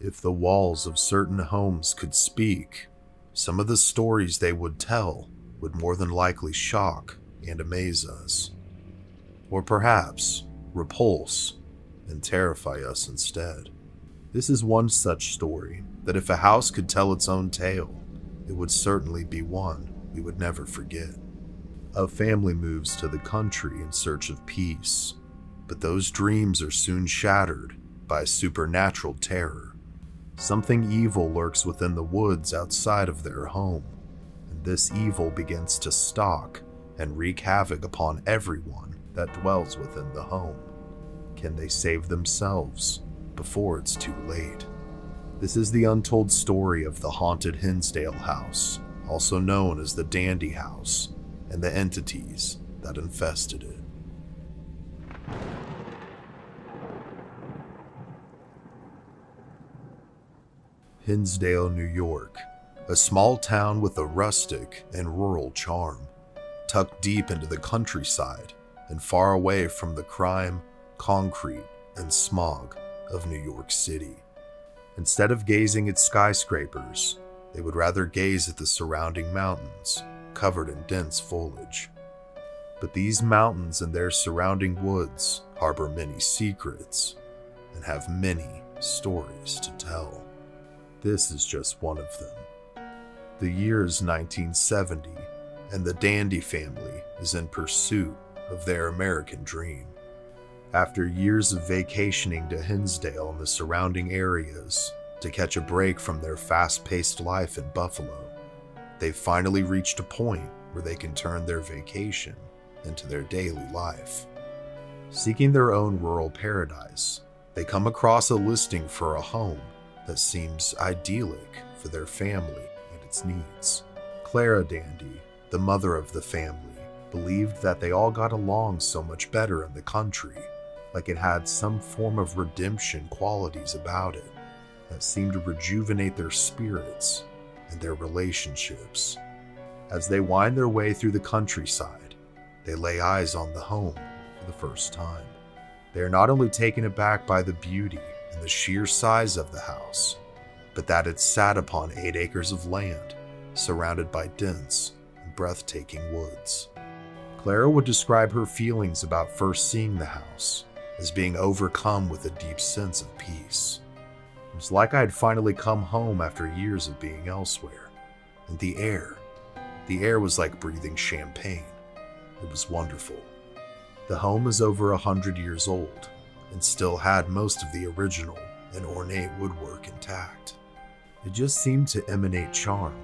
If the walls of certain homes could speak, some of the stories they would tell would more than likely shock and amaze us. Or perhaps repulse and terrify us instead. This is one such story that if a house could tell its own tale, it would certainly be one we would never forget. A family moves to the country in search of peace, but those dreams are soon shattered by supernatural terror. Something evil lurks within the woods outside of their home, and this evil begins to stalk and wreak havoc upon everyone that dwells within the home. Can they save themselves before it's too late? This is the untold story of the haunted Hinsdale house, also known as the Dandy House, and the entities that infested it. Hinsdale, New York, a small town with a rustic and rural charm, tucked deep into the countryside and far away from the crime, concrete, and smog of New York City. Instead of gazing at skyscrapers, they would rather gaze at the surrounding mountains, covered in dense foliage. But these mountains and their surrounding woods harbor many secrets and have many stories to tell. This is just one of them. The year is 1970, and the Dandy family is in pursuit of their American dream. After years of vacationing to Hinsdale and the surrounding areas to catch a break from their fast-paced life in Buffalo, they've finally reached a point where they can turn their vacation into their daily life. Seeking their own rural paradise, they come across a listing for a home that seems idyllic for their family and its needs. Clara Dandy, the mother of the family, believed that they all got along so much better in the country, like it had some form of redemption qualities about it that seemed to rejuvenate their spirits and their relationships. As they wind their way through the countryside, they lay eyes on the home for the first time. They are not only taken aback by the beauty and the sheer size of the house, but that it sat upon 8 acres of land, surrounded by dense and breathtaking woods. Clara would describe her feelings about first seeing the house as being overcome with a deep sense of peace. It was like I had finally come home after years of being elsewhere, and the air was like breathing champagne. It was wonderful. The home is over 100 years old and still had most of the original and ornate woodwork intact. It just seemed to emanate charm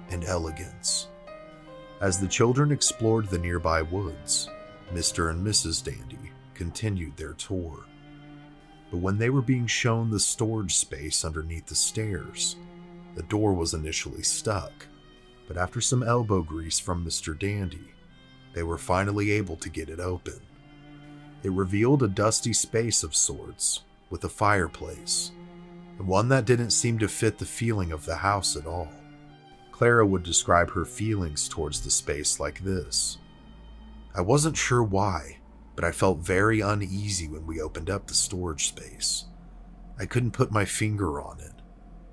and elegance. As the children explored the nearby woods, Mr. and Mrs. Dandy continued their tour. But when they were being shown the storage space underneath the stairs, the door was initially stuck, but after some elbow grease from Mr. Dandy, they were finally able to get it open. It revealed a dusty space of sorts with a fireplace, and one that didn't seem to fit the feeling of the house at all. Clara would describe her feelings towards the space like this: "I wasn't sure why, but I felt very uneasy when we opened up the storage space. I couldn't put my finger on it,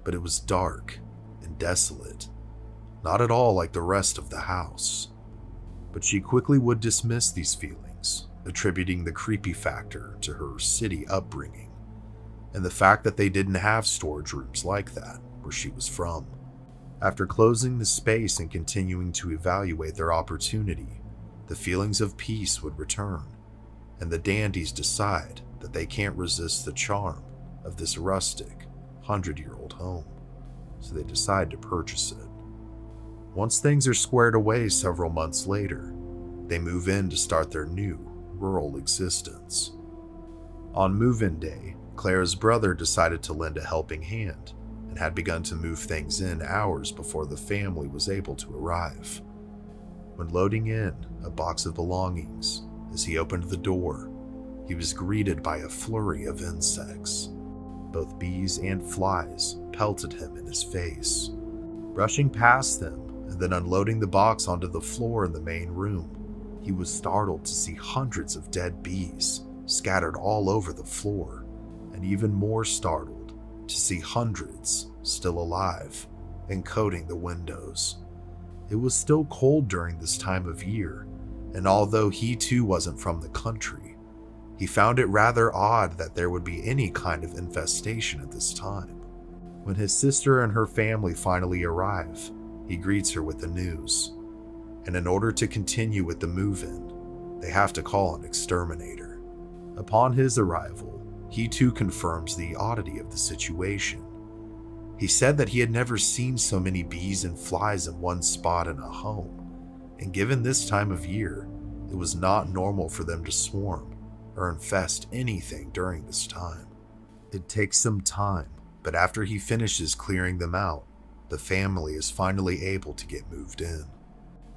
but it was dark and desolate, not at all like the rest of the house." But she quickly would dismiss these feelings, attributing the creepy factor to her city upbringing and the fact that they didn't have storage rooms like that where she was from. After closing the space and continuing to evaluate their opportunity, the feelings of peace would return, and the Dandies decide that they can't resist the charm of this rustic, 100-year-old home, so they decide to purchase it. Once things are squared away several months later, they move in to start their new rural existence. On move-in day, Clara's brother decided to lend a helping hand and had begun to move things in hours before the family was able to arrive. When loading in a box of belongings, as he opened the door, he was greeted by a flurry of insects. Both bees and flies pelted him in his face. Brushing past them and then unloading the box onto the floor in the main room, he was startled to see hundreds of dead bees scattered all over the floor, and even more startled to see hundreds still alive and coating the windows. It was still cold during this time of year, and although he too wasn't from the country, he found it rather odd that there would be any kind of infestation at this time. When his sister and her family finally arrive, he greets her with the news, and in order to continue with the move-in, they have to call an exterminator. Upon his arrival, he too confirms the oddity of the situation. He said that he had never seen so many bees and flies in one spot in a home, and given this time of year, it was not normal for them to swarm or infest anything during this time. It takes some time, but after he finishes clearing them out, the family is finally able to get moved in.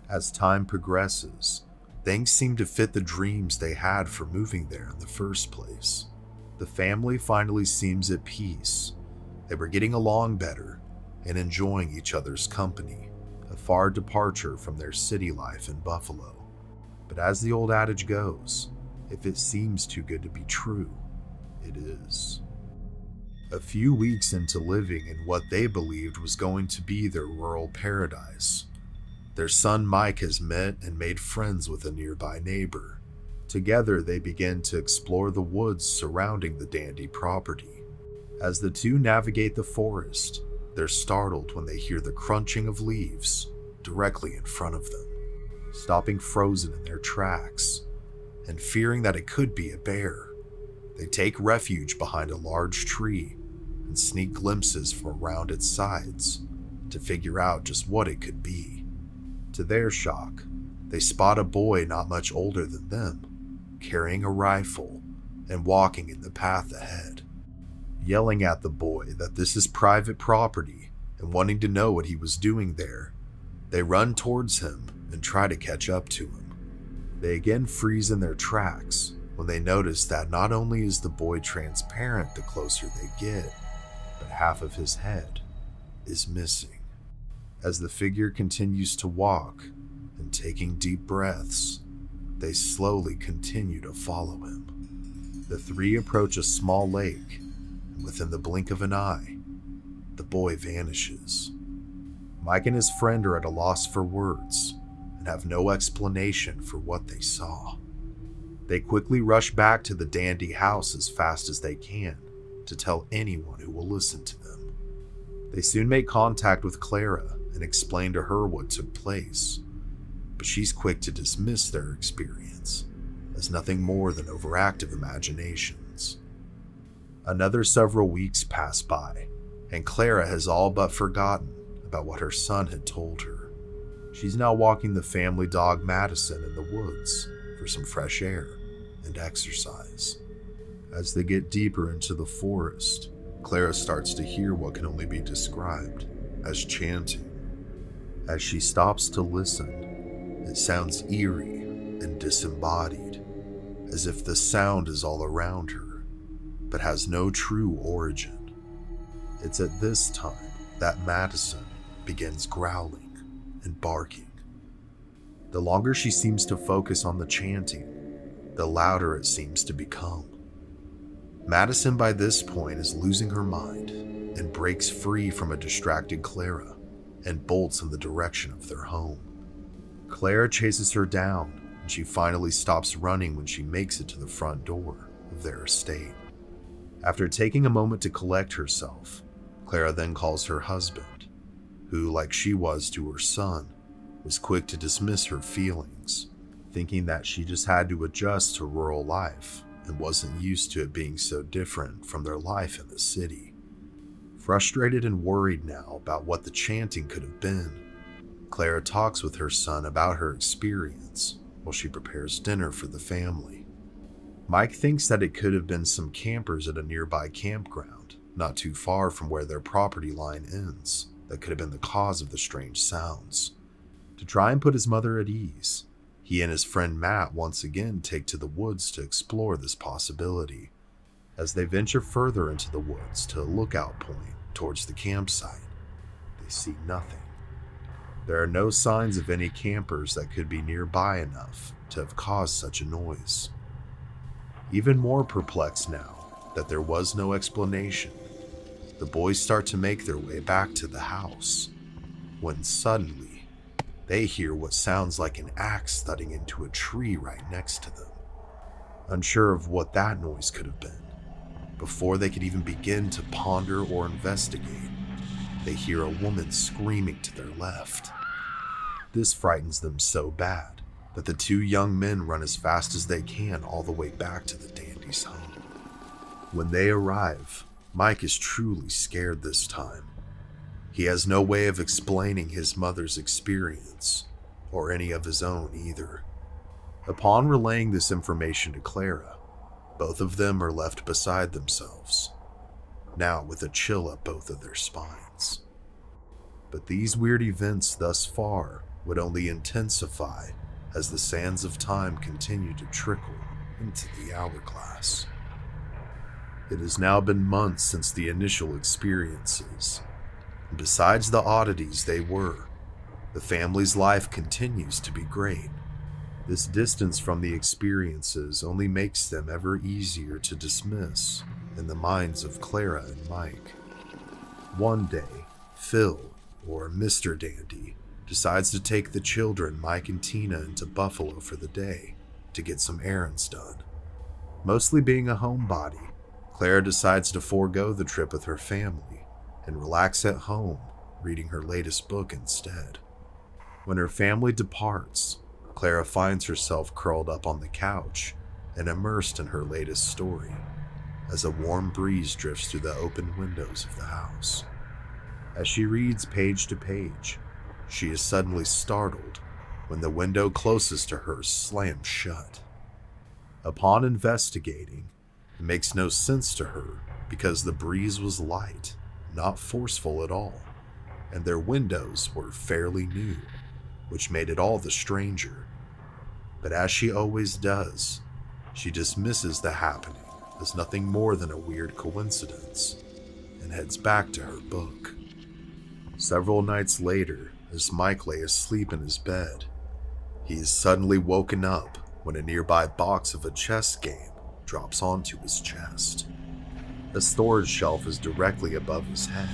As time progresses, things seem to fit the dreams they had for moving there in the first place. The family finally seems at peace. They were getting along better and enjoying each other's company, a far departure from their city life in Buffalo. But as the old adage goes, if it seems too good to be true, it is. A few weeks into living in what they believed was going to be their rural paradise, their son Mike has met and made friends with a nearby neighbor. Together, they begin to explore the woods surrounding the Dandy property. As the two navigate the forest, they're startled when they hear the crunching of leaves directly in front of them, stopping frozen in their tracks, and fearing that it could be a bear. They take refuge behind a large tree and sneak glimpses from around its sides to figure out just what it could be. To their shock, they spot a boy not much older than them, carrying a rifle and walking in the path ahead. Yelling at the boy that this is private property and wanting to know what he was doing there, they run towards him and try to catch up to him. They again freeze in their tracks when they notice that not only is the boy transparent the closer they get, but half of his head is missing. As the figure continues to walk and taking deep breaths, they slowly continue to follow him. The three approach a small lake, and within the blink of an eye, the boy vanishes. Mike and his friend are at a loss for words and have no explanation for what they saw. They quickly rush back to the Dandy house as fast as they can to tell anyone who will listen to them. They soon make contact with Clara and explain to her what took place, but she's quick to dismiss their experience as nothing more than overactive imaginations. Another several weeks pass by, and Clara has all but forgotten about what her son had told her. She's now walking the family dog Madison in the woods for some fresh air and exercise. As they get deeper into the forest, Clara starts to hear what can only be described as chanting. As she stops to listen, it sounds eerie and disembodied, as if the sound is all around her, but has no true origin. It's at this time that Madison begins growling and barking. The longer she seems to focus on the chanting, the louder it seems to become. Madison by this point is losing her mind and breaks free from a distracted Clara and bolts in the direction of their home. Clara chases her down, and she finally stops running when she makes it to the front door of their estate. After taking a moment to collect herself, Clara then calls her husband, who, like she was to her son, was quick to dismiss her feelings, thinking that she just had to adjust to rural life and wasn't used to it being so different from their life in the city. Frustrated and worried now about what the chanting could have been, Clara talks with her son about her experience while she prepares dinner for the family. Mike thinks that it could have been some campers at a nearby campground, not too far from where their property line ends, that could have been the cause of the strange sounds. To try and put his mother at ease, he and his friend Matt once again take to the woods to explore this possibility. As they venture further into the woods to a lookout point towards the campsite, they see nothing. There are no signs of any campers that could be nearby enough to have caused such a noise. Even more perplexed now that there was no explanation, the boys start to make their way back to the house, when suddenly they hear what sounds like an axe thudding into a tree right next to them. Unsure of what that noise could have been, before they could even begin to ponder or investigate, they hear a woman screaming to their left. This frightens them so bad that the two young men run as fast as they can all the way back to the dandy's home. When they arrive, Mike is truly scared this time. He has no way of explaining his mother's experience, or any of his own either. Upon relaying this information to Clara, both of them are left beside themselves, now with a chill up both of their spines. But these weird events thus far would only intensify as the sands of time continue to trickle into the hourglass. It has now been months since the initial experiences, and besides the oddities they were, the family's life continues to be great. This distance from the experiences only makes them ever easier to dismiss in the minds of Clara and Mike. One day, Phil, or Mr. Dandy, decides to take the children, Mike and Tina, into Buffalo for the day to get some errands done. Mostly being a homebody, Clara decides to forego the trip with her family and relax at home, reading her latest book instead. When her family departs, Clara finds herself curled up on the couch and immersed in her latest story, as a warm breeze drifts through the open windows of the house. As she reads page to page, she is suddenly startled when the window closest to her slams shut. Upon investigating, it makes no sense to her because the breeze was light, not forceful at all, and their windows were fairly new, which made it all the stranger. But as she always does, she dismisses the happening as nothing more than a weird coincidence and heads back to her book. Several nights later, as Mike lay asleep in his bed, he is suddenly woken up when a nearby box of a chess game drops onto his chest. A storage shelf is directly above his head,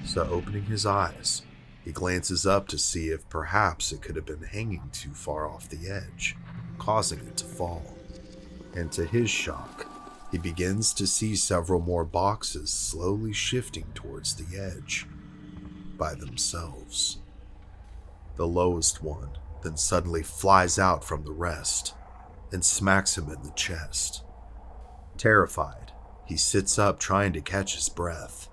so opening his eyes, he glances up to see if perhaps it could have been hanging too far off the edge, causing it to fall. And to his shock, he begins to see several more boxes slowly shifting towards the edge by themselves. The lowest one then suddenly flies out from the rest and smacks him in the chest. Terrified, he sits up trying to catch his breath.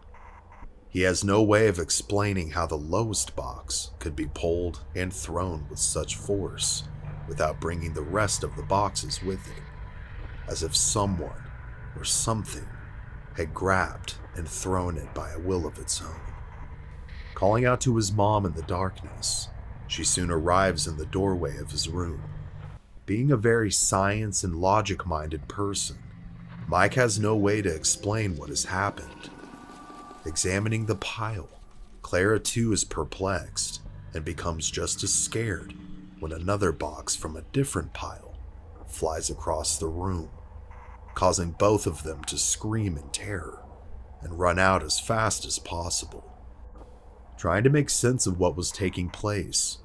He has no way of explaining how the lowest box could be pulled and thrown with such force without bringing the rest of the boxes with it, as if someone or something had grabbed and thrown it by a will of its own. Calling out to his mom in the darkness, she soon arrives in the doorway of his room. Being a very science and logic-minded person, Mike has no way to explain what has happened. Examining the pile, Clara too is perplexed and becomes just as scared when another box from a different pile flies across the room, causing both of them to scream in terror and run out as fast as possible. Trying to make sense of what was taking place,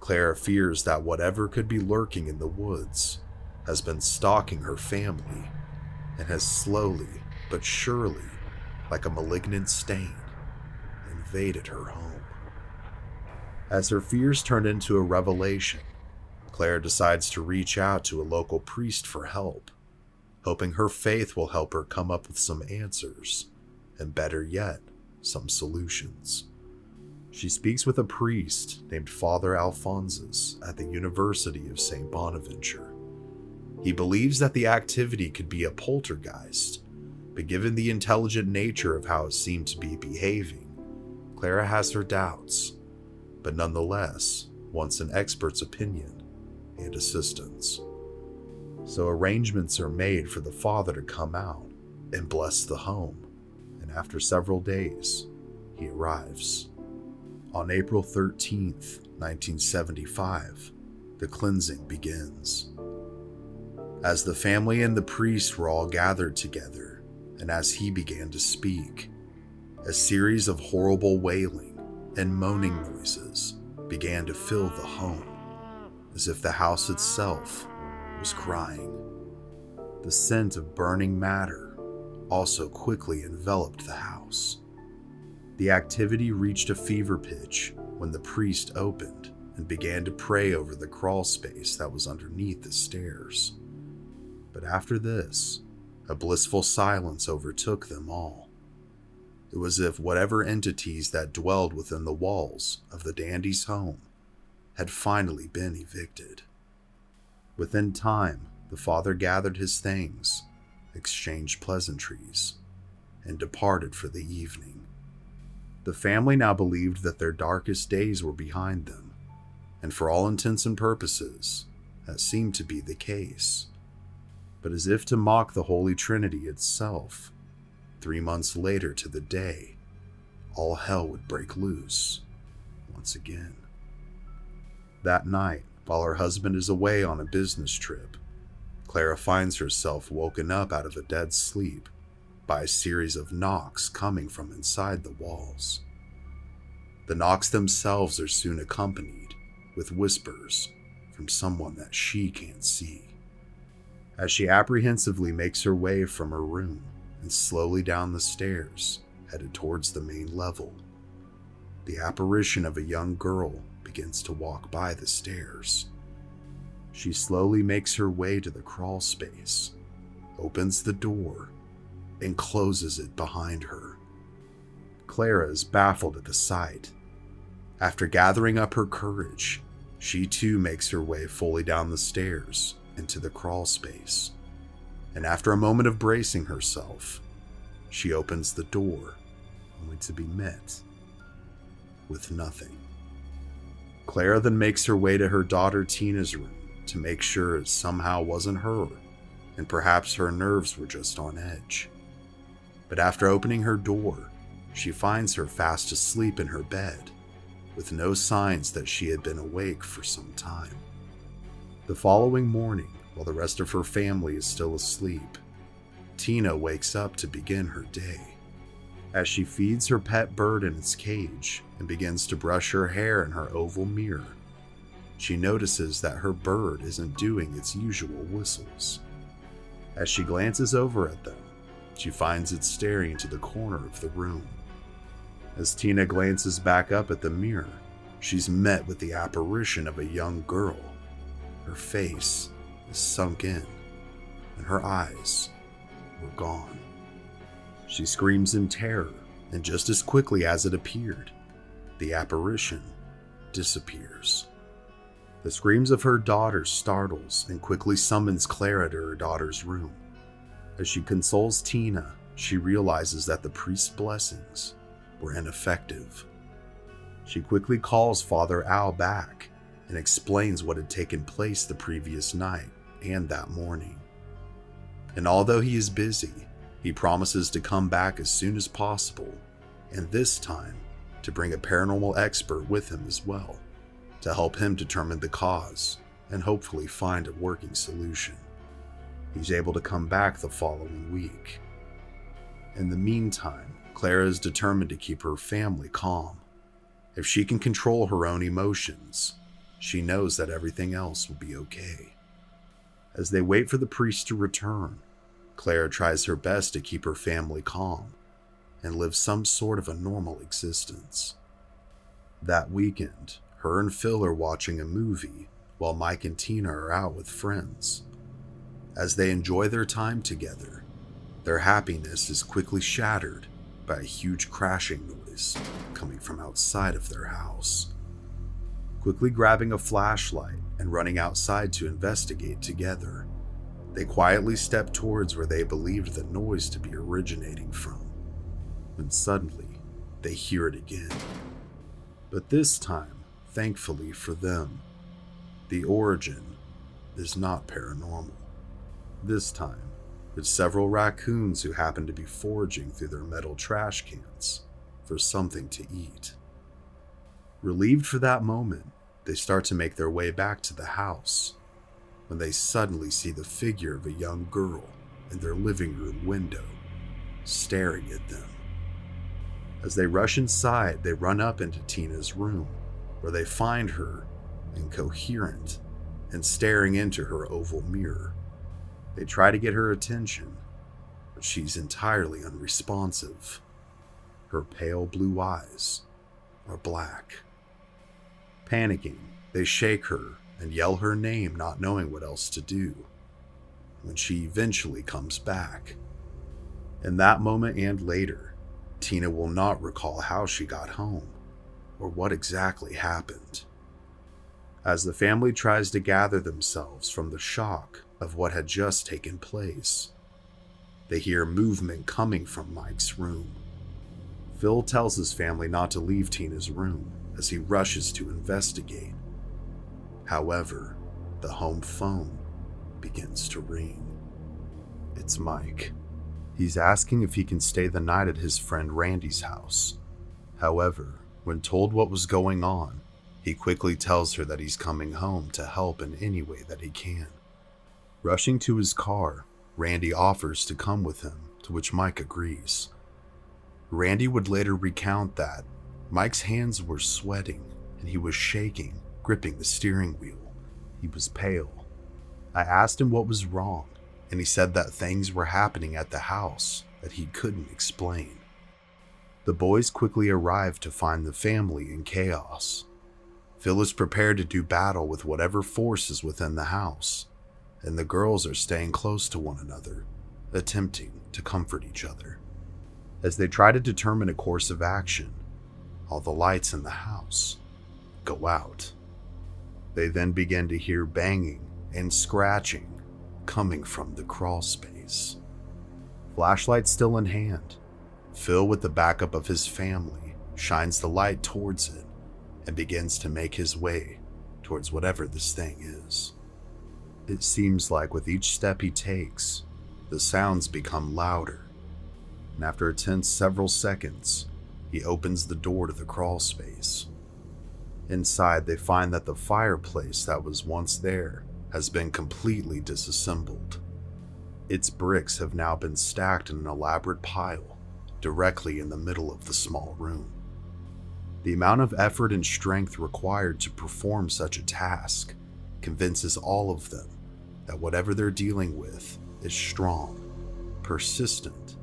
Clara fears that whatever could be lurking in the woods has been stalking her family and has slowly but surely, like a malignant stain, invaded her home. As her fears turn into a revelation, Clara decides to reach out to a local priest for help, hoping her faith will help her come up with some answers, and better yet, some solutions. She speaks with a priest named Father Alphonsus at the University of St. Bonaventure. He believes that the activity could be a poltergeist, but given the intelligent nature of how it seemed to be behaving, Clara has her doubts, but nonetheless wants an expert's opinion and assistance. So arrangements are made for the father to come out and bless the home, and after several days, he arrives. On April 13th, 1975, the cleansing begins. As the family and the priest were all gathered together, and as he began to speak, A series of horrible wailing and moaning noises began to fill the home, as if the house itself was crying. The scent of burning matter also quickly enveloped the house. The activity reached a fever pitch when the priest opened and began to pray over the crawl space that was underneath the stairs. But after this, a blissful silence overtook them all. It was as if whatever entities that dwelled within the walls of the dandy's home had finally been evicted. Within time, the father gathered his things, exchanged pleasantries, and departed for the evening. The family now believed that their darkest days were behind them, and for all intents and purposes, that seemed to be the case. But as if to mock the Holy Trinity itself, 3 months later to the day, all hell would break loose once again. That night, while her husband is away on a business trip, Clara finds herself woken up out of a dead sleep by a series of knocks coming from inside the walls. The knocks themselves are soon accompanied with whispers from someone that she can't see. As she apprehensively makes her way from her room and slowly down the stairs, headed towards the main level, the apparition of a young girl begins to walk by the stairs. She slowly makes her way to the crawl space, opens the door, and closes it behind her. Clara is baffled at the sight. After gathering up her courage, she too makes her way fully down the stairs into the crawl space, and after a moment of bracing herself, she opens the door, only to be met with nothing. Clara then makes her way to her daughter Tina's room to make sure it somehow wasn't her, and perhaps her nerves were just on edge. But after opening her door, she finds her fast asleep in her bed, with no signs that she had been awake for some time. The following morning, while the rest of her family is still asleep, Tina wakes up to begin her day. As she feeds her pet bird in its cage and begins to brush her hair in her oval mirror, she notices that her bird isn't doing its usual whistles. As she glances over at them, she finds it staring into the corner of the room. As Tina glances back up at the mirror, she's met with the apparition of a young girl. Her face is sunk in, and her eyes were gone. She screams in terror, and just as quickly as it appeared, the apparition disappears. The screams of her daughter startles and quickly summons Clara to her daughter's room. As she consoles Tina, she realizes that the priest's blessings were ineffective. She quickly calls Father Al back and explains what had taken place the previous night and that morning. And although he is busy, he promises to come back as soon as possible, and this time to bring a paranormal expert with him as well, to help him determine the cause and hopefully find a working solution. He's able to come back the following week. In the meantime, Clara is determined to keep her family calm. If she can control her own emotions, she knows that everything else will be okay. As they wait for the priest to return, Clara tries her best to keep her family calm and live some sort of a normal existence. That weekend, her and Phil are watching a movie while Mike and Tina are out with friends. As they enjoy their time together, their happiness is quickly shattered by a huge crashing noise coming from outside of their house. Quickly grabbing a flashlight and running outside to investigate together, they quietly step towards where they believed the noise to be originating from, when suddenly they hear it again. But this time, thankfully for them, the origin is not paranormal. This time, it's several raccoons who happen to be foraging through their metal trash cans for something to eat. Relieved for that moment, they start to make their way back to the house, when they suddenly see the figure of a young girl in their living room window, staring at them. As they rush inside, they run up into Tina's room, where they find her incoherent and staring into her oval mirror. They try to get her attention, but she's entirely unresponsive. Her pale blue eyes are black. Panicking, they shake her and yell her name, not knowing what else to do, when she eventually comes back. In that moment and later, Tina will not recall how she got home or what exactly happened. As the family tries to gather themselves from the shock of what had just taken place, they hear movement coming from Mike's room. Phil tells his family not to leave Tina's room as he rushes to investigate. However, the home phone begins to ring. It's Mike. He's asking if he can stay the night at his friend Randy's house. However, when told what was going on, he quickly tells her that he's coming home to help in any way that he can. Rushing to his car, Randy offers to come with him, to which Mike agrees. Randy would later recount that Mike's hands were sweating and he was shaking, gripping the steering wheel. He was pale. I asked him what was wrong, and he said that things were happening at the house that he couldn't explain. The boys quickly arrive to find the family in chaos. Phil is prepared to do battle with whatever force is within the house, and the girls are staying close to one another, attempting to comfort each other. As they try to determine a course of action, all the lights in the house go out. They then begin to hear banging and scratching coming from the crawl space. Flashlight still in hand, Phil, with the backup of his family, shines the light towards it and begins to make his way towards whatever this thing is. It seems like with each step he takes, the sounds become louder, and after a tense several seconds, he opens the door to the crawl space. Inside, they find that the fireplace that was once there has been completely disassembled. Its bricks have now been stacked in an elaborate pile directly in the middle of the small room. The amount of effort and strength required to perform such a task convinces all of them that whatever they're dealing with is strong, persistent,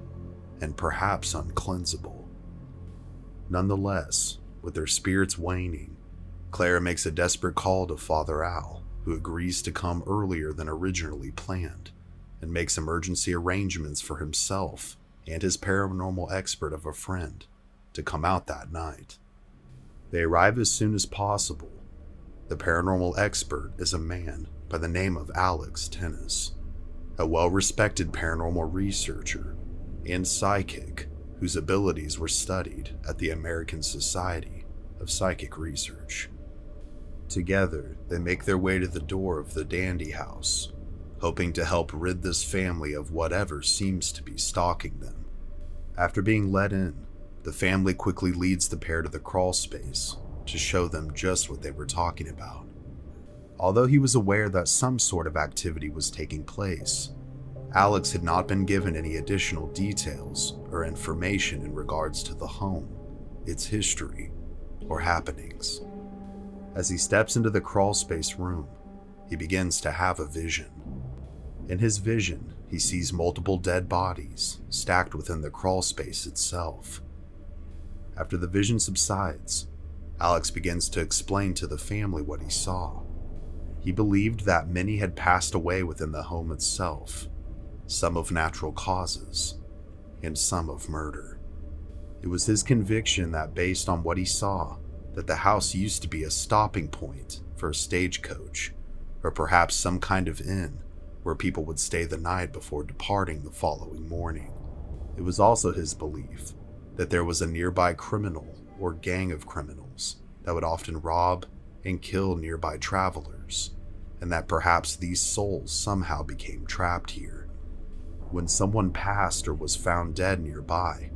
and perhaps uncleansable. Nonetheless, with their spirits waning, Clara makes a desperate call to Father Al, who agrees to come earlier than originally planned and makes emergency arrangements for himself and his paranormal expert of a friend to come out that night. They arrive as soon as possible. The paranormal expert is a man by the name of Alex Tennis, a well-respected paranormal researcher and psychic whose abilities were studied at the American Society of Psychic Research. Together, they make their way to the door of the Dandy House, hoping to help rid this family of whatever seems to be stalking them. After being let in, the family quickly leads the pair to the crawl space to show them just what they were talking about. Although he was aware that some sort of activity was taking place, Alex had not been given any additional details or information in regards to the home, its history, or happenings. As he steps into the crawlspace room, he begins to have a vision. In his vision, he sees multiple dead bodies stacked within the crawlspace itself. After the vision subsides, Alex begins to explain to the family what he saw. He believed that many had passed away within the home itself, some of natural causes, and some of murder. It was his conviction that based on what he saw, that the house used to be a stopping point for a stagecoach, or perhaps some kind of inn where people would stay the night before departing the following morning. It was also his belief that there was a nearby criminal or gang of criminals that would often rob and kill nearby travelers, and that perhaps these souls somehow became trapped here. When someone passed or was found dead nearby,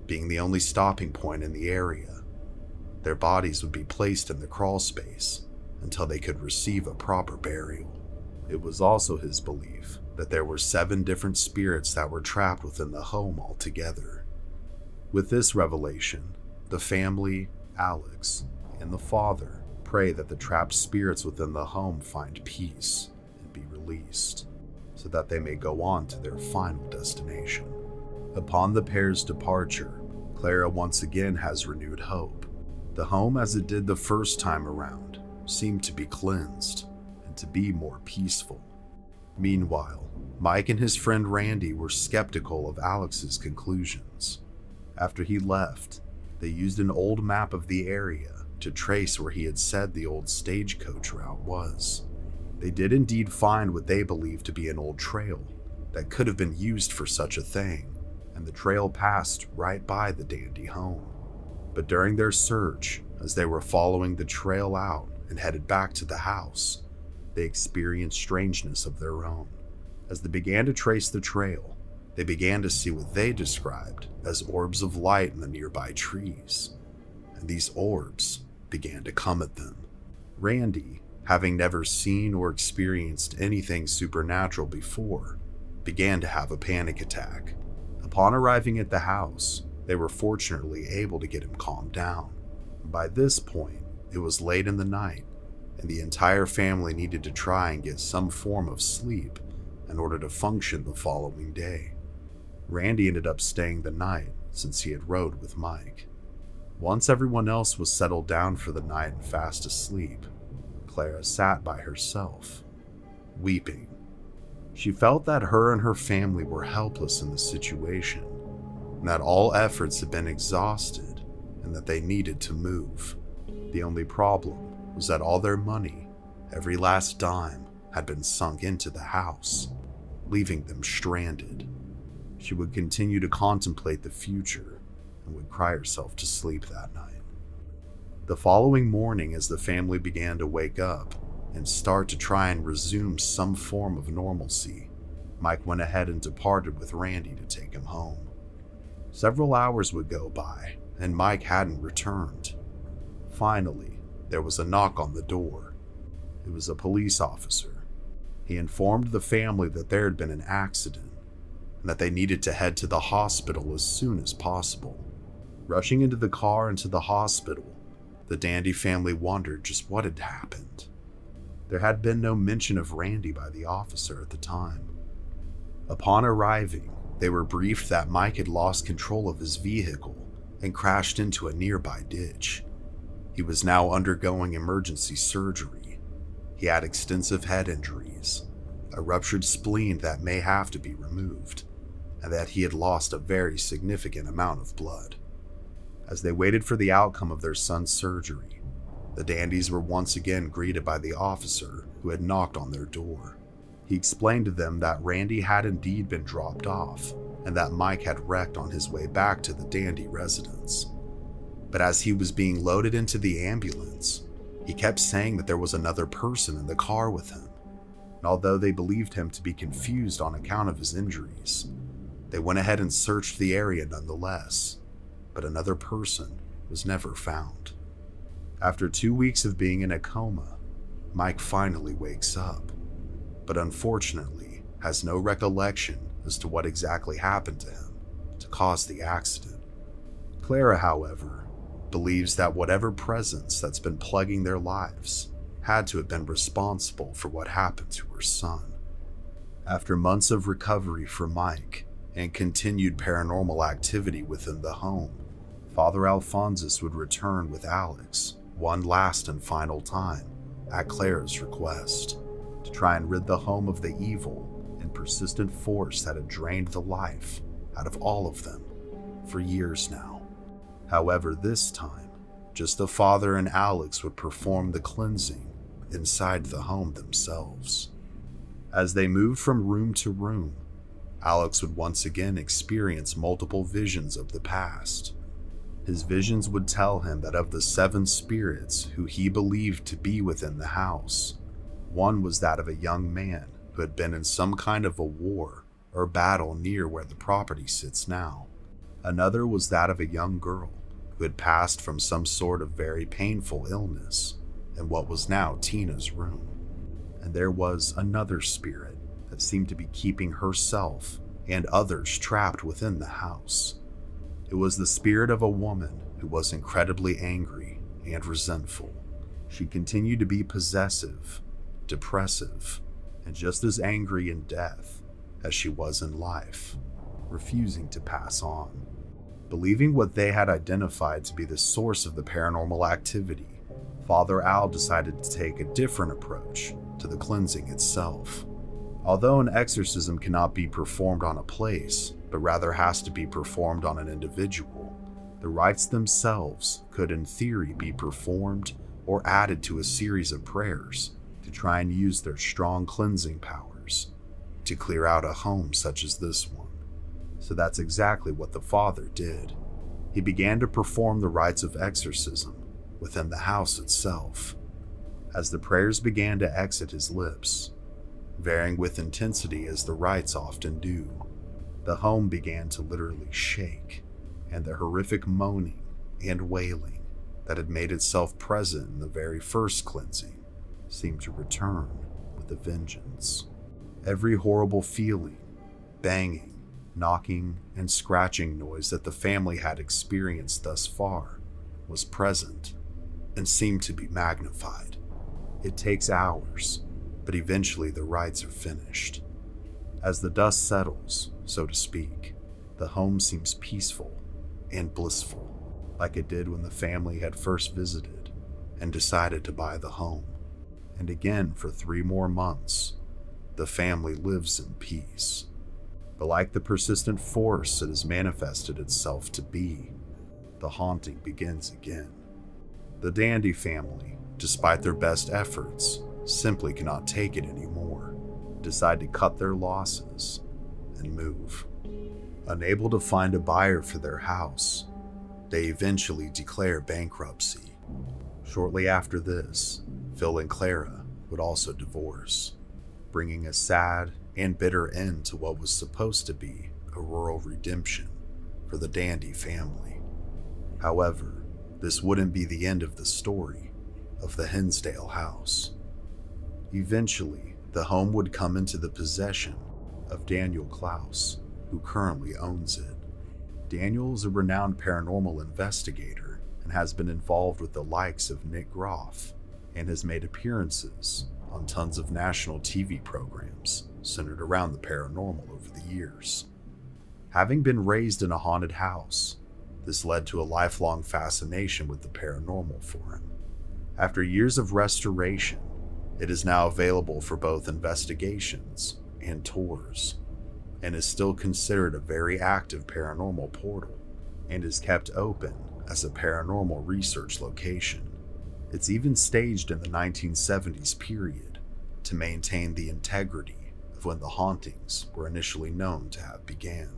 being the only stopping point in the area, their bodies would be placed in the crawl space until they could receive a proper burial. It was also his belief that there were 7 different spirits that were trapped within the home altogether. With this revelation, the family, Alex, and the father pray that the trapped spirits within the home find peace and be released, so that they may go on to their final destination. Upon the pair's departure, Clara once again has renewed hope. The home, as it did the first time around, seemed to be cleansed and to be more peaceful. Meanwhile, Mike and his friend Randy were skeptical of Alex's conclusions. After he left, they used an old map of the area to trace where he had said the old stagecoach route was. They did indeed find what they believed to be an old trail that could have been used for such a thing, and the trail passed right by the dandy home. But during their search, as they were following the trail out and headed back to the house, they experienced strangeness of their own. As they began to trace the trail, they began to see what they described as orbs of light in the nearby trees, and these orbs began to come at them. Randy, having never seen or experienced anything supernatural before, began to have a panic attack. Upon arriving at the house, they were fortunately able to get him calmed down. By this point, it was late in the night, and the entire family needed to try and get some form of sleep in order to function the following day. Randy ended up staying the night since he had rode with Mike. Once everyone else was settled down for the night and fast asleep, Clara sat by herself, weeping. She felt that her and her family were helpless in the situation, and that all efforts had been exhausted, and that they needed to move. The only problem was that all their money, every last dime, had been sunk into the house, leaving them stranded. She would continue to contemplate the future and would cry herself to sleep that night. The following morning, as the family began to wake up and start to try and resume some form of normalcy, Mike went ahead and departed with Randy to take him home. Several hours would go by, and Mike hadn't returned. Finally, there was a knock on the door. It was a police officer. He informed the family that there had been an accident and that they needed to head to the hospital as soon as possible. Rushing into the car and to the hospital, the Dandy family wondered just what had happened. There had been no mention of Randy by the officer at the time. Upon arriving, they were briefed that Mike had lost control of his vehicle and crashed into a nearby ditch. He was now undergoing emergency surgery. He had extensive head injuries, a ruptured spleen that may have to be removed, and that he had lost a very significant amount of blood. As they waited for the outcome of their son's surgery, the Dandies were once again greeted by the officer who had knocked on their door. He explained to them that Randy had indeed been dropped off, and that Mike had wrecked on his way back to the Dandy residence. But as he was being loaded into the ambulance, he kept saying that there was another person in the car with him. And although they believed him to be confused on account of his injuries, they went ahead and searched the area nonetheless, but another person was never found. After 2 weeks of being in a coma, Mike finally wakes up, but unfortunately has no recollection as to what exactly happened to him to cause the accident. Clara, however, believes that whatever presence that's been plaguing their lives had to have been responsible for what happened to her son. After months of recovery for Mike and continued paranormal activity within the home, Father Alphonsus would return with Alex one last and final time at Clara's request to try and rid the home of the evil and persistent force that had drained the life out of all of them for years now. However, this time, just the father and Alex would perform the cleansing inside the home themselves. As they moved from room to room, Alex would once again experience multiple visions of the past. His visions would tell him that of the 7 spirits who he believed to be within the house, one was that of a young man who had been in some kind of a war or battle near where the property sits now. Another was that of a young girl who had passed from some sort of very painful illness in what was now Tina's room. And there was another spirit that seemed to be keeping herself and others trapped within the house. It was the spirit of a woman who was incredibly angry and resentful. She continued to be possessive, depressive, and just as angry in death as she was in life, refusing to pass on. Believing what they had identified to be the source of the paranormal activity, Father Al decided to take a different approach to the cleansing itself. Although an exorcism cannot be performed on a place, but rather has to be performed on an individual, the rites themselves could in theory be performed or added to a series of prayers to try and use their strong cleansing powers to clear out a home such as this one. So that's exactly what the father did. He began to perform the rites of exorcism within the house itself. As the prayers began to exit his lips, varying with intensity as the rites often do, the home began to literally shake, and the horrific moaning and wailing that had made itself present in the very first cleansing seemed to return with a vengeance. Every horrible feeling, banging, knocking, and scratching noise that the family had experienced thus far was present and seemed to be magnified. It takes hours, but eventually the rites are finished. As the dust settles, so to speak, the home seems peaceful and blissful, like it did when the family had first visited and decided to buy the home. And again, for 3 more months, the family lives in peace. But like the persistent force it has manifested itself to be, the haunting begins again. The Dandy family, despite their best efforts, simply cannot take it anymore, decide to cut their losses and move. Unable to find a buyer for their house, they eventually declare bankruptcy. Shortly after this, Phil and Clara would also divorce, bringing a sad and bitter end to what was supposed to be a rural redemption for the Dandy family. However, this wouldn't be the end of the story of the Hinsdale house. Eventually, the home would come into the possession of Daniel Klaus, who currently owns it. Daniel is a renowned paranormal investigator and has been involved with the likes of Nick Groff and has made appearances on tons of national TV programs centered around the paranormal over the years. Having been raised in a haunted house, this led to a lifelong fascination with the paranormal for him. After years of restoration, it is now available for both investigations and tours, and is still considered a very active paranormal portal, and is kept open as a paranormal research location. It's even staged in the 1970s period to maintain the integrity of when the hauntings were initially known to have began.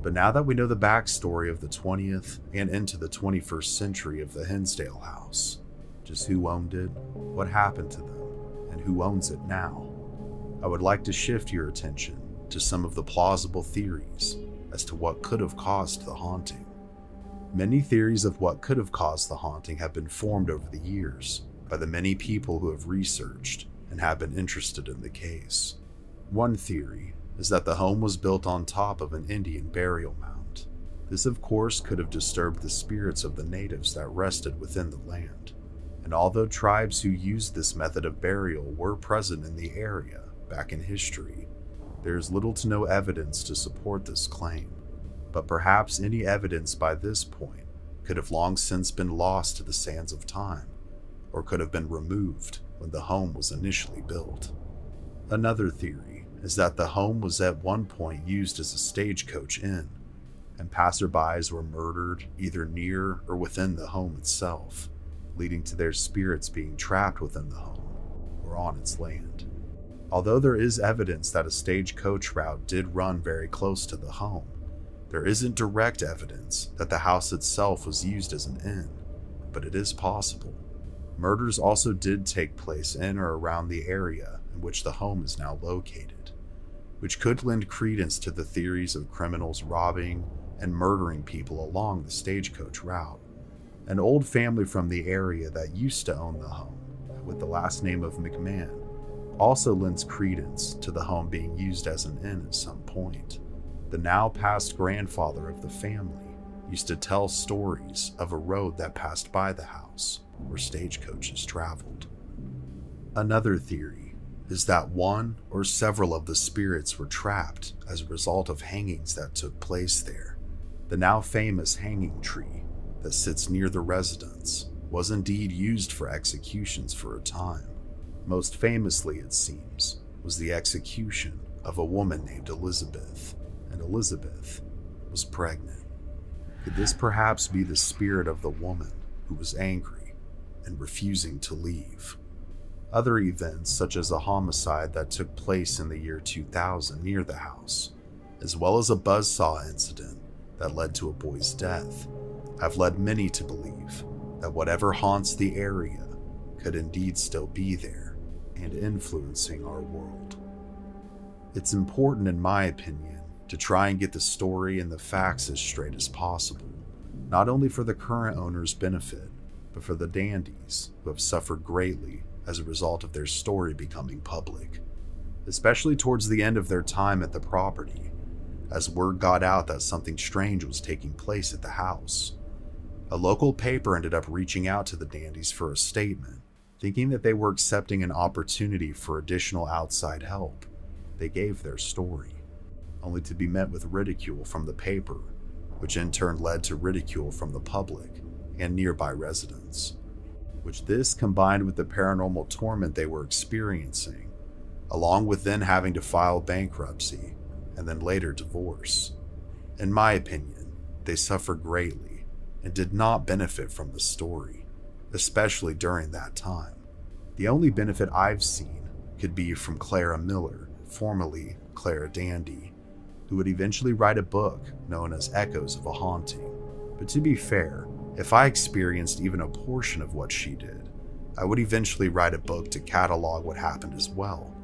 But now that we know the backstory of the 20th and into the 21st century of the Hinsdale house, just who owned it, what happened to them, and who owns it now, I would like to shift your attention to some of the plausible theories as to what could have caused the haunting. Many theories of what could have caused the haunting have been formed over the years by the many people who have researched and have been interested in the case. One theory is that the home was built on top of an Indian burial mound. This, of course, could have disturbed the spirits of the natives that rested within the land. And although tribes who used this method of burial were present in the area back in history, there is little to no evidence to support this claim. But perhaps any evidence by this point could have long since been lost to the sands of time, or could have been removed when the home was initially built. Another theory is that the home was at one point used as a stagecoach inn, and passerbys were murdered either near or within the home itself, leading to their spirits being trapped within the home or on its land. Although there is evidence that a stagecoach route did run very close to the home, there isn't direct evidence that the house itself was used as an inn, but it is possible. Murders also did take place in or around the area in which the home is now located, which could lend credence to the theories of criminals robbing and murdering people along the stagecoach route. An old family from the area that used to own the home, with the last name of McMahon, also lends credence to the home being used as an inn at some point. The now passed grandfather of the family used to tell stories of a road that passed by the house where stagecoaches traveled. Another theory is that one or several of the spirits were trapped as a result of hangings that took place there. The now famous hanging tree that sits near the residence was indeed used for executions for a time. Most famously, it seems, was the execution of a woman named Elizabeth, and Elizabeth was pregnant. Could this perhaps be the spirit of the woman who was angry and refusing to leave? Other events, such as a homicide that took place in the year 2000 near the house, as well as a buzzsaw incident that led to a boy's death, have led many to believe that whatever haunts the area could indeed still be there and influencing our world. It's important, in my opinion, to try and get the story and the facts as straight as possible, not only for the current owner's benefit, but for the dandies who have suffered greatly as a result of their story becoming public, especially towards the end of their time at the property, as word got out that something strange was taking place at the house. A local paper ended up reaching out to the dandies for a statement, thinking that they were accepting an opportunity for additional outside help. They gave their story, only to be met with ridicule from the paper, which in turn led to ridicule from the public and nearby residents. Which this, combined with the paranormal torment they were experiencing, along with then having to file bankruptcy and then later divorce. In my opinion, they suffered greatly and did not benefit from the story, especially during that time. The only benefit I've seen could be from Clara Miller, formerly Clara Dandy, who would eventually write a book known as Echoes of a Haunting. But to be fair, if I experienced even a portion of what she did, I would eventually write a book to catalog what happened as well,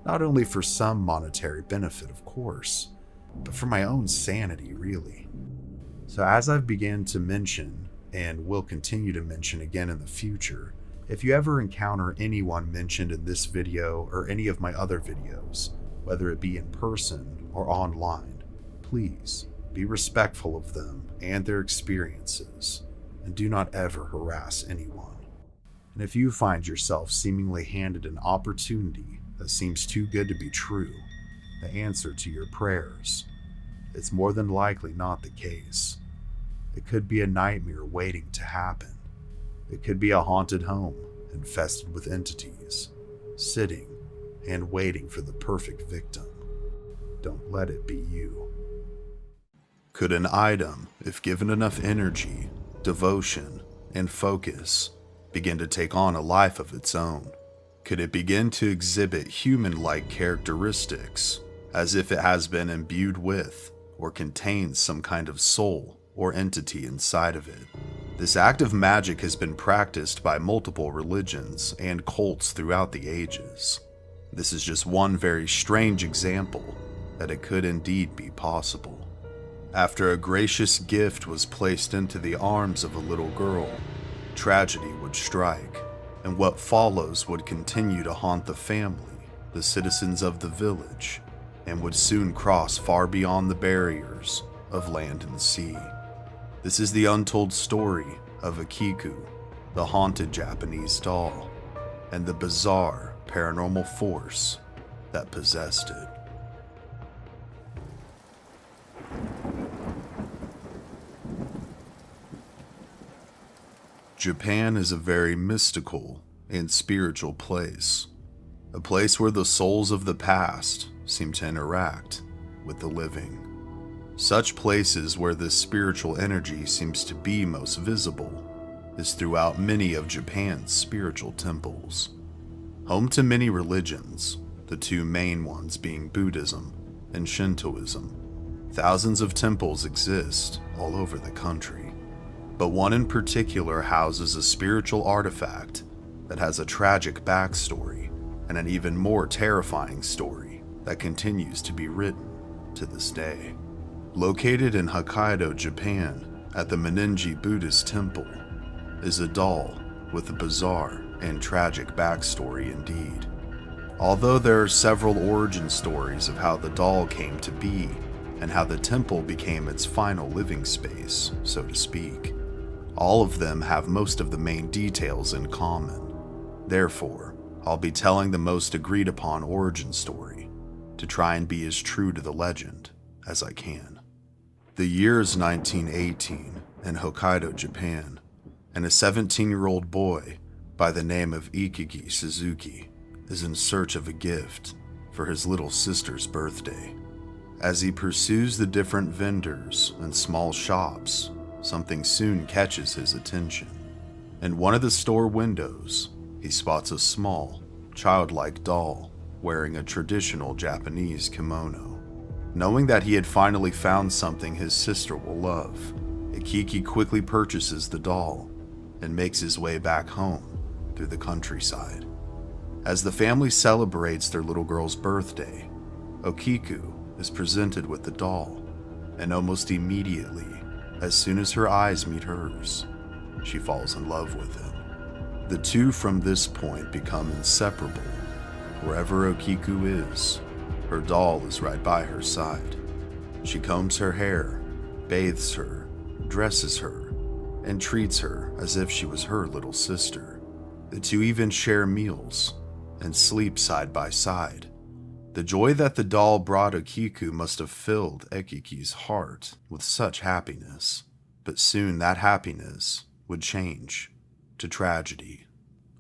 not only for some monetary benefit, of course, but for my own sanity, really. So as I've begun to mention, and will continue to mention again in the future, if you ever encounter anyone mentioned in this video or any of my other videos, whether it be in person or online, please be respectful of them and their experiences, and do not ever harass anyone. And if you find yourself seemingly handed an opportunity that seems too good to be true, the answer to your prayers, it's more than likely not the case. It could be a nightmare waiting to happen. It could be a haunted home infested with entities, sitting and waiting for the perfect victim. Don't let it be you. Could an item, if given enough energy, devotion, and focus, begin to take on a life of its own? Could it begin to exhibit human-like characteristics, as if it has been imbued with or contains some kind of soul or entity inside of it? This act of magic has been practiced by multiple religions and cults throughout the ages. This is just one very strange example that it could indeed be possible. After a gracious gift was placed into the arms of a little girl, tragedy would strike, and what follows would continue to haunt the family, the citizens of the village, and would soon cross far beyond the barriers of land and sea. This is the untold story of Okiku, the haunted Japanese doll, and the bizarre paranormal force that possessed it. Japan is a very mystical and spiritual place, a place where the souls of the past seem to interact with the living. Such places where this spiritual energy seems to be most visible is throughout many of Japan's spiritual temples. Home to many religions, the two main ones being Buddhism and Shintoism, thousands of temples exist all over the country. But one in particular houses a spiritual artifact that has a tragic backstory and an even more terrifying story that continues to be written to this day. Located in Hokkaido, Japan, at the Meninji Buddhist Temple, is a doll with a bizarre and tragic backstory indeed. Although there are several origin stories of how the doll came to be, and how the temple became its final living space, so to speak. All of them have most of the main details in common. Therefore, I'll be telling the most agreed upon origin story to try and be as true to the legend as I can. The year is 1918 in Hokkaido, Japan, and a 17-year-old boy by the name of Okiku Suzuki is in search of a gift for his little sister's birthday. As he pursues the different vendors and small shops, something soon catches his attention. In one of the store windows, he spots a small, childlike doll wearing a traditional Japanese kimono. Knowing that he had finally found something his sister will love, Okiku quickly purchases the doll and makes his way back home through the countryside. As the family celebrates their little girl's birthday, Okiku is presented with the doll, and almost immediately, as soon as her eyes meet hers, she falls in love with him. The two from this point become inseparable. Wherever Okiku is, her doll is right by her side. She combs her hair, bathes her, dresses her, and treats her as if she was her little sister. The two even share meals and sleep side by side. The joy that the doll brought Okiku must have filled Okiku's heart with such happiness, but soon that happiness would change to tragedy.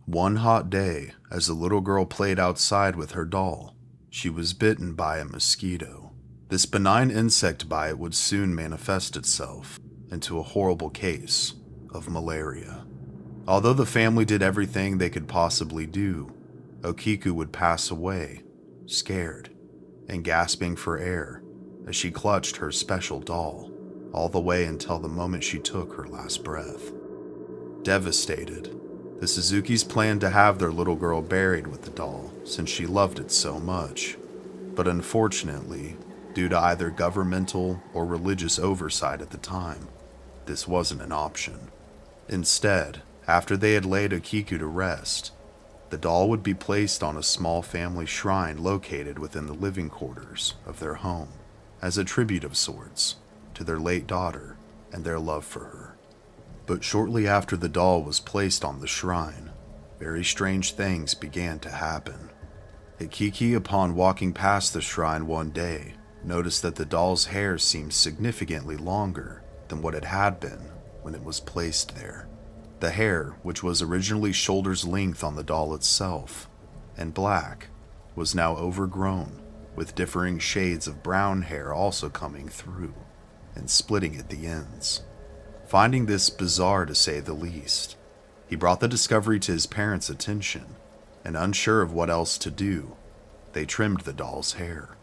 One hot day, as the little girl played outside with her doll, she was bitten by a mosquito. This benign insect bite would soon manifest itself into a horrible case of malaria. Although the family did everything they could possibly do, Okiku would pass away, scared and gasping for air as she clutched her special doll, all the way until the moment she took her last breath. Devastated, the Suzukis planned to have their little girl buried with the doll since she loved it so much. But unfortunately, due to either governmental or religious oversight at the time, this wasn't an option. Instead, after they had laid Okiku to rest, the doll would be placed on a small family shrine located within the living quarters of their home, as a tribute of sorts to their late daughter and their love for her. But shortly after the doll was placed on the shrine, very strange things began to happen. Okiku, upon walking past the shrine one day, noticed that the doll's hair seemed significantly longer than what it had been when it was placed there. The hair, which was originally shoulder's length on the doll itself, and black, was now overgrown, with differing shades of brown hair also coming through, and splitting at the ends. Finding this bizarre to say the least, he brought the discovery to his parents' attention, and unsure of what else to do, they trimmed the doll's hair.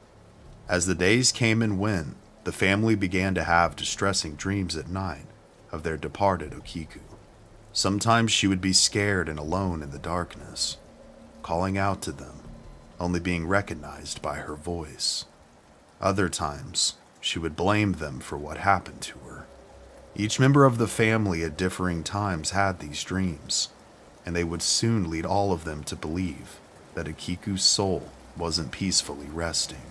As the days came and went, the family began to have distressing dreams at night of their departed Okiku. Sometimes she would be scared and alone in the darkness, calling out to them, only being recognized by her voice. Other times, she would blame them for what happened to her. Each member of the family at differing times had these dreams, and they would soon lead all of them to believe that Okiku's soul wasn't peacefully resting.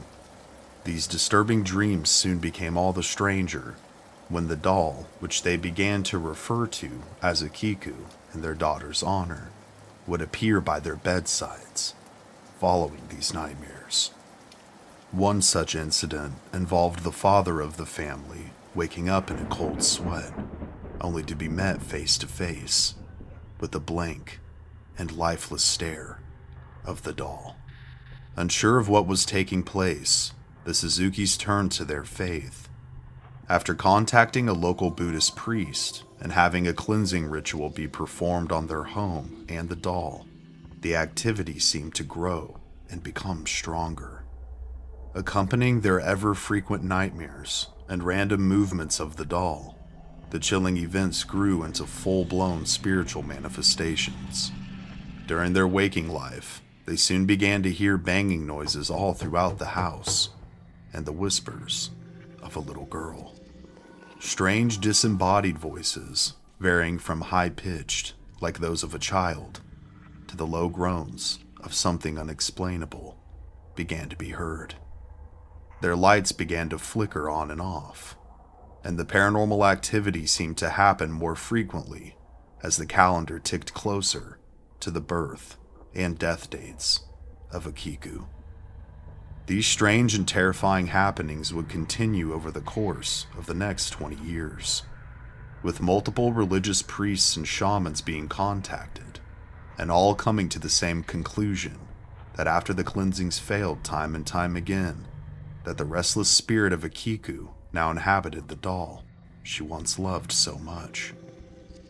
These disturbing dreams soon became all the stranger when the doll, which they began to refer to as Okiku in their daughter's honor, would appear by their bedsides, following these nightmares. One such incident involved the father of the family waking up in a cold sweat, only to be met face to face with the blank and lifeless stare of the doll. Unsure of what was taking place, the Suzukis turned to their faith. After contacting a local Buddhist priest and having a cleansing ritual be performed on their home and the doll, the activity seemed to grow and become stronger. Accompanying their ever-frequent nightmares and random movements of the doll, the chilling events grew into full-blown spiritual manifestations. During their waking life, they soon began to hear banging noises all throughout the house, and the whispers of a little girl. Strange disembodied voices, varying from high-pitched, like those of a child, to the low groans of something unexplainable, began to be heard. their lights began to flicker on and off, and the paranormal activity seemed to happen more frequently as the calendar ticked closer to the birth and death dates of Okiku. These strange and terrifying happenings would continue over the course of the next 20 years, with multiple religious priests and shamans being contacted, and all coming to the same conclusion that after the cleansings failed time and time again, that the restless spirit of Okiku now inhabited the doll she once loved so much.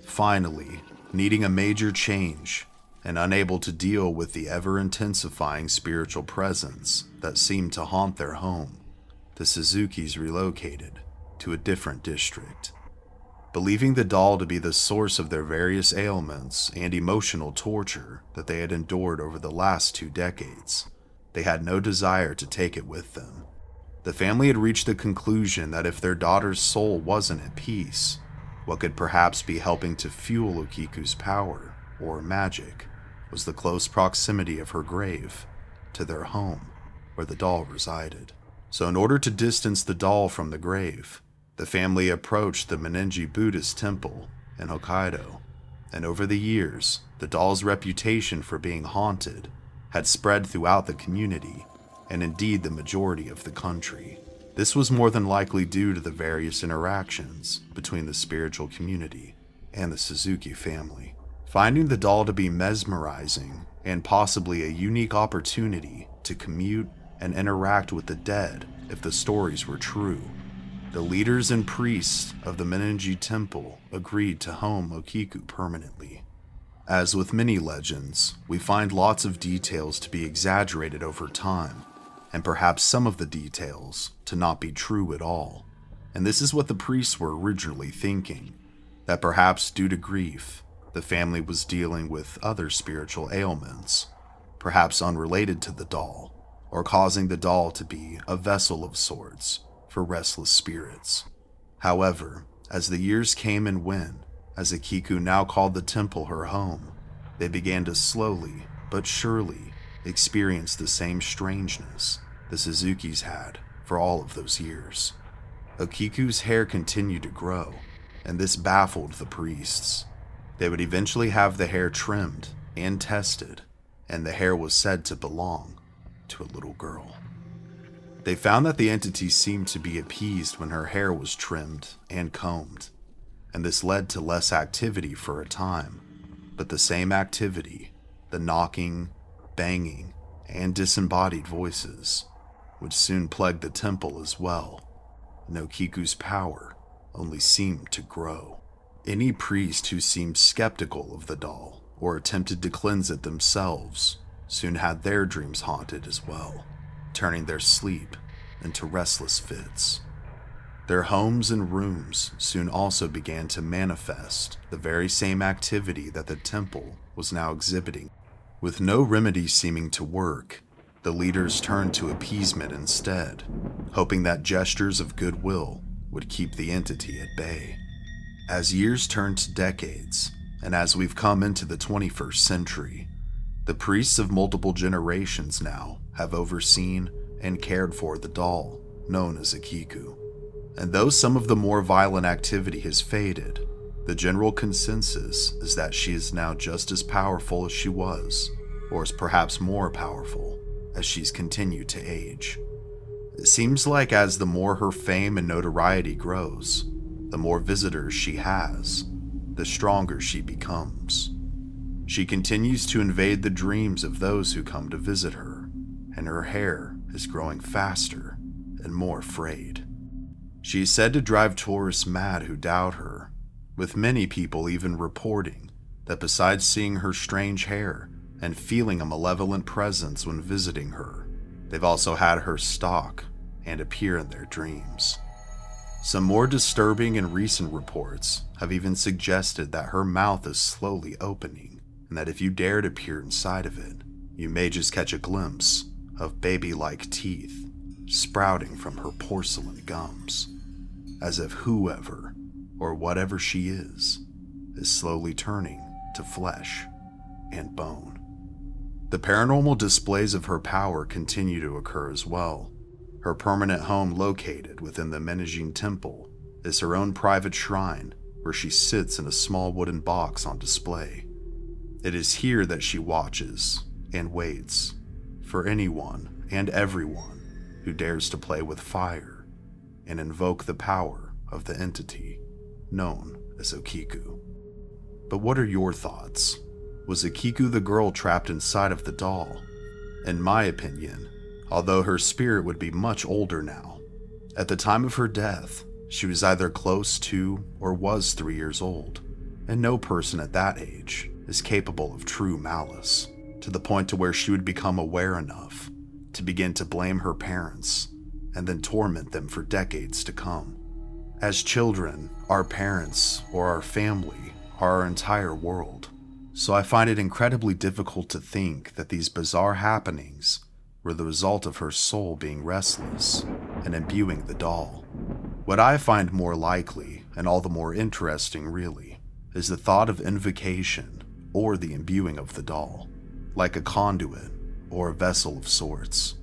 Finally, needing a major change and unable to deal with the ever-intensifying spiritual presence that seemed to haunt their home, the Suzukis relocated to a different district. Believing the doll to be the source of their various ailments and emotional torture that they had endured over the last 2 decades, they had no desire to take it with them. The family had reached the conclusion that if their daughter's soul wasn't at peace, what could perhaps be helping to fuel Okiku's power or magic was the close proximity of her grave to their home where the doll resided. So in order to distance the doll from the grave, the family approached the Meninji Buddhist temple in Hokkaido, and over the years, the doll's reputation for being haunted had spread throughout the community, and indeed the majority of the country. This was more than likely due to the various interactions between the spiritual community and the Suzuki family. Finding the doll to be mesmerizing and possibly a unique opportunity to commute and interact with the dead if the stories were true, the leaders and priests of the Meninji temple agreed to home Okiku permanently. As with many legends, we find lots of details to be exaggerated over time, and perhaps some of the details to not be true at all. And this is what the priests were originally thinking, that perhaps due to grief, the family was dealing with other spiritual ailments, perhaps unrelated to the doll, or causing the doll to be a vessel of sorts for restless spirits. However, as the years came and went, as Okiku now called the temple her home, they began to slowly but surely experience the same strangeness the Suzukis had for all of those years. Okiku's hair continued to grow, and this baffled the priests. They would eventually have the hair trimmed and tested, and the hair was said to belong to a little girl. They found that the entity seemed to be appeased when her hair was trimmed and combed, and this led to less activity for a time, but the same activity, the knocking, banging, and disembodied voices, would soon plague the temple as well, and Okiku's power only seemed to grow. Any priest who seemed skeptical of the doll or attempted to cleanse it themselves soon had their dreams haunted as well, turning their sleep into restless fits. Their homes and rooms soon also began to manifest the very same activity that the temple was now exhibiting. With no remedy seeming to work, the leaders turned to appeasement instead, hoping that gestures of goodwill would keep the entity at bay. As years turned to decades, and as we've come into the 21st century, the priests of multiple generations now have overseen and cared for the doll known as Okiku. And though some of the more violent activity has faded, the general consensus is that she is now just as powerful as she was, or is perhaps more powerful as she's continued to age. It seems like as the more her fame and notoriety grows, the more visitors she has, the stronger she becomes. She continues to invade the dreams of those who come to visit her, and her hair is growing faster and more frayed. She is said to drive tourists mad who doubt her, with many people even reporting that besides seeing her strange hair and feeling a malevolent presence when visiting her, they've also had her stalk and appear in their dreams. Some more disturbing and recent reports have even suggested that her mouth is slowly opening, and that if you dare to peer inside of it, you may just catch a glimpse of baby-like teeth sprouting from her porcelain gums, as if whoever or whatever she is slowly turning to flesh and bone. The paranormal displays of her power continue to occur as well. Her permanent home, located within the Menaging Temple, is her own private shrine where she sits in a small wooden box on display. It is here that she watches and waits for anyone and everyone who dares to play with fire and invoke the power of the entity known as Okiku. But what are your thoughts? Was Okiku the girl trapped inside of the doll? In my opinion, although her spirit would be much older now, at the time of her death, she was either close to or was 3 years old, and no person at that age is capable of true malice, to the point to where she would become aware enough to begin to blame her parents and then torment them for decades to come. As children, our parents or our family are our entire world, so I find it incredibly difficult to think that these bizarre happenings were the result of her soul being restless and imbuing the doll. What I find more likely, and all the more interesting really, is the thought of invocation or the imbuing of the doll, like a conduit or a vessel of sorts.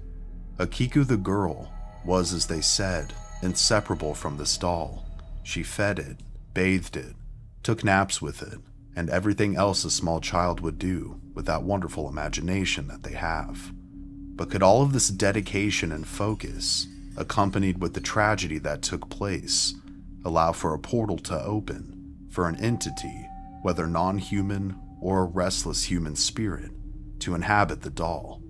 Okiku the girl was, as they said, inseparable from this doll. She fed it, bathed it, took naps with it, and everything else a small child would do with that wonderful imagination that they have. But could all of this dedication and focus, accompanied with the tragedy that took place, allow for a portal to open for an entity, whether non-human or a restless human spirit, to inhabit the doll?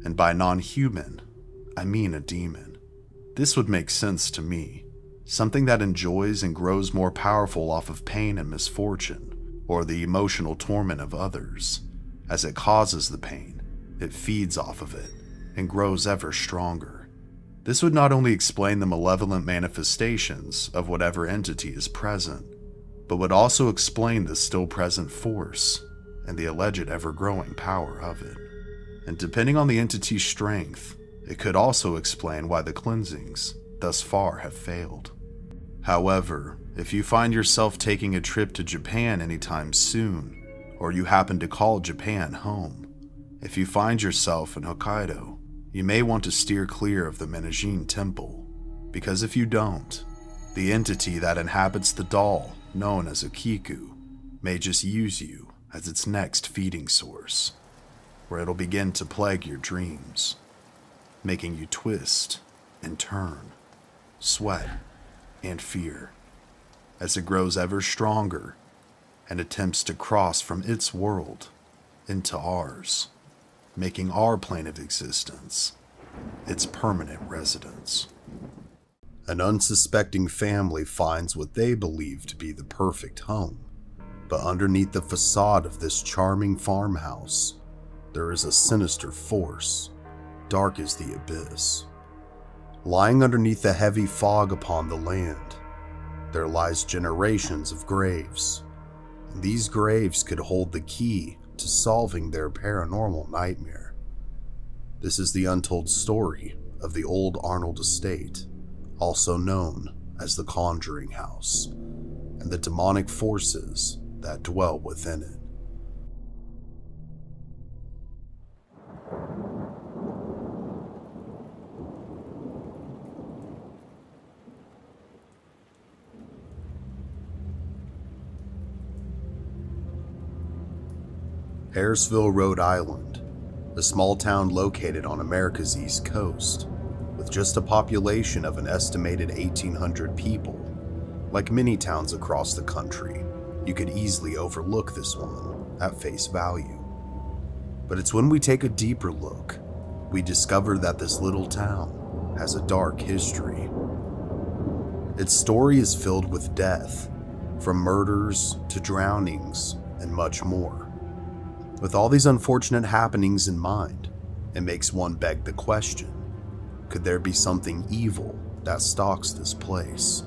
And by non-human, I mean a demon. This would make sense to me. Something that enjoys and grows more powerful off of pain and misfortune, or the emotional torment of others. As it causes the pain, it feeds off of it and grows ever stronger. This would not only explain the malevolent manifestations of whatever entity is present, but would also explain the still present force and the alleged ever-growing power of it. And depending on the entity's strength, it could also explain why the cleansings thus far have failed. However, if you find yourself taking a trip to Japan anytime soon, or you happen to call Japan home, if you find yourself in Hokkaido, you may want to steer clear of the Menaging Temple, because if you don't, the entity that inhabits the doll, known as Okiku, may just use you as its next feeding source, where it'll begin to plague your dreams, making you twist and turn, sweat and fear, as it grows ever stronger and attempts to cross from its world into ours, making our plane of existence its permanent residence. An unsuspecting family finds what they believe to be the perfect home, but underneath the facade of this charming farmhouse, there is a sinister force, dark as the abyss. Lying underneath the heavy fog upon the land, there lies generations of graves, and these graves could hold the key to solving their paranormal nightmare. This is the untold story of the old Arnold estate, also known as the Conjuring House, and the demonic forces that dwell within it. Harrisville, Rhode Island, a small town located on America's East Coast, with just a population of an estimated 1,800 people. Like many towns across the country, you could easily overlook this one at face value. But it's when we take a deeper look, we discover that this little town has a dark history. Its story is filled with death, from murders to drownings and much more. With all these unfortunate happenings in mind, it makes one beg the question, could there be something evil that stalks this place?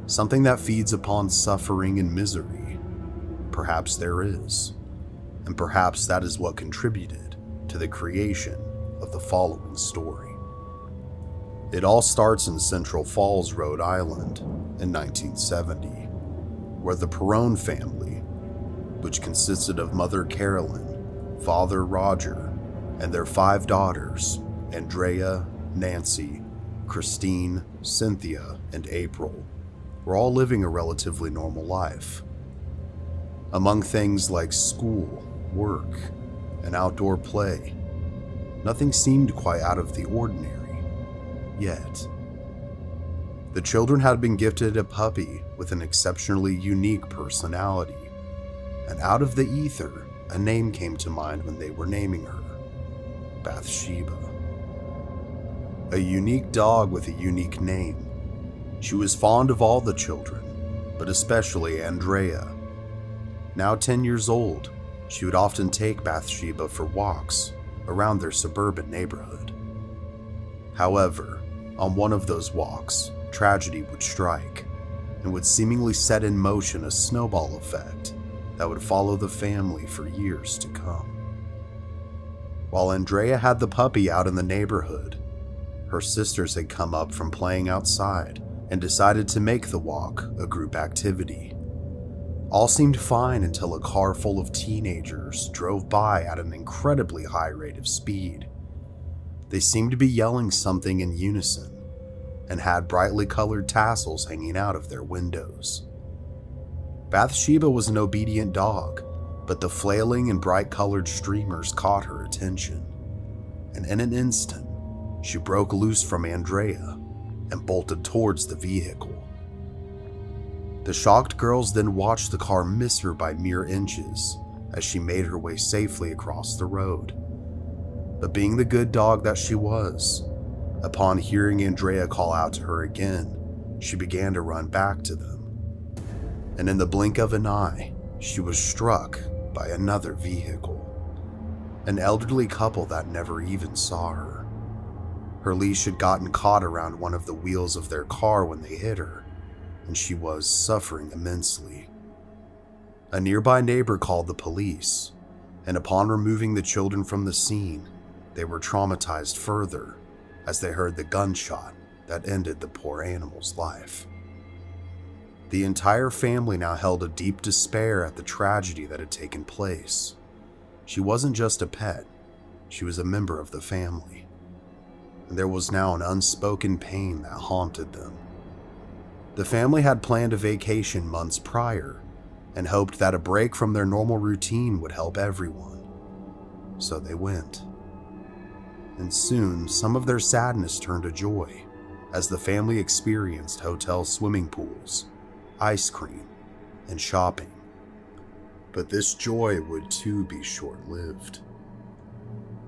Something that feeds upon suffering and misery? Perhaps there is, and perhaps that is what contributed to the creation of the following story. It all starts in Central Falls, Rhode Island in 1970, where the Perrone family, which consisted of Mother Carolyn, Father Roger, and their 5 daughters, Andrea, Nancy, Christine, Cynthia, and April were all living a relatively normal life. Among things like school, work, and outdoor play, nothing seemed quite out of the ordinary, yet. The children had been gifted a puppy with an exceptionally unique personality, and out of the ether, a name came to mind when they were naming her, Bathsheba. A unique dog with a unique name. She was fond of all the children, but especially Andrea. Now 10 years old, she would often take Bathsheba for walks around their suburban neighborhood. However, on one of those walks, tragedy would strike and would seemingly set in motion a snowball effect that would follow the family for years to come. While Andrea had the puppy out in the neighborhood, her sisters had come up from playing outside and decided to make the walk a group activity. All seemed fine until a car full of teenagers drove by at an incredibly high rate of speed. They seemed to be yelling something in unison and had brightly colored tassels hanging out of their windows. Bathsheba was an obedient dog, but the flailing and bright-colored streamers caught her attention, and in an instant, she broke loose from Andrea and bolted towards the vehicle. The shocked girls then watched the car miss her by mere inches as she made her way safely across the road. But being the good dog that she was, upon hearing Andrea call out to her again, she began to run back to them. And in the blink of an eye, she was struck by another vehicle. An elderly couple that never even saw her. Her leash had gotten caught around one of the wheels of their car when they hit her, and she was suffering immensely. A nearby neighbor called the police, and upon removing the children from the scene, they were traumatized further as they heard the gunshot that ended the poor animal's life. The entire family now held a deep despair at the tragedy that had taken place. She wasn't just a pet, she was a member of the family. And there was now an unspoken pain that haunted them. The family had planned a vacation months prior and hoped that a break from their normal routine would help everyone. So they went. And soon, some of their sadness turned to joy as the family experienced hotel swimming pools, ice cream, and shopping. But this joy would too be short-lived.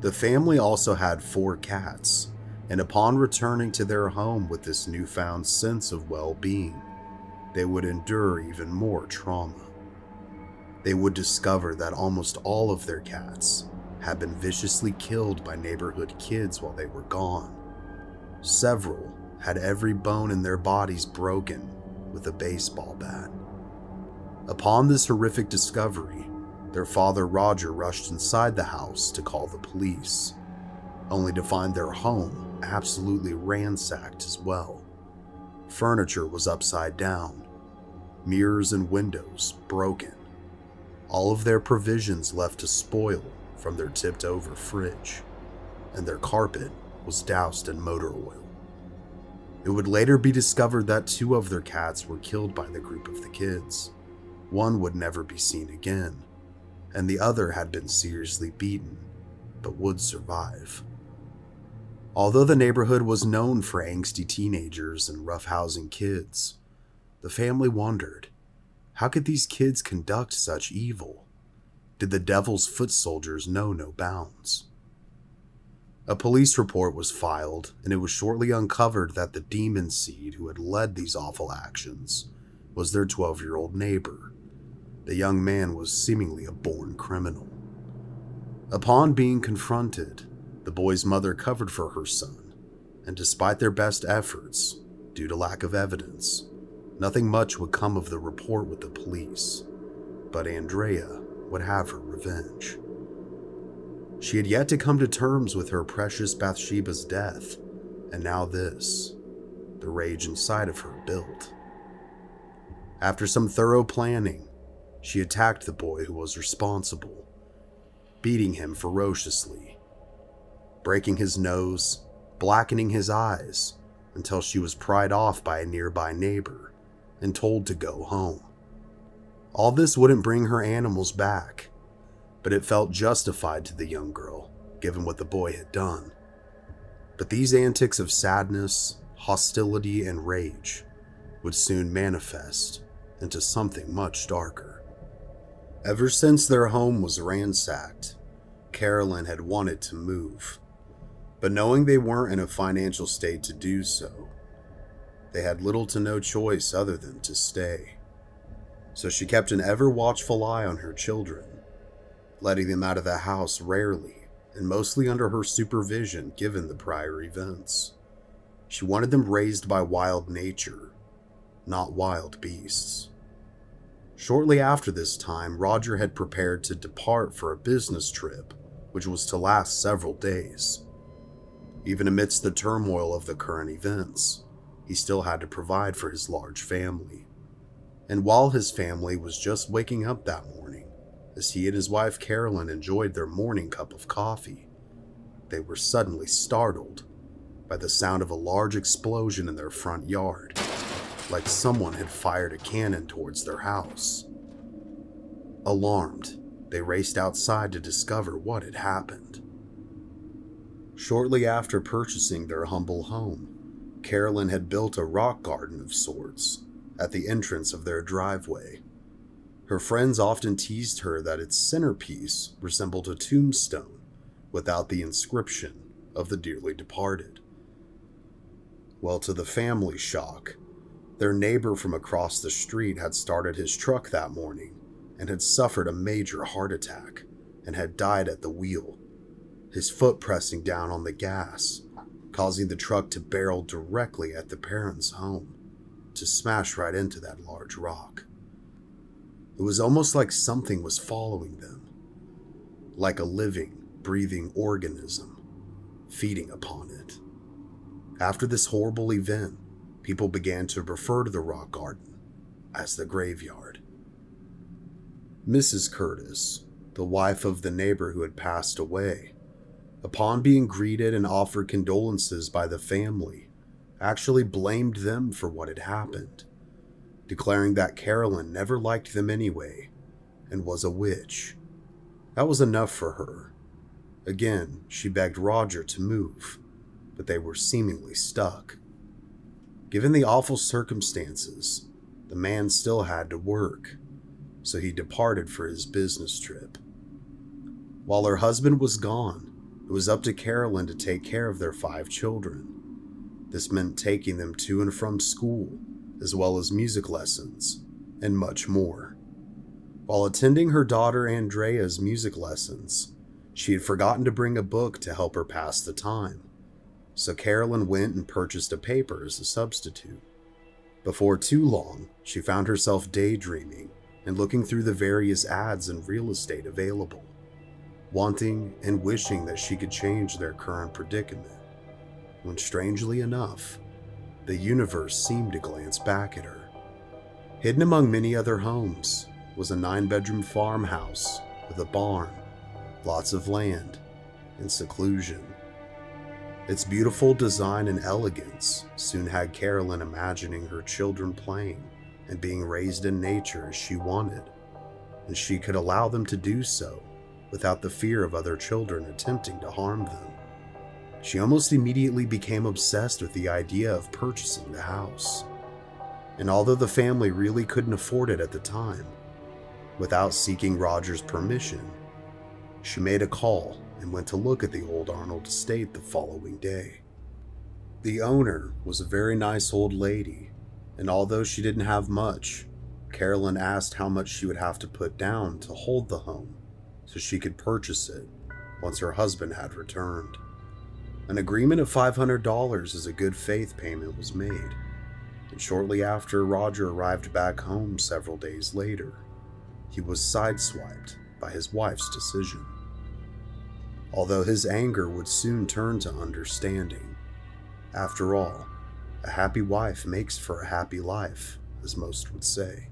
The family also had 4 cats, and upon returning to their home with this newfound sense of well-being, they would endure even more trauma. They would discover that almost all of their cats had been viciously killed by neighborhood kids while they were gone. Several had every bone in their bodies broken with a baseball bat. Upon this horrific discovery, their father Roger rushed inside the house to call the police, only to find their home absolutely ransacked as well. Furniture was upside down, mirrors and windows broken, all of their provisions left to spoil from their tipped-over fridge, and their carpet was doused in motor oil. It would later be discovered that 2 of their cats were killed by the group of the kids. One would never be seen again, and the other had been seriously beaten, but would survive. Although the neighborhood was known for angsty teenagers and roughhousing kids, the family wondered, how could these kids conduct such evil? Did the devil's foot soldiers know no bounds? A police report was filed, and it was shortly uncovered that the demon seed who had led these awful actions was their 12-year-old neighbor. The young man was seemingly a born criminal. Upon being confronted, the boy's mother covered for her son, and despite their best efforts, due to lack of evidence, nothing much would come of the report with the police. But Andrea would have her revenge. She had yet to come to terms with her precious Bathsheba's death, and now this, the rage inside of her built. After some thorough planning, she attacked the boy who was responsible, beating him ferociously, breaking his nose, blackening his eyes, and until she was pried off by a nearby neighbor and told to go home. All this wouldn't bring her animals back, but it felt justified to the young girl, given what the boy had done. But these antics of sadness, hostility, and rage would soon manifest into something much darker. Ever since their home was ransacked, Carolyn had wanted to move, but knowing they weren't in a financial state to do so, they had little to no choice other than to stay. So she kept an ever-watchful eye on her children, letting them out of the house rarely and mostly under her supervision given the prior events. She wanted them raised by wild nature, not wild beasts. Shortly after this time, Roger had prepared to depart for a business trip, which was to last several days. Even amidst the turmoil of the current events, he still had to provide for his large family. And while his family was just waking up that morning, as he and his wife Carolyn enjoyed their morning cup of coffee, they were suddenly startled by the sound of a large explosion in their front yard, like someone had fired a cannon towards their house. Alarmed, they raced outside to discover what had happened. Shortly after purchasing their humble home, Carolyn had built a rock garden of sorts at the entrance of their driveway. Her friends often teased her that its centerpiece resembled a tombstone without the inscription of the dearly departed. Well, to the family's shock, their neighbor from across the street had started his truck that morning and had suffered a major heart attack and had died at the wheel, his foot pressing down on the gas, causing the truck to barrel directly at the parents' home, to smash right into that large rock. It was almost like something was following them, like a living, breathing organism, feeding upon it. After this horrible event, people began to refer to the rock garden as the graveyard. Mrs. Curtis, the wife of the neighbor who had passed away, upon being greeted and offered condolences by the family, actually blamed them for what had happened, declaring that Carolyn never liked them anyway and was a witch. That was enough for her. Again, she begged Roger to move, but they were seemingly stuck. Given the awful circumstances, the man still had to work, so he departed for his business trip. While her husband was gone, it was up to Carolyn to take care of their 5 children. This meant taking them to and from school, as well as music lessons, and much more. While attending her daughter Andrea's music lessons, she had forgotten to bring a book to help her pass the time, so Carolyn went and purchased a paper as a substitute. Before too long, she found herself daydreaming and looking through the various ads in real estate available, wanting and wishing that she could change their current predicament, when strangely enough, the universe seemed to glance back at her. Hidden among many other homes was a 9-bedroom farmhouse with a barn, lots of land, and seclusion. Its beautiful design and elegance soon had Carolyn imagining her children playing and being raised in nature as she wanted, and she could allow them to do so without the fear of other children attempting to harm them. She almost immediately became obsessed with the idea of purchasing the house. And although the family really couldn't afford it at the time, without seeking Roger's permission, she made a call and went to look at the old Arnold estate the following day. The owner was a very nice old lady, and although she didn't have much, Carolyn asked how much she would have to put down to hold the home so she could purchase it once her husband had returned. An agreement of $500 as a good faith payment was made, and shortly after Roger arrived back home several days later, he was sideswiped by his wife's decision. Although his anger would soon turn to understanding. After all, a happy wife makes for a happy life, as most would say.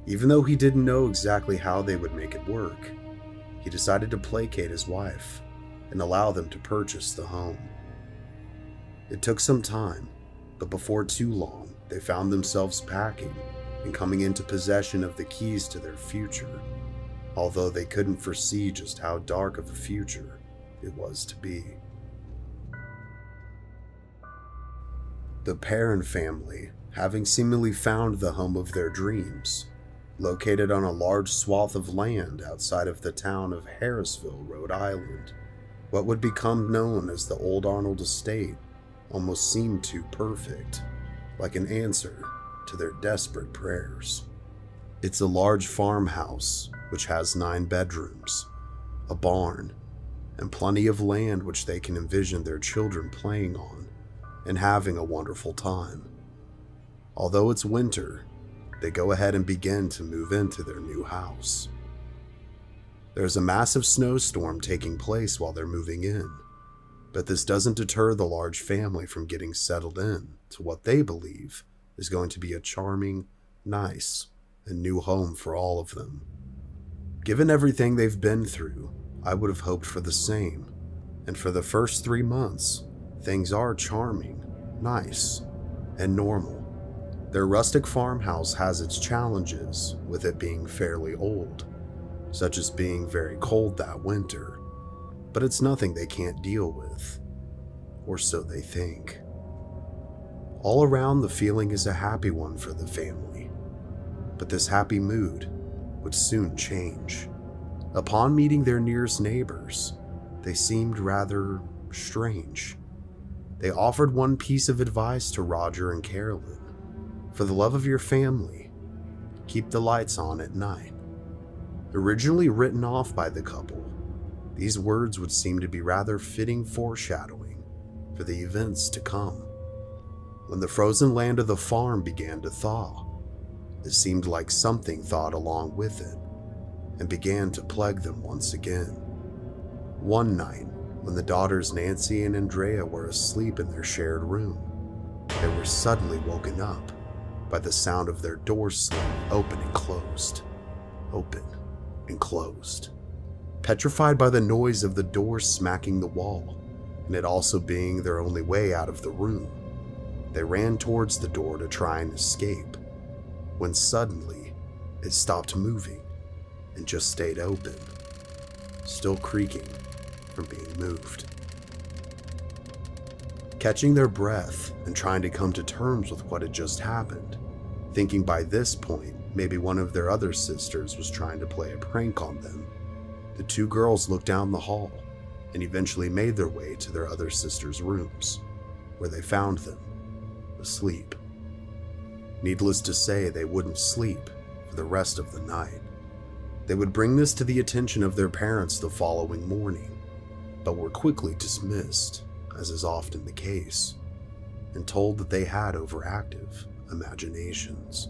Even though he didn't know exactly how they would make it work, he decided to placate his wife and allow them to purchase the home. It took some time, but before too long, they found themselves packing and coming into possession of the keys to their future, although they couldn't foresee just how dark of a future it was to be. The Perrin family, having seemingly found the home of their dreams, located on a large swath of land outside of the town of Harrisville, Rhode Island, what would become known as the Old Arnold Estate almost seemed too perfect, like an answer to their desperate prayers. It's a large farmhouse which has 9 bedrooms, a barn, and plenty of land which they can envision their children playing on and having a wonderful time. Although it's winter, they go ahead and begin to move into their new house. There's a massive snowstorm taking place while they're moving in, but this doesn't deter the large family from getting settled in to what they believe is going to be a charming, nice, and new home for all of them. Given everything they've been through, I would have hoped for the same, and for the first 3 months, things are charming, nice, and normal. Their rustic farmhouse has its challenges, with it being fairly old, such as being very cold that winter, but it's nothing they can't deal with, or so they think. All around, the feeling is a happy one for the family, but this happy mood would soon change. Upon meeting their nearest neighbors, they seemed rather strange. They offered one piece of advice to Roger and Carolyn. For the love of your family, keep the lights on at night. Originally written off by the couple, these words would seem to be rather fitting foreshadowing for the events to come. When the frozen land of the farm began to thaw, it seemed like something thawed along with it and began to plague them once again. One night, when the daughters Nancy and Andrea were asleep in their shared room, they were suddenly woken up by the sound of their doors slowly open and closed. Open and closed. Petrified by the noise of the doors smacking the wall, and it also being their only way out of the room, they ran towards the door to try and escape, when suddenly it stopped moving and just stayed open, still creaking from being moved. Catching their breath and trying to come to terms with what had just happened, thinking by this point maybe one of their other sisters was trying to play a prank on them, the 2 girls looked down the hall and eventually made their way to their other sisters' rooms, where they found them asleep. Needless to say, they wouldn't sleep for the rest of the night. They would bring this to the attention of their parents the following morning, but were quickly dismissed, as is often the case, and told that they had overactive imaginations.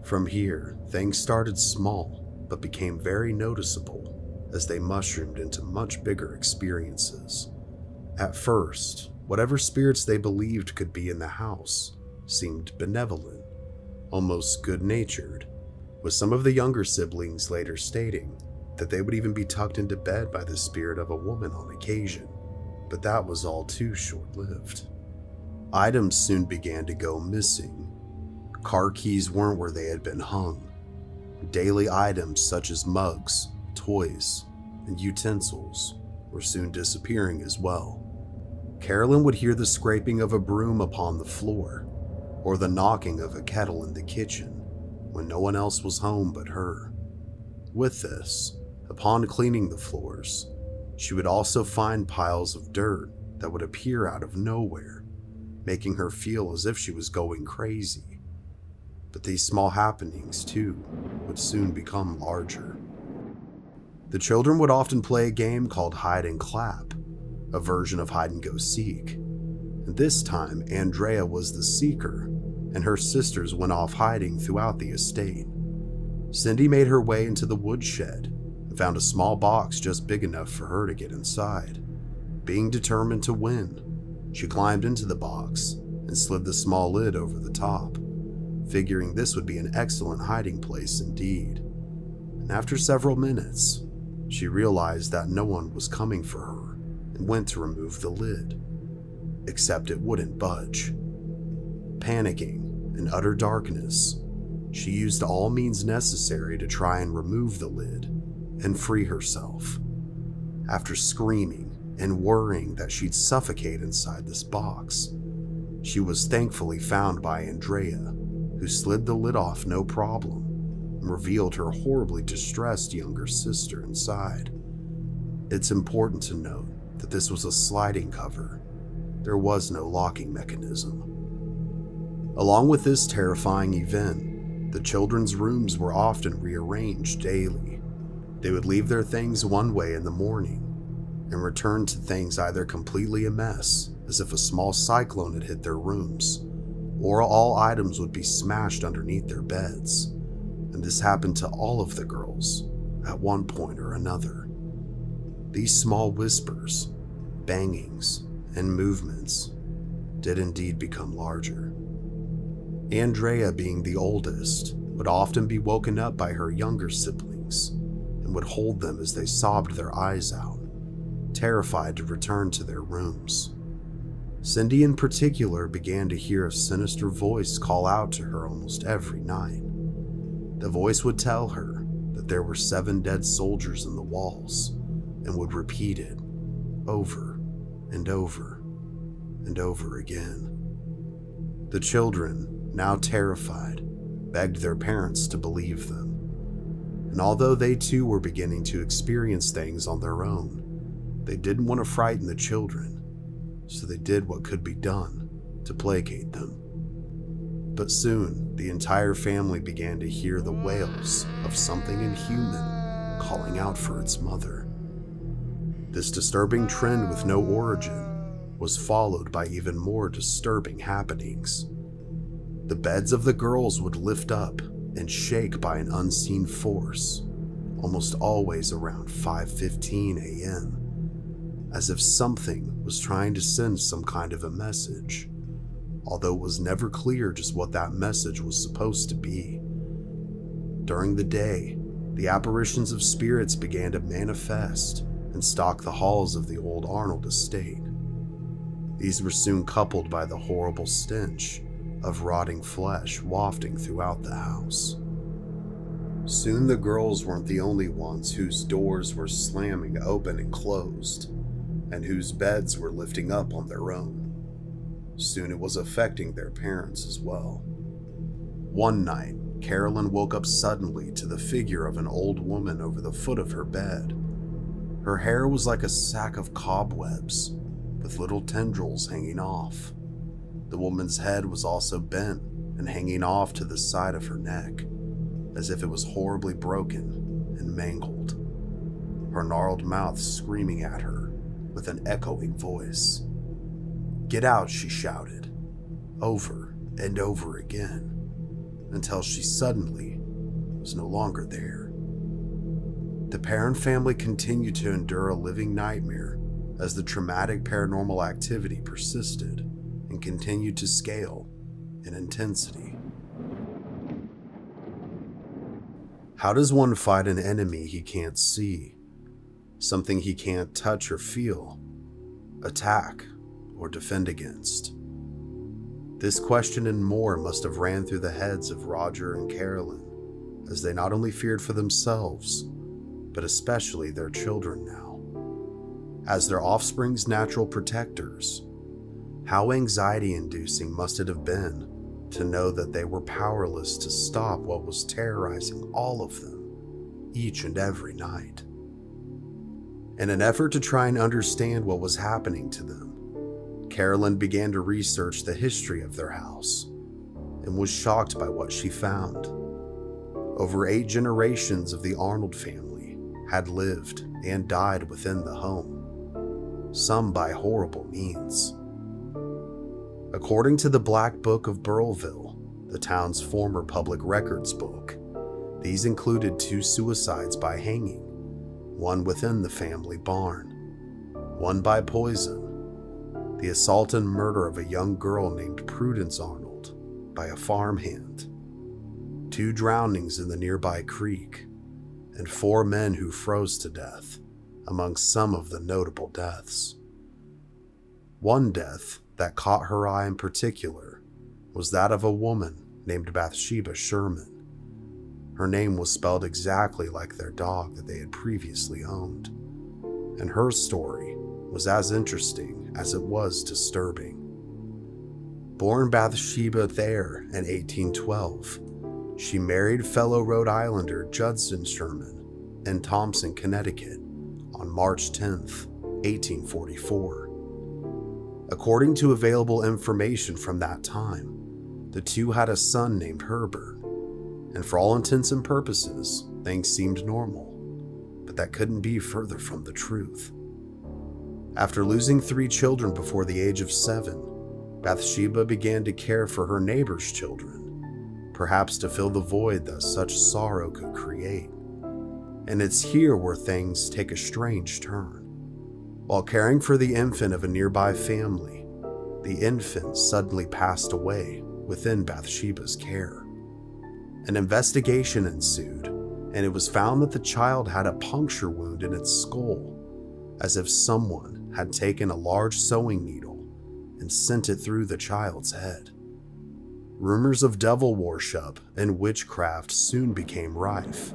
From here, things started small, but became very noticeable as they mushroomed into much bigger experiences. At first, whatever spirits they believed could be in the house seemed benevolent, almost good-natured, with some of the younger siblings later stating that they would even be tucked into bed by the spirit of a woman on occasion, but that was all too short-lived. Items soon began to go missing. Car keys weren't where they had been hung. Daily items such as mugs, toys, and utensils were soon disappearing as well. Carolyn would hear the scraping of a broom upon the floor, or the knocking of a kettle in the kitchen when no one else was home but her. With this, upon cleaning the floors, she would also find piles of dirt that would appear out of nowhere, making her feel as if she was going crazy. But these small happenings, too, would soon become larger. The children would often play a game called hide and clap, a version of hide and go seek. And this time, Andrea was the seeker, and her sisters went off hiding throughout the estate. Cindy made her way into the woodshed and found a small box just big enough for her to get inside. Being determined to win, she climbed into the box and slid the small lid over the top, figuring this would be an excellent hiding place indeed. And after several minutes, she realized that no one was coming for her and went to remove the lid, except it wouldn't budge. panicking, in utter darkness, she used all means necessary to try and remove the lid and free herself. After screaming and worrying that she'd suffocate inside this box, she was thankfully found by Andrea, who slid the lid off no problem and revealed her horribly distressed younger sister inside. It's important to note that this was a sliding cover. There was no locking mechanism. Along with this terrifying event, the children's rooms were often rearranged daily. They would leave their things one way in the morning and return to things either completely a mess, as if a small cyclone had hit their rooms, or all items would be smashed underneath their beds. And this happened to all of the girls at one point or another. These small whispers, bangings, and movements did indeed become larger. Andrea, being the oldest, would often be woken up by her younger siblings and would hold them as they sobbed their eyes out, terrified to return to their rooms. Cindy in particular began to hear a sinister voice call out to her almost every night. The voice would tell her that there were 7 dead soldiers in the walls and would repeat it over and over and over again. The children, now terrified, begged their parents to believe them. And although they too were beginning to experience things on their own, they didn't want to frighten the children, so they did what could be done to placate them. But soon, the entire family began to hear the wails of something inhuman calling out for its mother. This disturbing trend with no origin was followed by even more disturbing happenings. The beds of the girls would lift up and shake by an unseen force, almost always around 5:15 a.m., as if something was trying to send some kind of a message, although it was never clear just what that message was supposed to be. During the day, the apparitions of spirits began to manifest and stalk the halls of the old Arnold estate. These were soon coupled by the horrible stench of rotting flesh wafting throughout the house. Soon the girls weren't the only ones whose doors were slamming open and closed, and whose beds were lifting up on their own. Soon it was affecting their parents as well. One night, Carolyn woke up suddenly to the figure of an old woman over the foot of her bed. Her hair was like a sack of cobwebs, with little tendrils hanging off. The woman's head was also bent and hanging off to the side of her neck, as if it was horribly broken and mangled. Her gnarled mouth screaming at her with an echoing voice. "Get out," she shouted, over and over again, until she suddenly was no longer there. The Perrin family continued to endure a living nightmare as the traumatic paranormal activity persisted and continued to scale in intensity. How does one fight an enemy he can't see? Something he can't touch or feel, attack, or defend against? This question and more must have ran through the heads of Roger and Carolyn, as they not only feared for themselves, but especially their children now. As their offspring's natural protectors, how anxiety-inducing must it have been to know that they were powerless to stop what was terrorizing all of them each and every night. In an effort to try and understand what was happening to them, Carolyn began to research the history of their house and was shocked by what she found. Over 8 generations of the Arnold family had lived and died within the home, some by horrible means. According to the Black Book of Burrillville, the town's former public records book, these included 2 suicides by hanging, one within the family barn, one by poison, the assault and murder of a young girl named Prudence Arnold by a farmhand, 2 drownings in the nearby creek, and 4 men who froze to death, among some of the notable deaths. One death that caught her eye in particular was that of a woman named Bathsheba Sherman. Her name was spelled exactly like their dog that they had previously owned, and her story was as interesting as it was disturbing. Born Bathsheba Thayer in 1812, she married fellow Rhode Islander Judson Sherman in Thompson, Connecticut on March 10, 1844. According to available information from that time, the two had a son named Herbert, and for all intents and purposes, things seemed normal, but that couldn't be further from the truth. After losing 3 children before the age of 7, Bathsheba began to care for her neighbor's children, perhaps to fill the void that such sorrow could create. And it's here where things take a strange turn. While caring for the infant of a nearby family, the infant suddenly passed away within Bathsheba's care. An investigation ensued, and it was found that the child had a puncture wound in its skull, as if someone had taken a large sewing needle and sent it through the child's head. Rumors of devil worship and witchcraft soon became rife,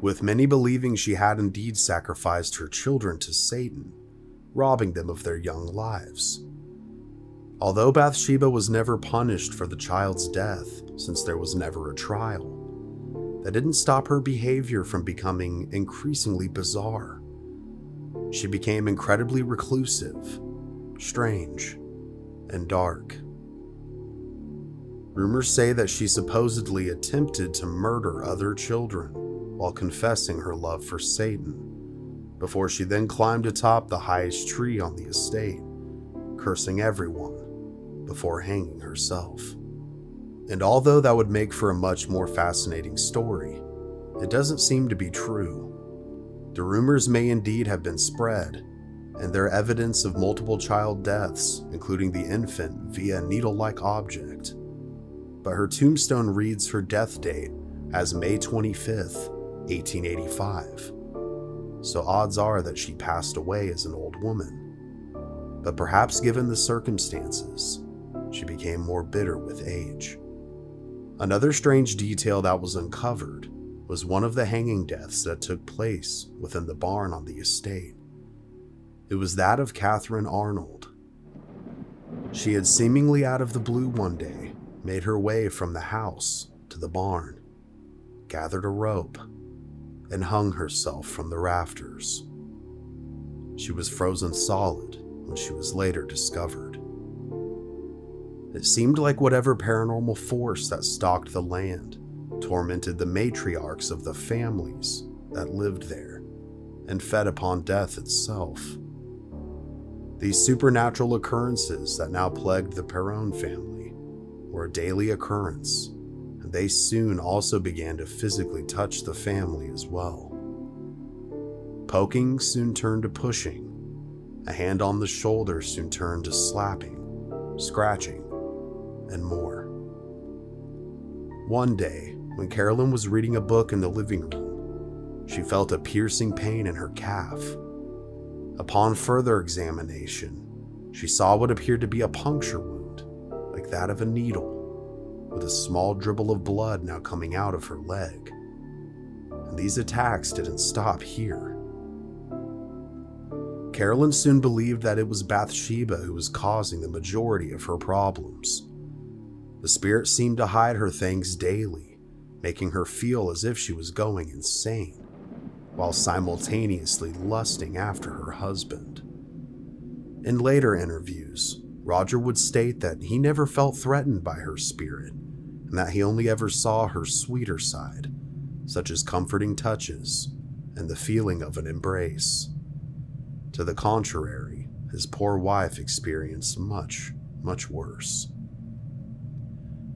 with many believing she had indeed sacrificed her children to Satan, robbing them of their young lives. Although Bathsheba was never punished for the child's death, since there was never a trial, that didn't stop her behavior from becoming increasingly bizarre. She became incredibly reclusive, strange, and dark. Rumors say that she supposedly attempted to murder other children while confessing her love for Satan, before she then climbed atop the highest tree on the estate, cursing everyone before hanging herself. And although that would make for a much more fascinating story, it doesn't seem to be true. The rumors may indeed have been spread, and there are evidence of multiple child deaths, including the infant via a needle-like object. But her tombstone reads her death date as May 25th, 1885. So odds are that she passed away as an old woman. But perhaps given the circumstances, she became more bitter with age. Another strange detail that was uncovered was one of the hanging deaths that took place within the barn on the estate. It was that of Catherine Arnold. She had seemingly out of the blue one day made her way from the house to the barn, gathered a rope, and hung herself from the rafters. She was frozen solid when she was later discovered. It seemed like whatever paranormal force that stalked the land tormented the matriarchs of the families that lived there and fed upon death itself. These supernatural occurrences that now plagued the Perron family were a daily occurrence, and they soon also began to physically touch the family as well. Poking soon turned to pushing. A hand on the shoulder soon turned to slapping, scratching, and more. One day, when Carolyn was reading a book in the living room, she felt a piercing pain in her calf. Upon further examination, she saw what appeared to be a puncture wound, like that of a needle, with a small dribble of blood now coming out of her leg. And these attacks didn't stop here. Carolyn soon believed that it was Bathsheba who was causing the majority of her problems. The spirit seemed to hide her things daily, making her feel as if she was going insane, while simultaneously lusting after her husband. In later interviews, Roger would state that he never felt threatened by her spirit, and that he only ever saw her sweeter side, such as comforting touches and the feeling of an embrace. To the contrary, his poor wife experienced much, much worse.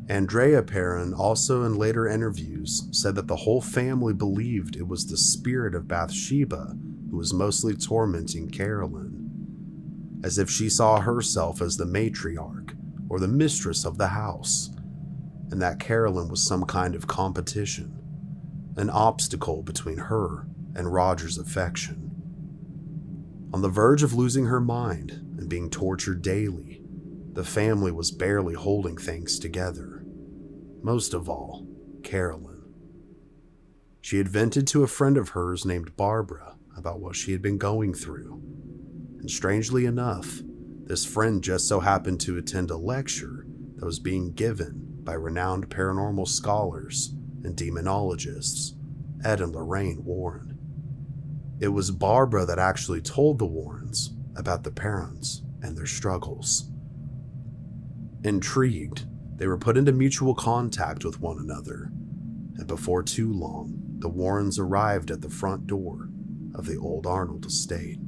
Andrea Perron also in later interviews said that the whole family believed it was the spirit of Bathsheba who was mostly tormenting Carolyn, as if she saw herself as the matriarch or the mistress of the house, and that Carolyn was some kind of competition, an obstacle between her and Roger's affection. On the verge of losing her mind and being tortured daily, The family was barely holding things together. Most of all, Carolyn. She had vented to a friend of hers named Barbara about what she had been going through. And strangely enough, this friend just so happened to attend a lecture that was being given by renowned paranormal scholars and demonologists, Ed and Lorraine Warren. It was Barbara that actually told the Warrens about the parents and their struggles. Intrigued, they were put into mutual contact with one another, and before too long, the Warrens arrived at the front door of the old Arnold estate.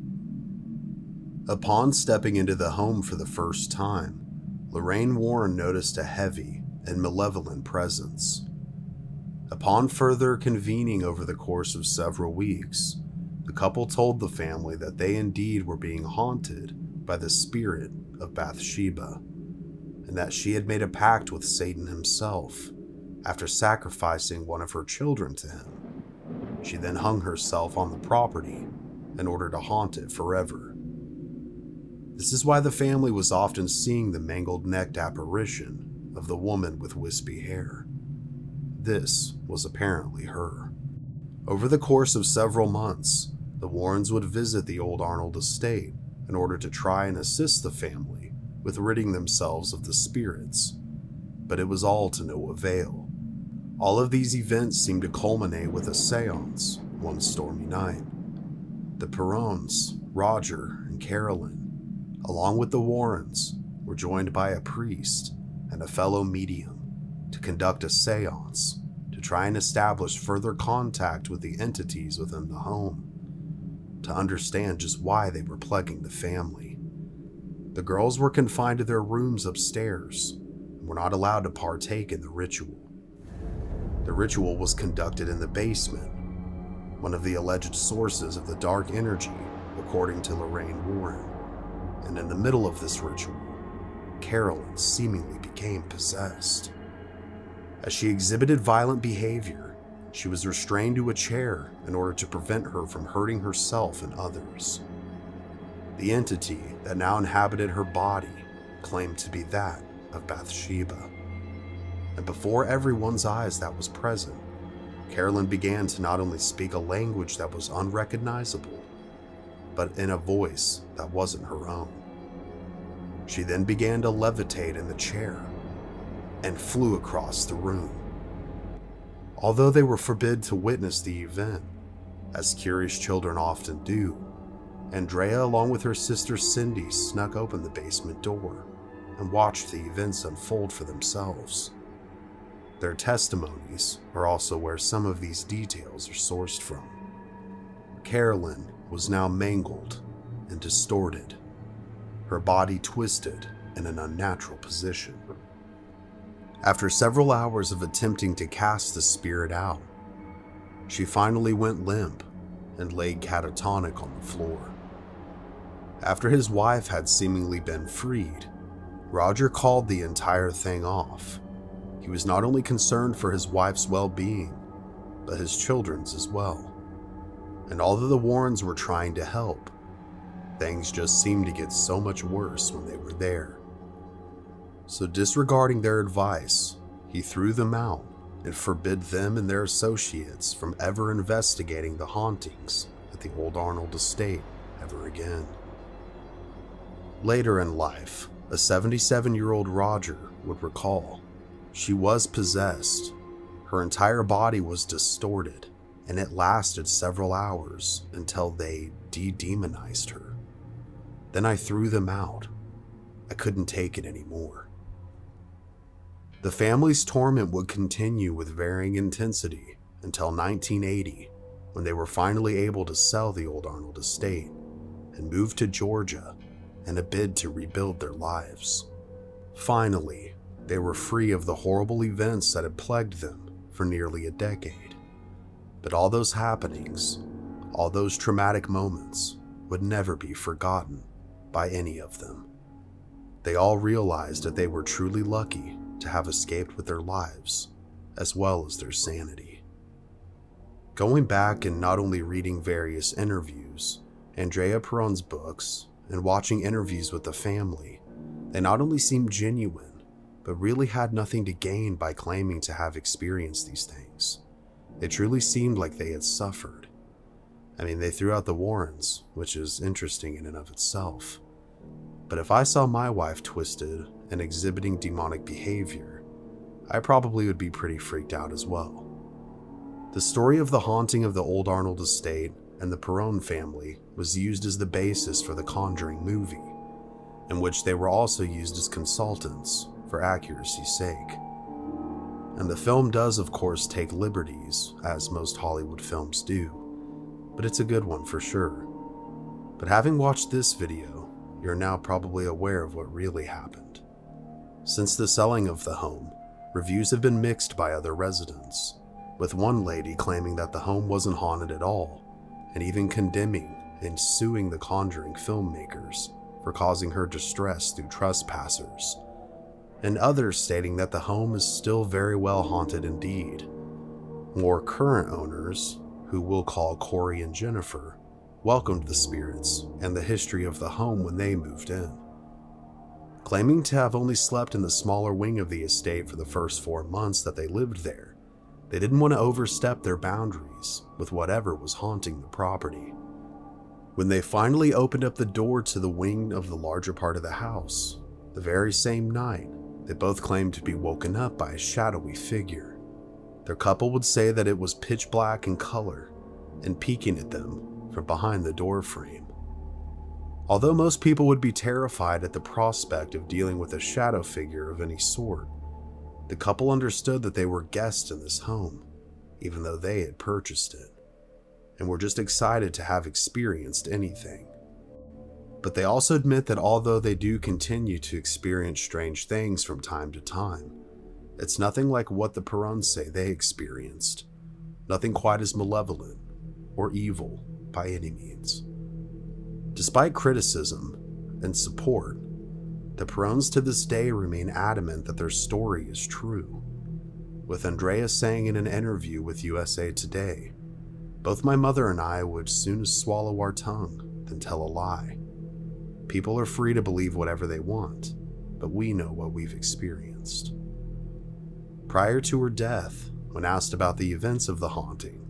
Upon stepping into the home for the first time, Lorraine Warren noticed a heavy and malevolent presence. Upon further convening over the course of several weeks, the couple told the family that they indeed were being haunted by the spirit of Bathsheba, and that she had made a pact with Satan himself after sacrificing one of her children to him. She then hung herself on the property in order to haunt it forever. This is why the family was often seeing the mangled-necked apparition of the woman with wispy hair. This was apparently her. Over the course of several months, the Warrens would visit the old Arnold estate in order to try and assist the family with ridding themselves of the spirits, but it was all to no avail. All of these events seemed to culminate with a seance one stormy night. The Perrons, Roger, and Carolyn, along with the Warrens, were joined by a priest and a fellow medium to conduct a seance to try and establish further contact with the entities within the home, to understand just why they were plaguing the family. The girls were confined to their rooms upstairs and were not allowed to partake in the ritual. The ritual was conducted in the basement, one of the alleged sources of the dark energy, according to Lorraine Warren. And in the middle of this ritual, Carolyn seemingly became possessed. As she exhibited violent behavior, she was restrained to a chair in order to prevent her from hurting herself and others. The entity that now inhabited her body claimed to be that of Bathsheba. And before everyone's eyes that was present, Carolyn began to not only speak a language that was unrecognizable, but in a voice that wasn't her own. She then began to levitate in the chair and flew across the room. Although they were forbid to witness the event, as curious children often do, Andrea, along with her sister Cindy, snuck open the basement door and watched the events unfold for themselves. Their testimonies are also where some of these details are sourced from. Carolyn was now mangled and distorted, her body twisted in an unnatural position. After several hours of attempting to cast the spirit out, she finally went limp and laid catatonic on the floor. After his wife had seemingly been freed, Roger called the entire thing off. He was not only concerned for his wife's well-being, but his children's as well. And although the Warrens were trying to help, things just seemed to get so much worse when they were there. So disregarding their advice, he threw them out and forbid them and their associates from ever investigating the hauntings at the old Arnold estate ever again. Later in life, a 77-year-old Roger would recall she was possessed. Her entire body was distorted, and it lasted several hours until they de-demonized her. Then I threw them out. I couldn't take it anymore. The family's torment would continue with varying intensity until 1980, when they were finally able to sell the old Arnold estate and move to Georgia in a bid to rebuild their lives. Finally, they were free of the horrible events that had plagued them for nearly a decade. But all those happenings, all those traumatic moments, would never be forgotten by any of them. They all realized that they were truly lucky to have escaped with their lives, as well as their sanity. Going back and not only reading various interviews, Andrea Perron's books, and watching interviews with the family, They not only seemed genuine, but really had nothing to gain by claiming to have experienced these things. It truly seemed like they had suffered. I mean, they threw out the Warrens, which is interesting in and of itself. But if I saw my wife twisted and exhibiting demonic behavior, I probably would be pretty freaked out as well. The story of the haunting of the old Arnold estate and the Perron family was used as the basis for the Conjuring movie, in which they were also used as consultants for accuracy's sake. And the film does, of course, take liberties, as most Hollywood films do, but it's a good one for sure. But having watched this video, you're now probably aware of what really happened. Since the selling of the home, reviews have been mixed by other residents, with one lady claiming that the home wasn't haunted at all, and even condemning and suing the Conjuring filmmakers for causing her distress through trespassers, and others stating that the home is still very well haunted indeed. More current owners, who we'll call Corey and Jennifer, welcomed the spirits and the history of the home when they moved in. Claiming to have only slept in the smaller wing of the estate for the first 4 months that they lived there, they didn't want to overstep their boundaries with whatever was haunting the property. When they finally opened up the door to the wing of the larger part of the house, the very same night, they both claimed to be woken up by a shadowy figure. Their couple would say that it was pitch black in color and peeking at them from behind the door frame. Although most people would be terrified at the prospect of dealing with a shadow figure of any sort, the couple understood that they were guests in this home, even though they had purchased it, and were just excited to have experienced anything. But they also admit that although they do continue to experience strange things from time to time, it's nothing like what the Perrons say they experienced, nothing quite as malevolent or evil by any means. Despite criticism and support, the Perrons to this day remain adamant that their story is true, with Andrea saying in an interview with USA Today, "Both my mother and I would sooner swallow our tongue than tell a lie. People are free to believe whatever they want, but we know what we've experienced." Prior to her death, when asked about the events of the haunting,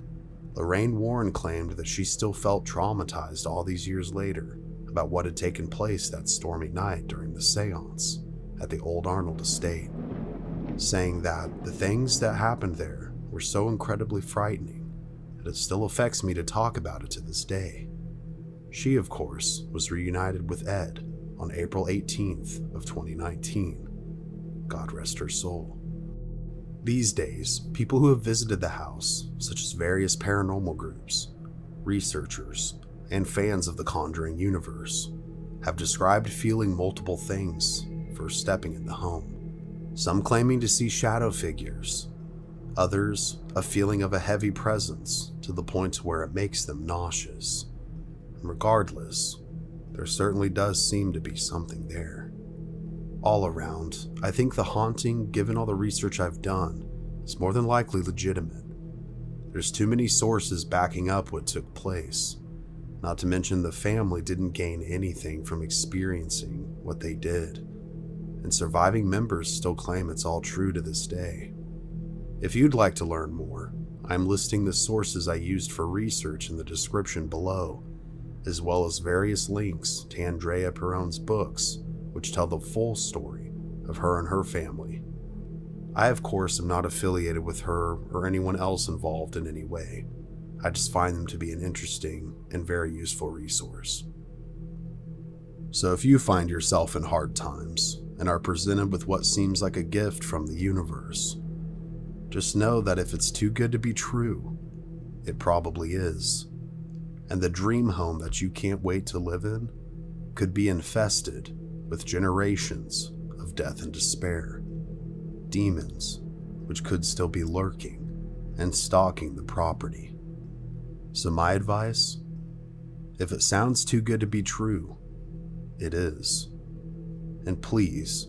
Lorraine Warren claimed that she still felt traumatized all these years later about what had taken place that stormy night during the seance at the old Arnold estate, saying that the things that happened there were so incredibly frightening that it still affects me to talk about it to this day. She, of course, was reunited with Ed on April 18th of 2019. God rest her soul. These days, people who have visited the house, such as various paranormal groups, researchers, and fans of the Conjuring universe, have described feeling multiple things first stepping in the home. Some claiming to see shadow figures, others a feeling of a heavy presence to the point where it makes them nauseous. And regardless, there certainly does seem to be something there. All around, I think the haunting, given all the research I've done, is more than likely legitimate. There's too many sources backing up what took place, not to mention the family didn't gain anything from experiencing what they did, and surviving members still claim it's all true to this day. If you'd like to learn more, I'm listing the sources I used for research in the description below, as well as various links to Andrea Perron's books, which tell the full story of her and her family. I, of course, am not affiliated with her or anyone else involved in any way. I just find them to be an interesting and very useful resource. So if you find yourself in hard times and are presented with what seems like a gift from the universe, just know that if it's too good to be true, it probably is. And the dream home that you can't wait to live in could be infested with generations of death and despair, demons which could still be lurking and stalking the property. So my advice, if it sounds too good to be true, it is. And please,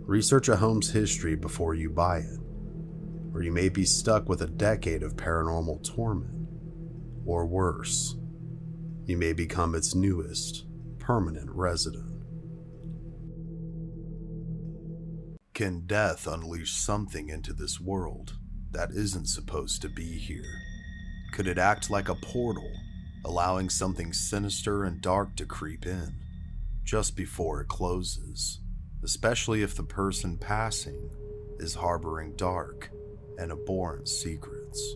research a home's history before you buy it, or you may be stuck with a decade of paranormal torment, or worse, you may become its newest permanent resident. Can death unleash something into this world that isn't supposed to be here? Could it act like a portal, allowing something sinister and dark to creep in just before it closes, especially if the person passing is harboring dark and abhorrent secrets?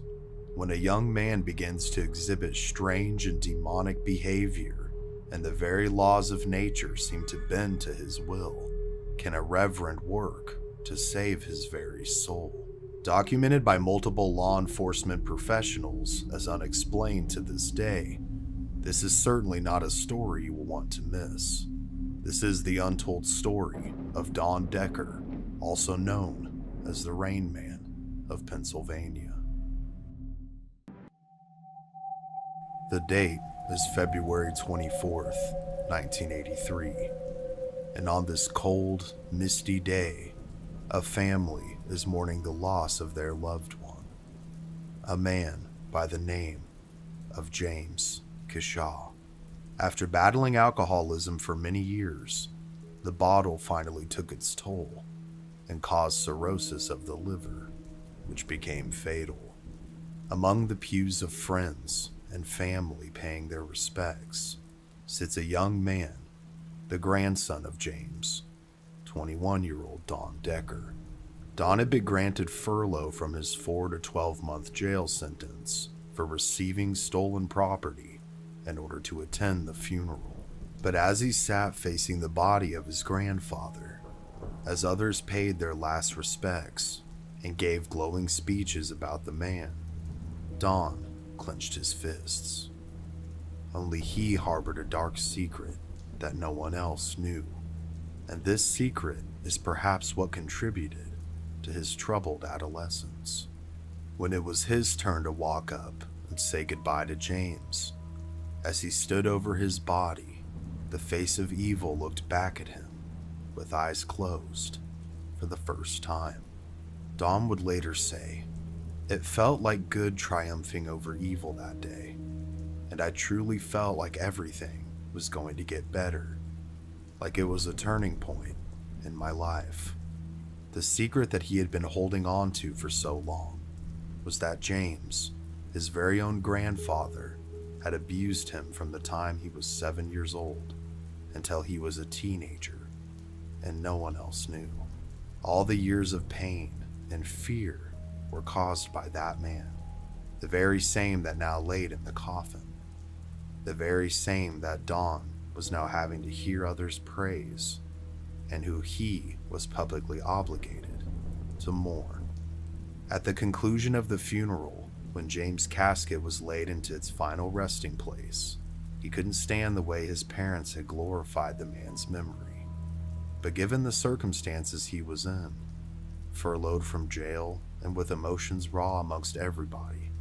When a young man begins to exhibit strange and demonic behavior, and the very laws of nature seem to bend to his will, can a reverend work to save his very soul? Documented by multiple law enforcement professionals as unexplained to this day, this is certainly not a story you will want to miss. This is the untold story of Don Decker, also known as the Rain Man of Pennsylvania. The date is February 24th, 1983, and on this cold, misty day, a family is mourning the loss of their loved one, a man by the name of James Kishaw. After battling alcoholism for many years, the bottle finally took its toll and caused cirrhosis of the liver, which became fatal. Among the pews of friends and family paying their respects sits a young man, the grandson of James, 21-year-old Don Decker. Don had been granted furlough from his 4 to 12-month jail sentence for receiving stolen property in order to attend the funeral. But as he sat facing the body of his grandfather, as others paid their last respects and gave glowing speeches about the man, Don clenched his fists. Only he harbored a dark secret that no one else knew, and this secret is perhaps what contributed to his troubled adolescence. When it was his turn to walk up and say goodbye to James, as he stood over his body, the face of evil looked back at him with eyes closed for the first time. Don would later say, "It felt like good triumphing over evil that day, and I truly felt like everything was going to get better, like it was a turning point in my life." The secret that he had been holding on to for so long was that James, his very own grandfather, had abused him from the time he was 7 years old until he was a teenager, and no one else knew. All the years of pain and fear were caused by that man, the very same that now laid in the coffin, the very same that Don was now having to hear others praise, and who he was publicly obligated to mourn. At the conclusion of the funeral, when James' casket was laid into its final resting place, he couldn't stand the way his parents had glorified the man's memory. But given the circumstances he was in, furloughed from jail and with emotions raw amongst everybody,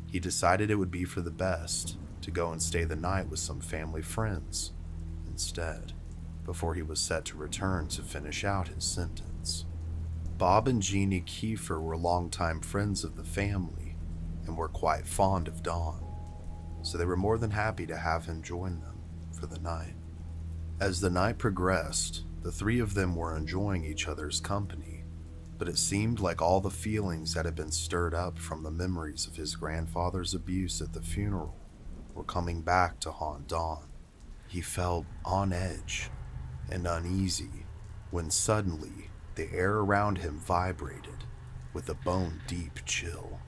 he decided it would be for the best to go and stay the night with some family friends instead, before he was set to return to finish out his sentence. Bob and Jeannie Kiefer were longtime friends of the family and were quite fond of Don, so they were more than happy to have him join them for the night. As the night progressed, the three of them were enjoying each other's company, but it seemed like all the feelings that had been stirred up from the memories of his grandfather's abuse at the funeral were coming back to haunt Don. He felt on edge and uneasy when suddenly the air around him vibrated with a bone-deep chill.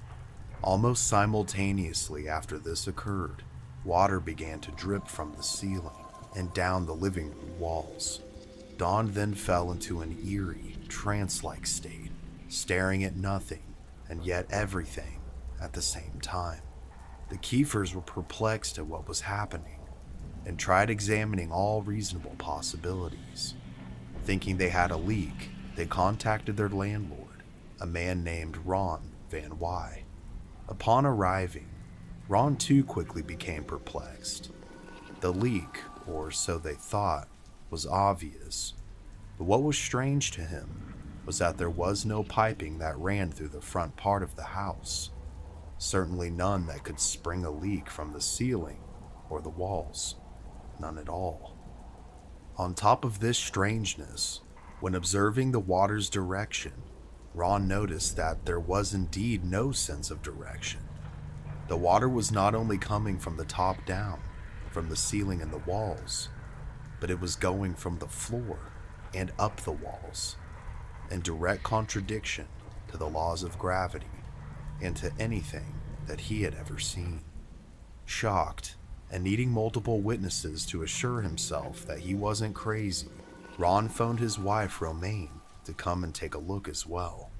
Almost simultaneously after this occurred, water began to drip from the ceiling and down the living room walls. Don then fell into an eerie, trance-like state, staring at nothing and yet everything at the same time. The Kiefers were perplexed at what was happening and tried examining all reasonable possibilities. Thinking they had a leak, they contacted their landlord, a man named Ron Van Wy. Upon arriving, Ron too quickly became perplexed. The leak, or so they thought, was obvious, but what was strange to him was that there was no piping that ran through the front part of the house, certainly none that could spring a leak from the ceiling or the walls, none at all. On top of this strangeness, When observing the water's direction, Ron noticed that there was indeed no sense of direction. The water was not only coming from the top down, from the ceiling and the walls, but it was going from the floor and up the walls, in direct contradiction to the laws of gravity and to anything that he had ever seen. Shocked and needing multiple witnesses to assure himself that he wasn't crazy, Ron phoned his wife Romaine to come and take a look as well.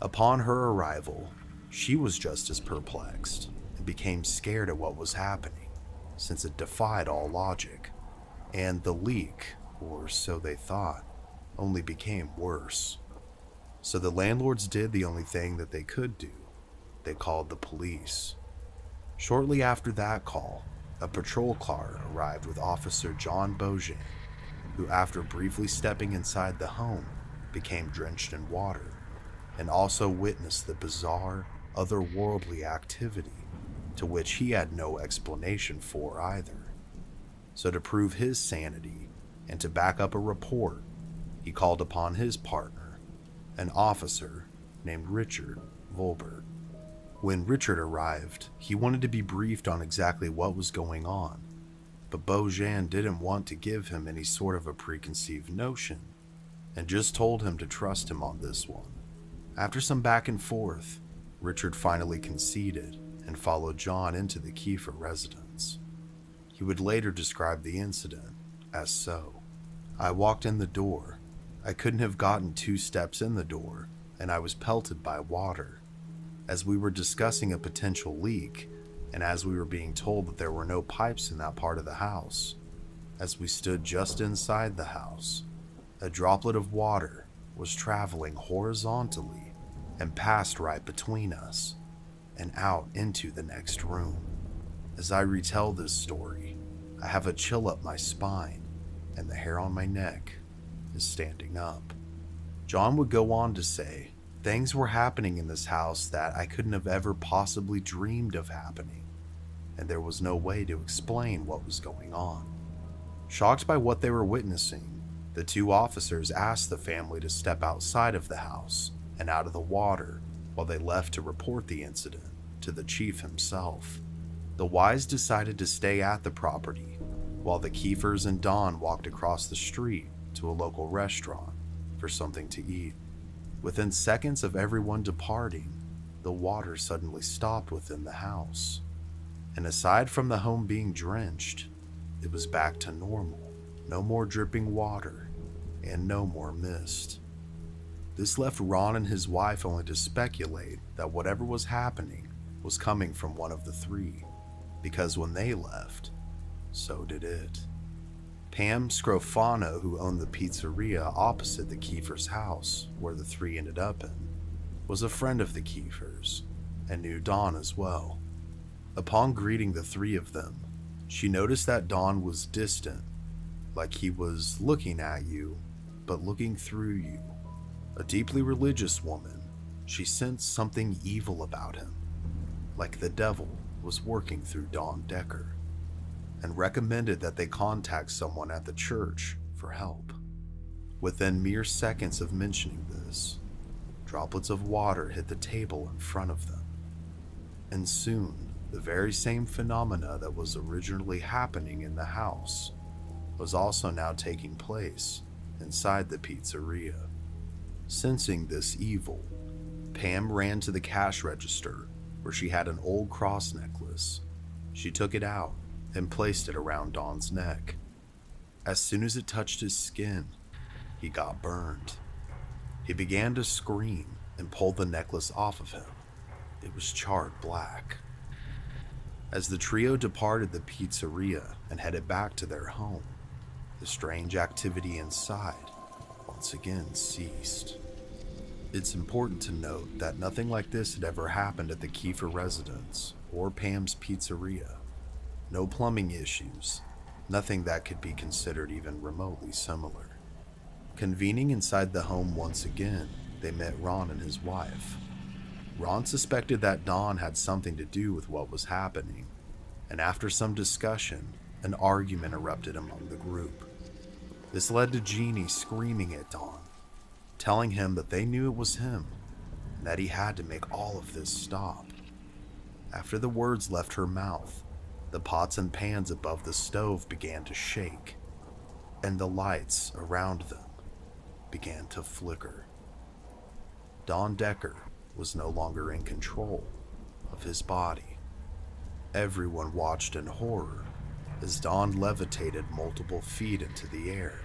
Upon her arrival, she was just as perplexed and became scared at what was happening, since it defied all logic, and the leak, or so they thought, only became worse. So the landlords did the only thing that they could do. They called the police. Shortly after that call, a patrol car arrived with Officer John Beaujean, who, after briefly stepping inside the home, became drenched in water, and also witnessed the bizarre, otherworldly activity to which he had no explanation for either. So to prove his sanity and to back up a report, he called upon his partner, an officer named Richard Volbert. When Richard arrived, he wanted to be briefed on exactly what was going on, but Beaujean didn't want to give him any sort of a preconceived notion, and just told him to trust him on this one. After some back and forth, Richard finally conceded and followed John into the Kiefer residence. He would later describe the incident as so. I walked in the door. I couldn't have gotten 2 steps in the door, and I was pelted by water. As we were discussing a potential leak, and as we were being told that there were no pipes in that part of the house, as we stood just inside the house, a droplet of water was traveling horizontally and passed right between us and out into the next room. As I retell this story, I have a chill up my spine and the hair on my neck is standing up. John would go on to say, things were happening in this house that I couldn't have ever possibly dreamed of happening, and there was no way to explain what was going on. Shocked by what they were witnessing, the 2 officers asked the family to step outside of the house and out of the water while they left to report the incident to the chief himself. The Wise decided to stay at the property while the Kiefers and Don walked across the street to a local restaurant for something to eat. Within seconds of everyone departing, the water suddenly stopped within the house. And aside from the home being drenched, it was back to normal. No more dripping water, and no more mist. This left Ron and his wife only to speculate that whatever was happening was coming from one of the 3, because when they left, so did it. Pam Scrofano, who owned the pizzeria opposite the Kiefers' house, where the 3 ended up in, was a friend of the Kiefers, and knew Don as well. Upon greeting the 3 of them, she noticed that Don was distant, like he was looking at you, but looking through you. A deeply religious woman, she sensed something evil about him, like the devil was working through Don Decker, and recommended that they contact someone at the church for help. Within mere seconds of mentioning this, droplets of water hit the table in front of them, and soon the very same phenomena that was originally happening in the house was also now taking place inside the pizzeria. Sensing this evil, Pam ran to the cash register where she had an old cross necklace. She took it out and placed it around Don's neck. As soon as it touched his skin, he got burned. He began to scream and pulled the necklace off of him. It was charred black. As the trio departed the pizzeria and headed back to their home, the strange activity inside once again ceased. It's important to note that nothing like this had ever happened at the Kiefer residence or Pam's pizzeria. No plumbing issues, nothing that could be considered even remotely similar. Convening inside the home once again, they met Ron and his wife. Ron suspected that Don had something to do with what was happening, and after some discussion, an argument erupted among the group. This led to Jeannie screaming at Don, telling him that they knew it was him and that he had to make all of this stop. After the words left her mouth, the pots and pans above the stove began to shake, and the lights around them began to flicker. Don Decker was no longer in control of his body. Everyone watched in horror as Don levitated multiple feet into the air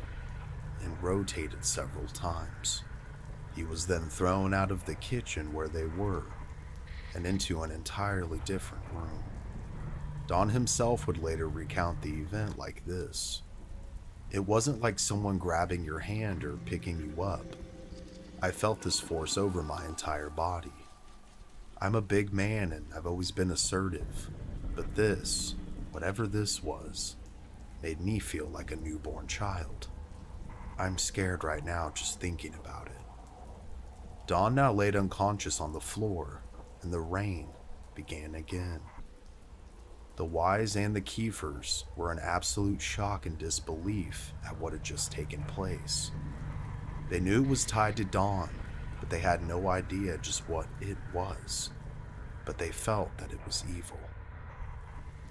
and rotated several times. He was then thrown out of the kitchen where they were and into an entirely different room. Don himself would later recount the event like this. It wasn't like someone grabbing your hand or picking you up. I felt this force over my entire body. I'm a big man and I've always been assertive, but this, whatever this was, made me feel like a newborn child. I'm scared right now just thinking about it. Don now laid unconscious on the floor, and the rain began again. The Wise and the Kiefers were in absolute shock and disbelief at what had just taken place. They knew it was tied to Don, but they had no idea just what it was. But they felt that it was evil.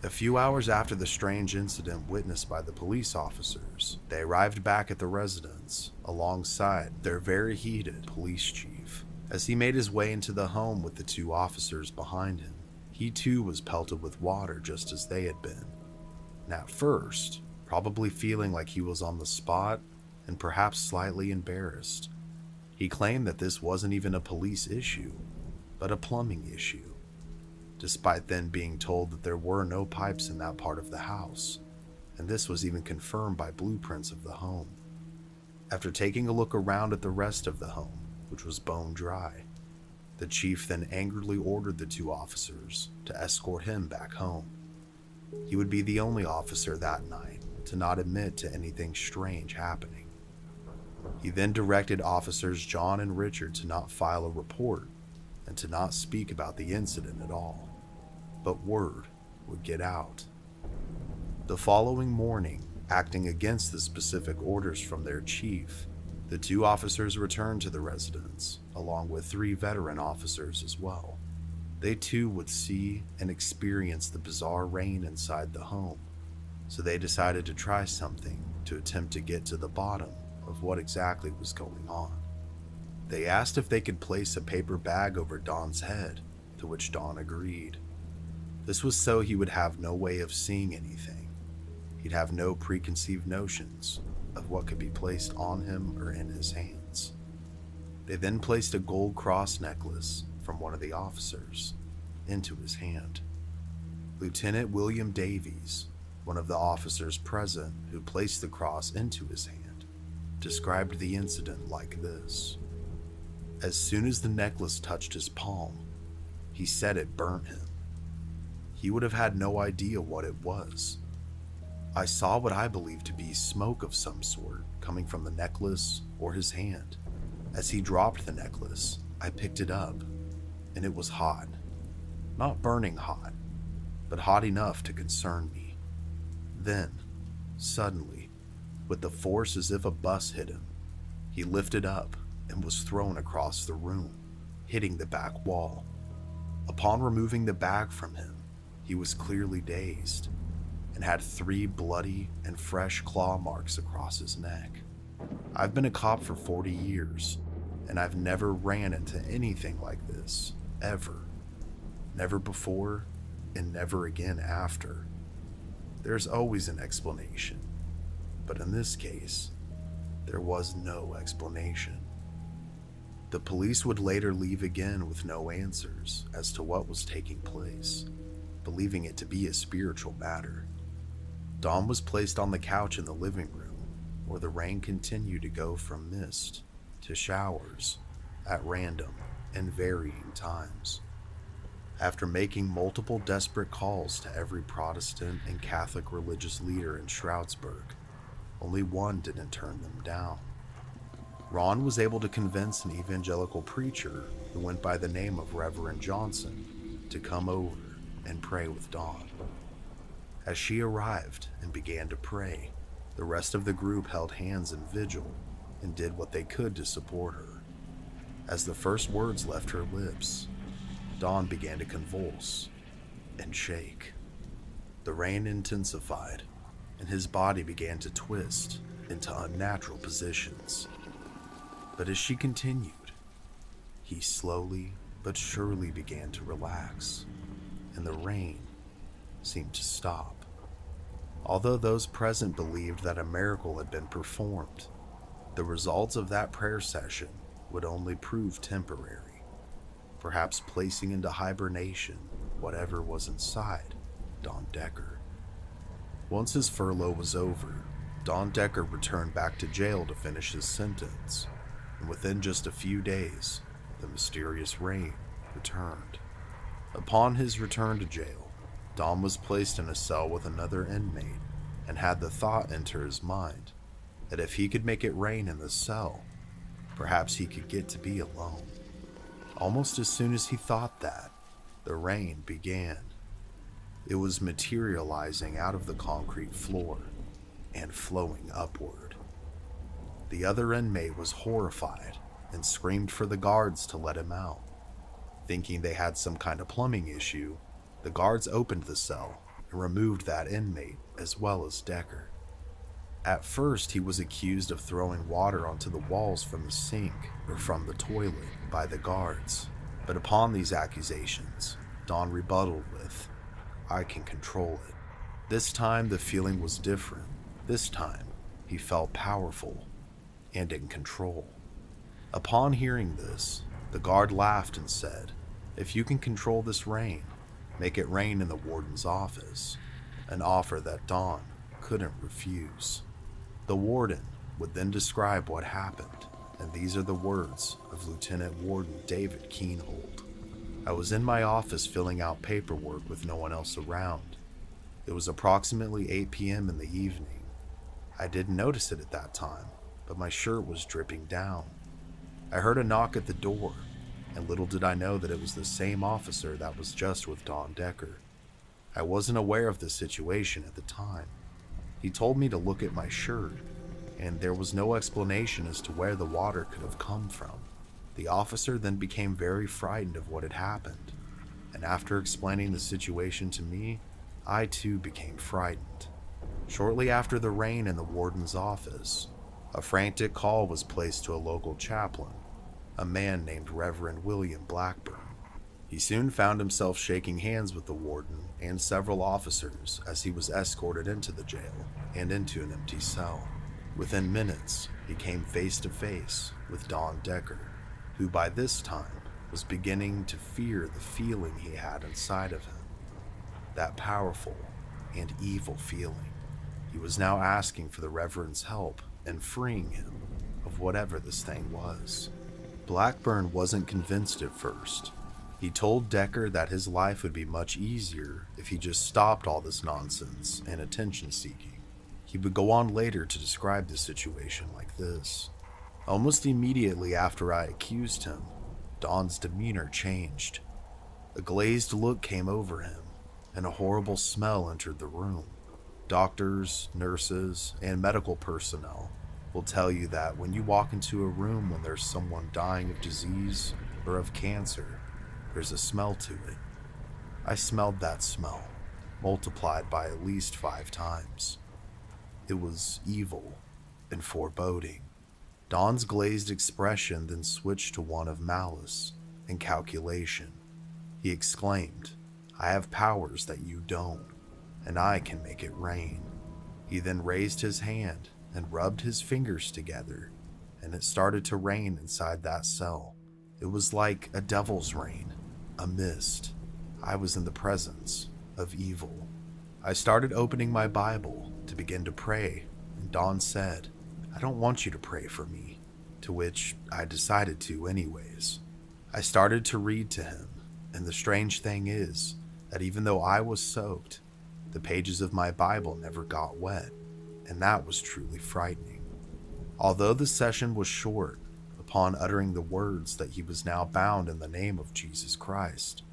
A few hours after the strange incident witnessed by the police officers, they arrived back at the residence alongside their very heated police chief. As he made his way into the home with the two officers behind him, he too was pelted with water just as they had been. And at first, probably feeling like he was on the spot and perhaps slightly embarrassed, he claimed that this wasn't even a police issue, but a plumbing issue, despite then being told that there were no pipes in that part of the house, and this was even confirmed by blueprints of the home. After taking a look around at the rest of the home, which was bone dry, the chief then angrily ordered the two officers to escort him back home. He would be the only officer that night to not admit to anything strange happening. He then directed officers John and Richard to not file a report and to not speak about the incident at all. But word would get out. The following morning, acting against the specific orders from their chief, the two officers returned to the residence, along with 3 veteran officers as well. They too would see and experience the bizarre rain inside the home, so they decided to try something to attempt to get to the bottom of what exactly was going on. They asked if they could place a paper bag over Don's head, to which Don agreed. This was so he would have no way of seeing anything. He'd have no preconceived notions of what could be placed on him or in his hands. They then placed a gold cross necklace from one of the officers into his hand. Lieutenant William Davies, one of the officers present who placed the cross into his hand, described the incident like this. As soon as the necklace touched his palm, he said it burnt him. He would have had no idea what it was. I saw what I believed to be smoke of some sort coming from the necklace or his hand. As he dropped the necklace, I picked it up, and it was hot. Not burning hot, but hot enough to concern me. Then, suddenly, with the force as if a bus hit him, he lifted up and was thrown across the room, hitting the back wall. Upon removing the bag from him, he was clearly dazed and had 3 bloody and fresh claw marks across his neck. I've been a cop for 40 years, and I've never ran into anything like this, ever. Never before, and never again after. There's always an explanation, but in this case, there was no explanation. The police would later leave again with no answers as to what was taking place, believing it to be a spiritual matter. Don was placed on the couch in the living room, where the rain continued to go from mist to showers at random and varying times. After making multiple desperate calls to every Protestant and Catholic religious leader in Stroudsburg, only one didn't turn them down. Ron was able to convince an evangelical preacher who went by the name of Reverend Johnson to come over and pray with Dawn. As she arrived and began to pray, The rest of the group held hands in vigil and did what they could to support her. As the first words left her lips, Dawn began to convulse and shake. The rain intensified, and his body began to twist into unnatural positions. But as she continued, he slowly but surely began to relax, and the rain seemed to stop. Although those present believed that a miracle had been performed, the results of that prayer session would only prove temporary, perhaps placing into hibernation whatever was inside Don Decker. Once his furlough was over, Don Decker returned back to jail to finish his sentence, and within just a few days, the mysterious rain returned. Upon his return to jail, Don was placed in a cell with another inmate and had the thought enter his mind that if he could make it rain in the cell, perhaps he could get to be alone. Almost as soon as he thought that, the rain began. It was materializing out of the concrete floor and flowing upward. The other inmate was horrified and screamed for the guards to let him out. Thinking they had some kind of plumbing issue, the guards opened the cell and removed that inmate as well as Decker. At first, he was accused of throwing water onto the walls from the sink or from the toilet by the guards, but upon these accusations, Don rebutted with, "I can control it." This time, the feeling was different. This time, he felt powerful and in control. Upon hearing this, the guard laughed and said, "If you can control this rain, make it rain in the warden's office," an offer that Don couldn't refuse. The warden would then describe what happened, and these are the words of Lieutenant Warden David Keenhold. "I was in my office filling out paperwork with no one else around. It was approximately 8 p.m. in the evening. I didn't notice it at that time, but my shirt was dripping down. I heard a knock at the door, and little did I know that it was the same officer that was just with Don Decker. I wasn't aware of the situation at the time. He told me to look at my shirt, and there was no explanation as to where the water could have come from. The officer then became very frightened of what had happened, and after explaining the situation to me, I too became frightened. Shortly after the rain in the warden's office, a frantic call was placed to a local chaplain, a man named Reverend William Blackburn. He soon found himself shaking hands with the warden and several officers as he was escorted into the jail and into an empty cell. Within minutes, he came face to face with Don Decker, who by this time was beginning to fear the feeling he had inside of him. That powerful and evil feeling. He was now asking for the Reverend's help in freeing him of whatever this thing was. Blackburn wasn't convinced at first. He told Decker that his life would be much easier if he just stopped all this nonsense and attention-seeking. He would go on later to describe the situation like this. Almost immediately after I accused him, Don's demeanor changed. A glazed look came over him, and a horrible smell entered the room. Doctors, nurses, and medical personnel will tell you that when you walk into a room when there's someone dying of disease or of cancer, there's a smell to it. I smelled that smell, multiplied by at least 5 times. It was evil and foreboding. Don's glazed expression then switched to one of malice and calculation. He exclaimed, "I have powers that you don't, and I can make it rain." He then raised his hand and rubbed his fingers together, and it started to rain inside that cell. It was like a devil's rain, a mist. I was in the presence of evil. I started opening my Bible to begin to pray, and Don said, "I don't want you to pray for me," to which I decided to anyways. I started to read to him, and the strange thing is that even though I was soaked, the pages of my Bible never got wet, and that was truly frightening. Although the session was short, upon uttering the words that he was now bound in the name of Jesus Christ,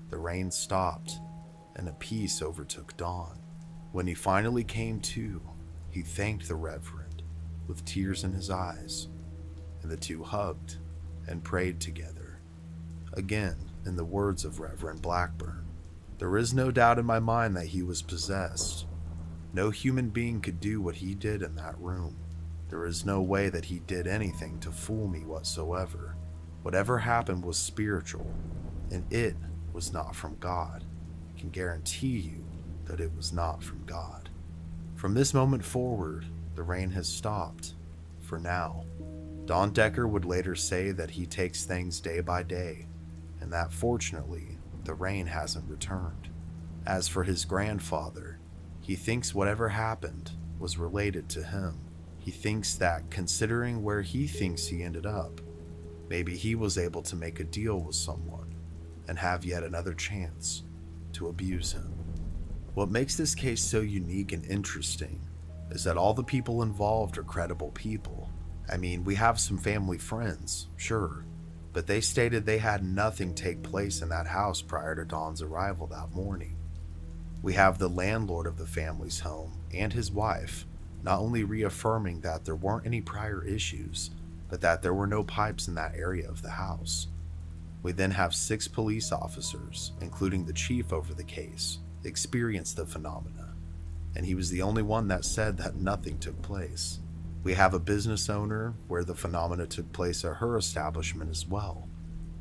the rain stopped, and a peace overtook Don. When he finally came to, he thanked the Reverend with tears in his eyes, and the two hugged and prayed together. Again, in the words of Reverend Blackburn, "There is no doubt in my mind that he was possessed. No human being could do what he did in that room. There is no way that he did anything to fool me whatsoever. Whatever happened was spiritual, and it was not from God. I can guarantee you that it was not from God." From this moment forward, the rain has stopped, for now. Don Decker would later say that he takes things day by day, and that fortunately, the rain hasn't returned. As for his grandfather, he thinks whatever happened was related to him. He thinks that, considering where he thinks he ended up, maybe he was able to make a deal with someone and have yet another chance to abuse him. What makes this case so unique and interesting is that all the people involved are credible people. I mean, we have some family friends, sure, but they stated they had nothing take place in that house prior to Don's arrival that morning. We have the landlord of the family's home and his wife not only reaffirming that there weren't any prior issues, but that there were no pipes in that area of the house. We then have 6 police officers, including the chief over the case, experience the phenomena, and he was the only one that said that nothing took place. We have a business owner where the phenomena took place at her establishment as well.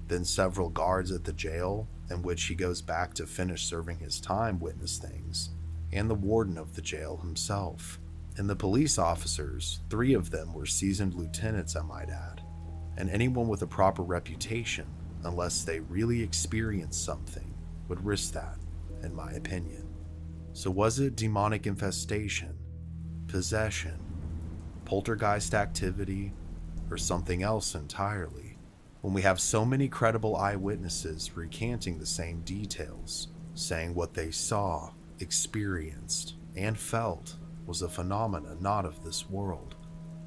Then several guards at the jail, in which he goes back to finish serving his time, witness things, and the warden of the jail himself. And the police officers, 3 of them were seasoned lieutenants, I might add, and anyone with a proper reputation, unless they really experienced something, would risk that, in my opinion. So was it demonic infestation, possession, poltergeist activity, or something else entirely? When we have so many credible eyewitnesses recanting the same details, saying what they saw, experienced, and felt was a phenomena not of this world,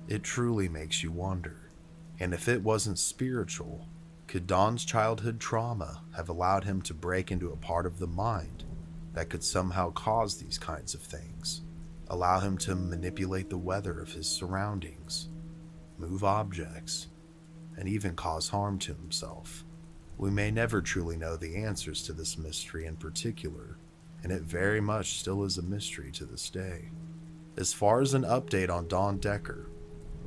it truly makes you wonder. And if it wasn't spiritual, could Don's childhood trauma have allowed him to break into a part of the mind that could somehow cause these kinds of things, allow him to manipulate the weather of his surroundings, move objects, and even cause harm to himself? We may never truly know the answers to this mystery in particular, and it very much still is a mystery to this day. As far as an update on Don Decker,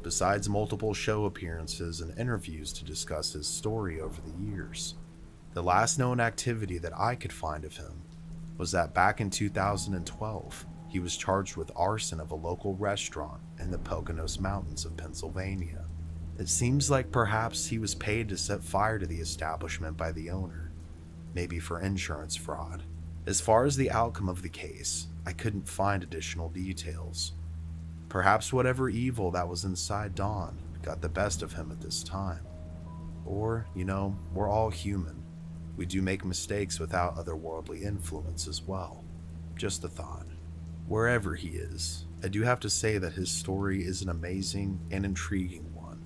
besides multiple show appearances and interviews to discuss his story over the years, the last known activity that I could find of him was that back in 2012, he was charged with arson of a local restaurant in the Poconos Mountains of Pennsylvania. It seems like perhaps he was paid to set fire to the establishment by the owner, maybe for insurance fraud. As far as the outcome of the case, I couldn't find additional details. Perhaps whatever evil that was inside Don got the best of him at this time. Or, we're all human. We do make mistakes without otherworldly influence as well. Just a thought. Wherever he is, I do have to say that his story is an amazing and intriguing one,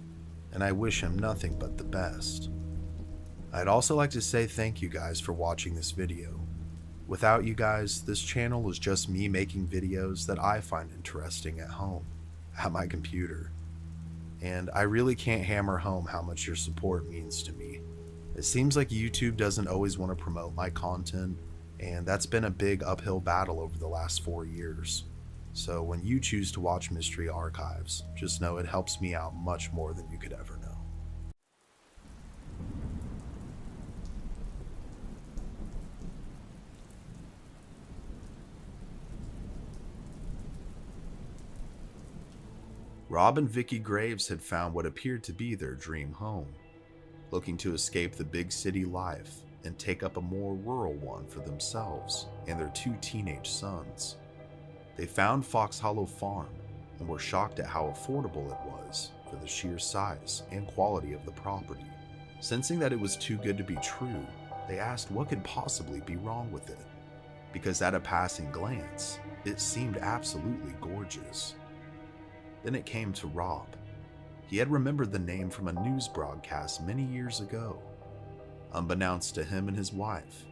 and I wish him nothing but the best. I'd also like to say thank you guys for watching this video. Without you guys, this channel is just me making videos that I find interesting at home, at my computer. And I really can't hammer home how much your support means to me. It seems like YouTube doesn't always want to promote my content, and that's been a big uphill battle over the last 4 years. So when you choose to watch Mystery Archives, just know it helps me out much more than you could ever know. Rob and Vicky Graves had found what appeared to be their dream home, looking to escape the big city life and take up a more rural one for themselves and their 2 teenage sons. They found Fox Hollow Farm and were shocked at how affordable it was for the sheer size and quality of the property. Sensing that it was too good to be true, they asked what could possibly be wrong with it, because at a passing glance, it seemed absolutely gorgeous. Then it came to Rob. He had remembered the name from a news broadcast many years ago. Unbeknownst to him and his wife,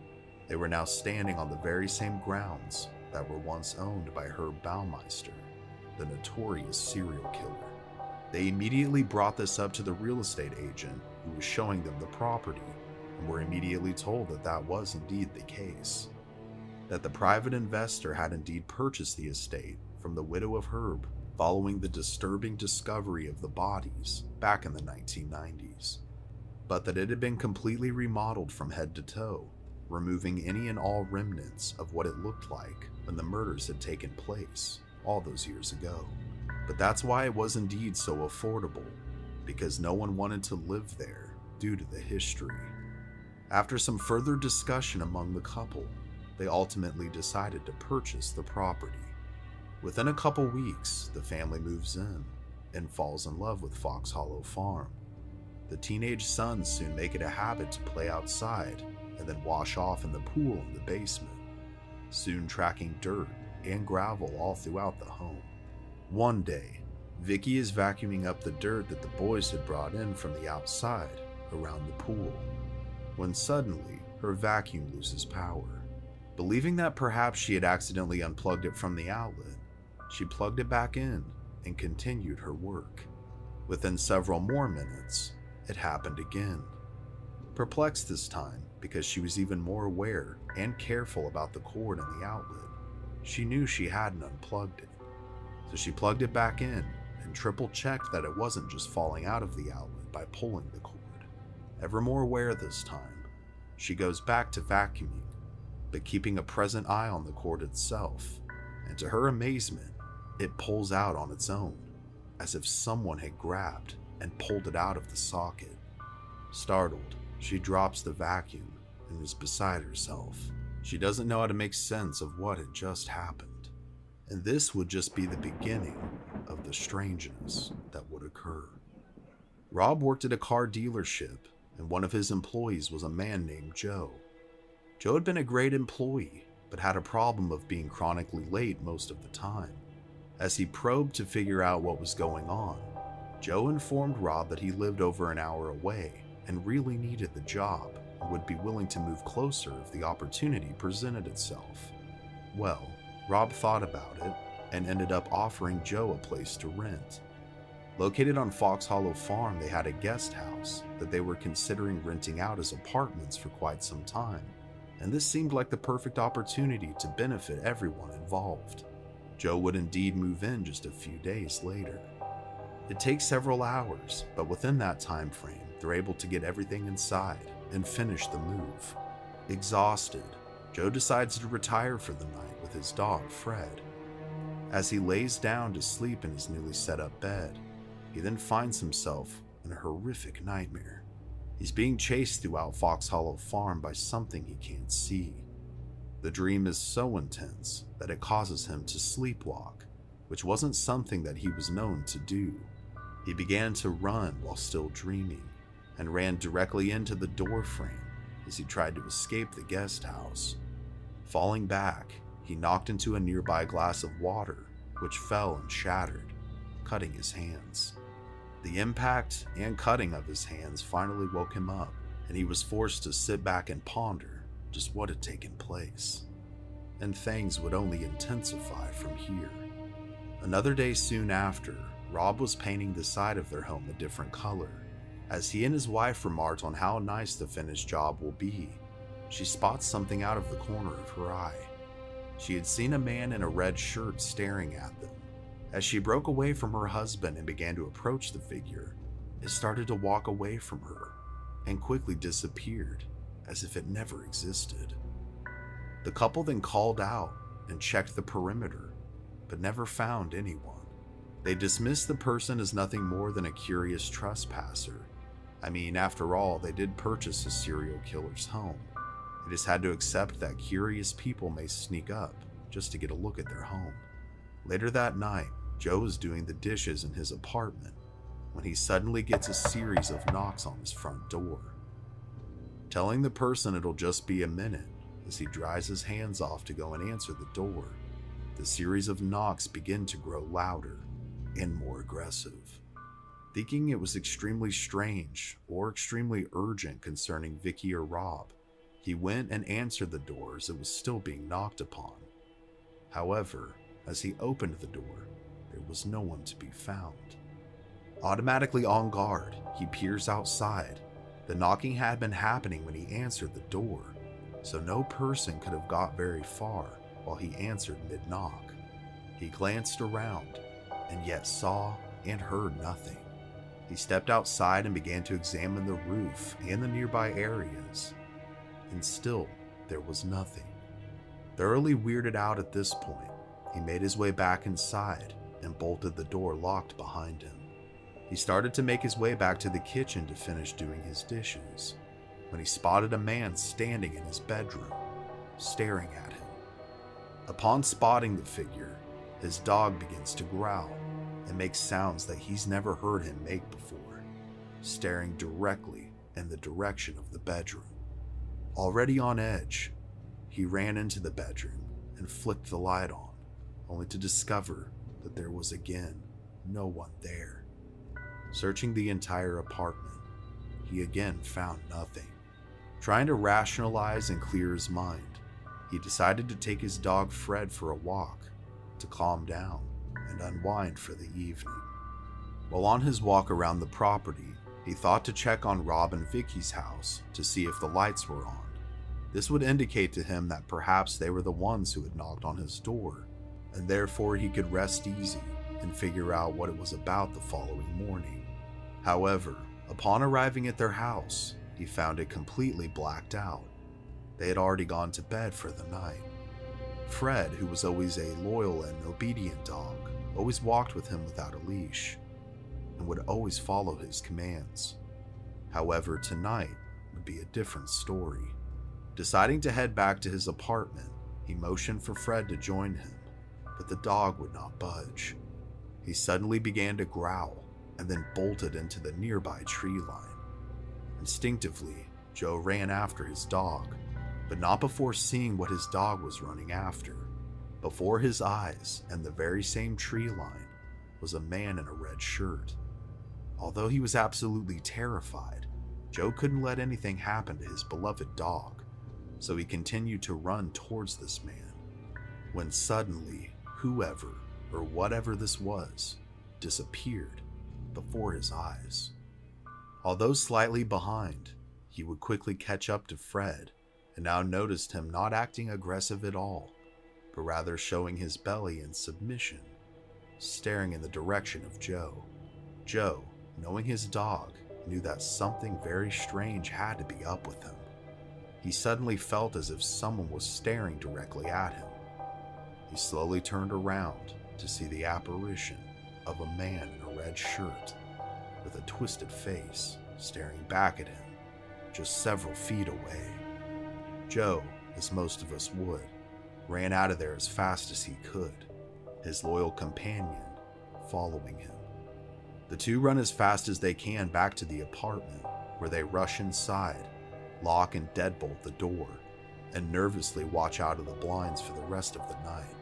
they were now standing on the very same grounds that were once owned by Herb Baumeister. the notorious serial killer. They immediately brought this up to the real estate agent who was showing them the property, and were immediately told that that was indeed the case. That the private investor had indeed purchased the estate from the widow of Herb following the disturbing discovery of the bodies back in the 1990s, but that it had been completely remodeled from head to toe, removing any and all remnants of what it looked like when the murders had taken place all those years ago. But that's why it was indeed so affordable, because no one wanted to live there due to the history. After some further discussion among the couple, they ultimately decided to purchase the property. Within a couple weeks, the family moves in and falls in love with Fox Hollow Farm. The teenage sons soon make it a habit to play outside and then wash off in the pool in the basement, soon tracking dirt and gravel all throughout the home. One day, Vicky is vacuuming up the dirt that the boys had brought in from the outside around the pool, when suddenly her vacuum loses power. Believing that perhaps she had accidentally unplugged it from the outlet, she plugged it back in and continued her work. Within several more minutes, it happened again. Perplexed this time because she was even more aware and careful about the cord in the outlet, she knew she hadn't unplugged it. So she plugged it back in and triple-checked that it wasn't just falling out of the outlet by pulling the cord. Ever more aware this time, she goes back to vacuuming, but keeping a present eye on the cord itself, and to her amazement, it pulls out on its own, as if someone had grabbed and pulled it out of the socket. Startled, she drops the vacuum and is beside herself. She doesn't know how to make sense of what had just happened. And this would just be the beginning of the strangeness that would occur. Rob worked at a car dealership, and one of his employees was a man named Joe. Joe had been a great employee, but had a problem of being chronically late most of the time. As he probed to figure out what was going on, Joe informed Rob that he lived over an hour away and really needed the job and would be willing to move closer if the opportunity presented itself. Well, Rob thought about it and ended up offering Joe a place to rent. Located on Fox Hollow Farm, they had a guest house that they were considering renting out as apartments for quite some time, and this seemed like the perfect opportunity to benefit everyone involved. Joe would indeed move in just a few days later. It takes several hours, but within that time frame, they're able to get everything inside and finish the move. Exhausted, Joe decides to retire for the night with his dog, Fred. As he lays down to sleep in his newly set up bed, he then finds himself in a horrific nightmare. He's being chased throughout Fox Hollow Farm by something he can't see. The dream is so intense that it causes him to sleepwalk, which wasn't something that he was known to do. He began to run while still dreaming, and ran directly into the door frame as he tried to escape the guest house. Falling back, he knocked into a nearby glass of water, which fell and shattered, cutting his hands. The impact and cutting of his hands finally woke him up, and he was forced to sit back and ponder just what had taken place. And things would only intensify from here. Another day soon after, Rob was painting the side of their home a different color. As he and his wife remarked on how nice the finished job will be, she spots something out of the corner of her eye. She had seen a man in a red shirt staring at them. As she broke away from her husband and began to approach the figure, it started to walk away from her and quickly disappeared as if it never existed. The couple then called out and checked the perimeter, but never found anyone. They dismissed the person as nothing more than a curious trespasser. I mean, after all, they did purchase a serial killer's home. They just had to accept that curious people may sneak up just to get a look at their home. Later that night, Joe was doing the dishes in his apartment when he suddenly gets a series of knocks on his front door. Telling the person it'll just be a minute, as he dries his hands off to go and answer the door, the series of knocks begin to grow louder and more aggressive. Thinking it was extremely strange or extremely urgent concerning Vicky or Rob, he went and answered the door as it was still being knocked upon. However, as he opened the door, there was no one to be found. Automatically on guard, he peers outside. The knocking had been happening when he answered the door, so no person could have got very far while he answered mid-knock. He glanced around, and yet saw and heard nothing. He stepped outside and began to examine the roof and the nearby areas, and still there was nothing. Thoroughly weirded out at this point, he made his way back inside and bolted the door locked behind him. He started to make his way back to the kitchen to finish doing his dishes, when he spotted a man standing in his bedroom, staring at him. Upon spotting the figure, his dog begins to growl and make sounds that he's never heard him make before, staring directly in the direction of the bedroom. Already on edge, he ran into the bedroom and flicked the light on, only to discover that there was again no one there. Searching the entire apartment, he again found nothing. Trying to rationalize and clear his mind, he decided to take his dog Fred for a walk to calm down and unwind for the evening. While on his walk around the property, he thought to check on Rob and Vicky's house to see if the lights were on. This would indicate to him that perhaps they were the ones who had knocked on his door, and therefore he could rest easy and figure out what it was about the following morning. However, upon arriving at their house, he found it completely blacked out. They had already gone to bed for the night. Fred, who was always a loyal and obedient dog, always walked with him without a leash and would always follow his commands. However, tonight would be a different story. Deciding to head back to his apartment, he motioned for Fred to join him, but the dog would not budge. He suddenly began to growl and then bolted into the nearby tree line. Instinctively, Joe ran after his dog, but not before seeing what his dog was running after. Before his eyes and the very same tree line was a man in a red shirt. Although he was absolutely terrified, Joe couldn't let anything happen to his beloved dog, so he continued to run towards this man, when suddenly, whoever or whatever this was disappeared before his eyes. Although slightly behind, he would quickly catch up to Fred and now noticed him not acting aggressive at all, but rather showing his belly in submission, staring in the direction of Joe. Joe, knowing his dog, knew that something very strange had to be up with him. He suddenly felt as if someone was staring directly at him. He slowly turned around to see the apparition of a man in a red shirt with a twisted face staring back at him just several feet away. Joe, as most of us would, ran out of there as fast as he could, his loyal companion following him. The two run as fast as they can back to the apartment, where they rush inside, lock and deadbolt the door, and nervously watch out of the blinds for the rest of the night.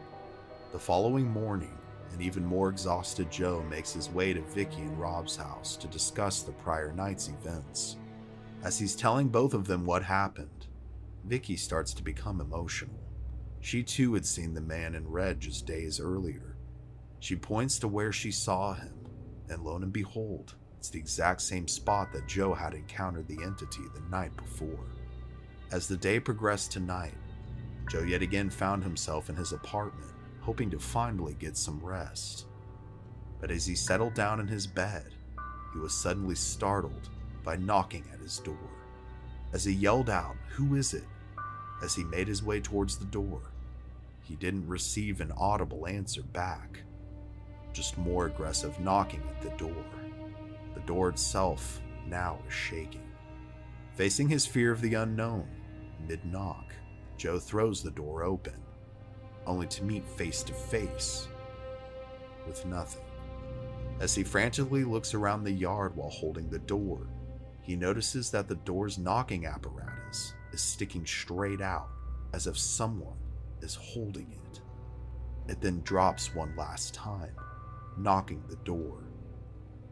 The following morning, an even more exhausted Joe makes his way to Vicky and Rob's house to discuss the prior night's events. As he's telling both of them what happened, Vicky starts to become emotional. She too had seen the man in red just days earlier. She points to where she saw him, and lo and behold, it's the exact same spot that Joe had encountered the entity the night before. As the day progressed to night, Joe yet again found himself in his apartment, hoping to finally get some rest. But as he settled down in his bed, he was suddenly startled by knocking at his door. As he yelled out, "Who is it?" as he made his way towards the door, he didn't receive an audible answer back, just more aggressive knocking at the door. The door itself now was shaking. Facing his fear of the unknown, mid-knock, Joe throws the door open, only to meet face to face with nothing. As he frantically looks around the yard while holding the door, he notices that the door's knocking apparatus is sticking straight out, as if someone is holding it. It then drops one last time, knocking the door.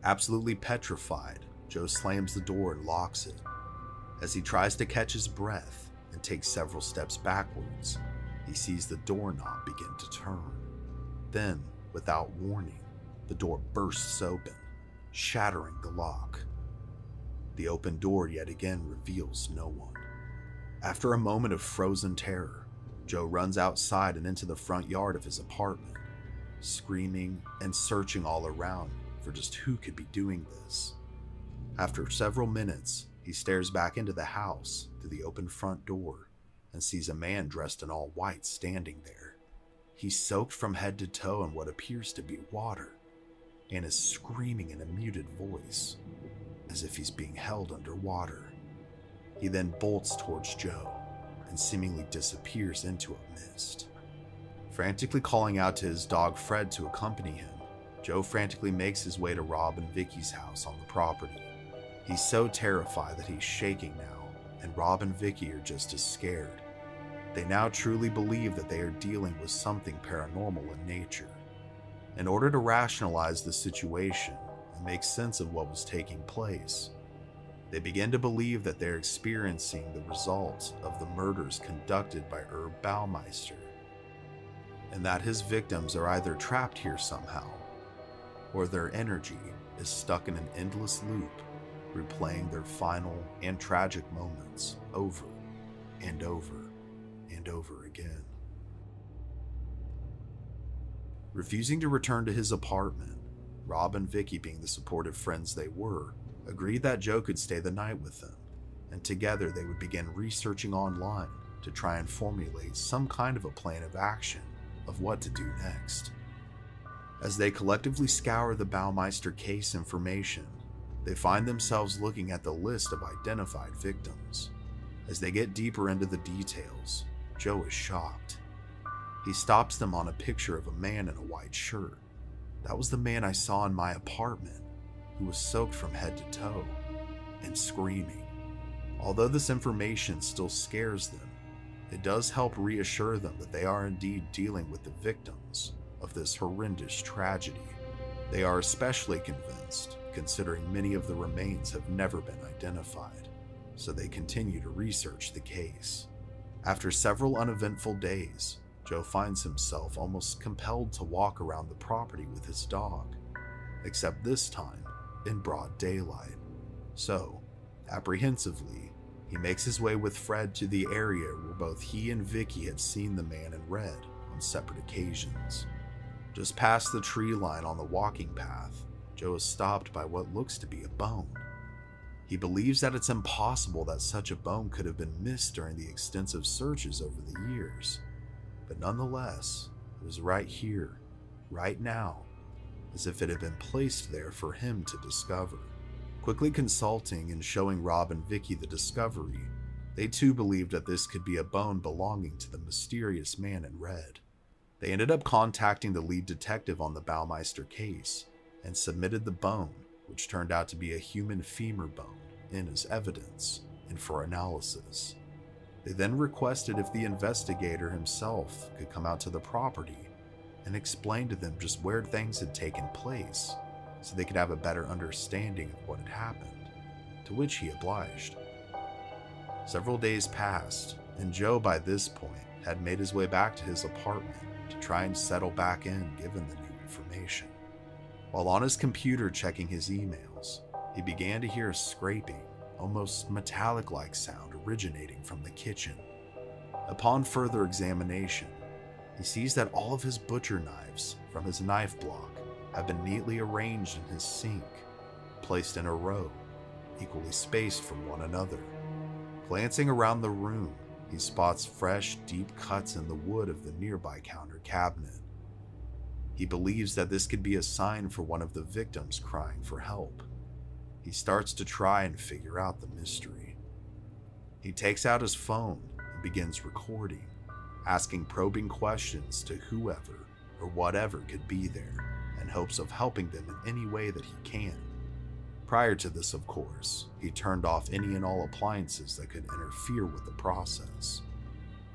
Absolutely petrified, Joe slams the door and locks it. As he tries to catch his breath and takes several steps backwards, he sees the doorknob begin to turn. Then, without warning, the door bursts open, shattering the lock. The open door yet again reveals no one. After a moment of frozen terror, Joe runs outside and into the front yard of his apartment, screaming and searching all around for just who could be doing this. After several minutes, he stares back into the house through the open front door and sees a man dressed in all white standing there. He's soaked from head to toe in what appears to be water and is screaming in a muted voice, as if he's being held underwater. He then bolts towards Joe and seemingly disappears into a mist. Frantically calling out to his dog Fred to accompany him, Joe frantically makes his way to Rob and Vicky's house on the property. He's so terrified that he's shaking now, and Rob and Vicky are just as scared. They now truly believe that they are dealing with something paranormal in nature. In order to rationalize the situation and make sense of what was taking place, they begin to believe that they're experiencing the results of the murders conducted by Herb Baumeister, and that his victims are either trapped here somehow, or their energy is stuck in an endless loop, replaying their final and tragic moments over and over and over again. Refusing to return to his apartment, Rob and Vicky, being the supportive friends they were, agreed that Joe could stay the night with them, and together they would begin researching online to try and formulate some kind of a plan of action of what to do next. As they collectively scour the Baumeister case information, they find themselves looking at the list of identified victims. As they get deeper into the details, Joe is shocked. He stops them on a picture of a man in a white shirt. That was the man I saw in my apartment, who was soaked from head to toe and screaming. Although this information still scares them, it does help reassure them that they are indeed dealing with the victims of this horrendous tragedy. They are especially convinced, considering many of the remains have never been identified, so they continue to research the case. After several uneventful days, Joe finds himself almost compelled to walk around the property with his dog, except this time in broad daylight. So, apprehensively, he makes his way with Fred to the area where both he and Vicky had seen the man in red on separate occasions. Just past the tree line on the walking path, Joe is stopped by what looks to be a bone. He believes that it's impossible that such a bone could have been missed during the extensive searches over the years, but nonetheless, it was right here, right now, as if it had been placed there for him to discover. Quickly consulting and showing Rob and Vicky the discovery, they too believed that this could be a bone belonging to the mysterious man in red. They ended up contacting the lead detective on the Baumeister case and submitted the bone, which turned out to be a human femur bone, in as evidence and for analysis. They then requested if the investigator himself could come out to the property and explain to them just where things had taken place, so they could have a better understanding of what had happened, to which he obliged. Several days passed, and Joe by this point had made his way back to his apartment to try and settle back in given the new information. While on his computer checking his emails, he began to hear a scraping, almost metallic-like sound originating from the kitchen. Upon further examination, he sees that all of his butcher knives from his knife block have been neatly arranged in his sink, placed in a row, equally spaced from one another. Glancing around the room, he spots fresh, deep cuts in the wood of the nearby counter cabinet. He believes that this could be a sign for one of the victims crying for help. He starts to try and figure out the mystery. He takes out his phone and begins recording, asking probing questions to whoever or whatever could be there, in hopes of helping them in any way that he can. Prior to this, of course, he turned off any and all appliances that could interfere with the process.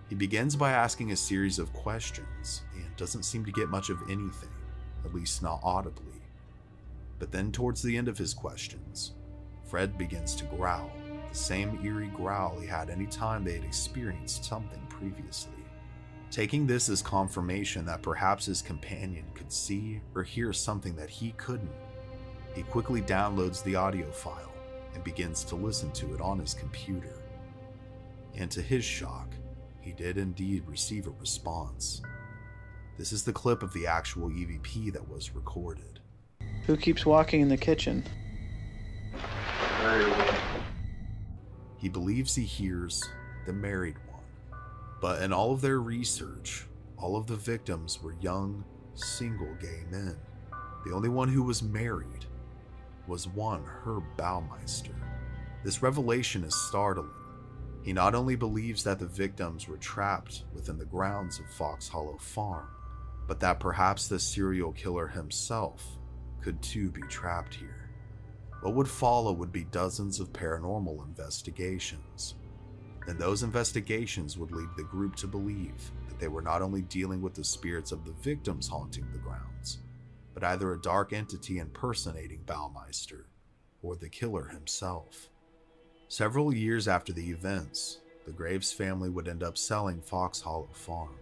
He begins by asking a series of questions and doesn't seem to get much of anything, at least not audibly. But then towards the end of his questions, Fred begins to growl, the same eerie growl he had any time they had experienced something previously. Taking this as confirmation that perhaps his companion could see or hear something that he couldn't, he quickly downloads the audio file and begins to listen to it on his computer. And to his shock, he did indeed receive a response. This is the clip of the actual EVP that was recorded. Who keeps walking in the kitchen? He believes he hears the married one, but in all of their research, all of the victims were young, single gay men. The only one who was married was one Herb Baumeister. This revelation is startling. He not only believes that the victims were trapped within the grounds of Fox Hollow Farm, but that perhaps the serial killer himself could too be trapped here. What would follow would be dozens of paranormal investigations. And those investigations would lead the group to believe that they were not only dealing with the spirits of the victims haunting the grounds, but either a dark entity impersonating Baumeister or the killer himself. Several years after the events, the Graves family would end up selling Fox Hollow Farm,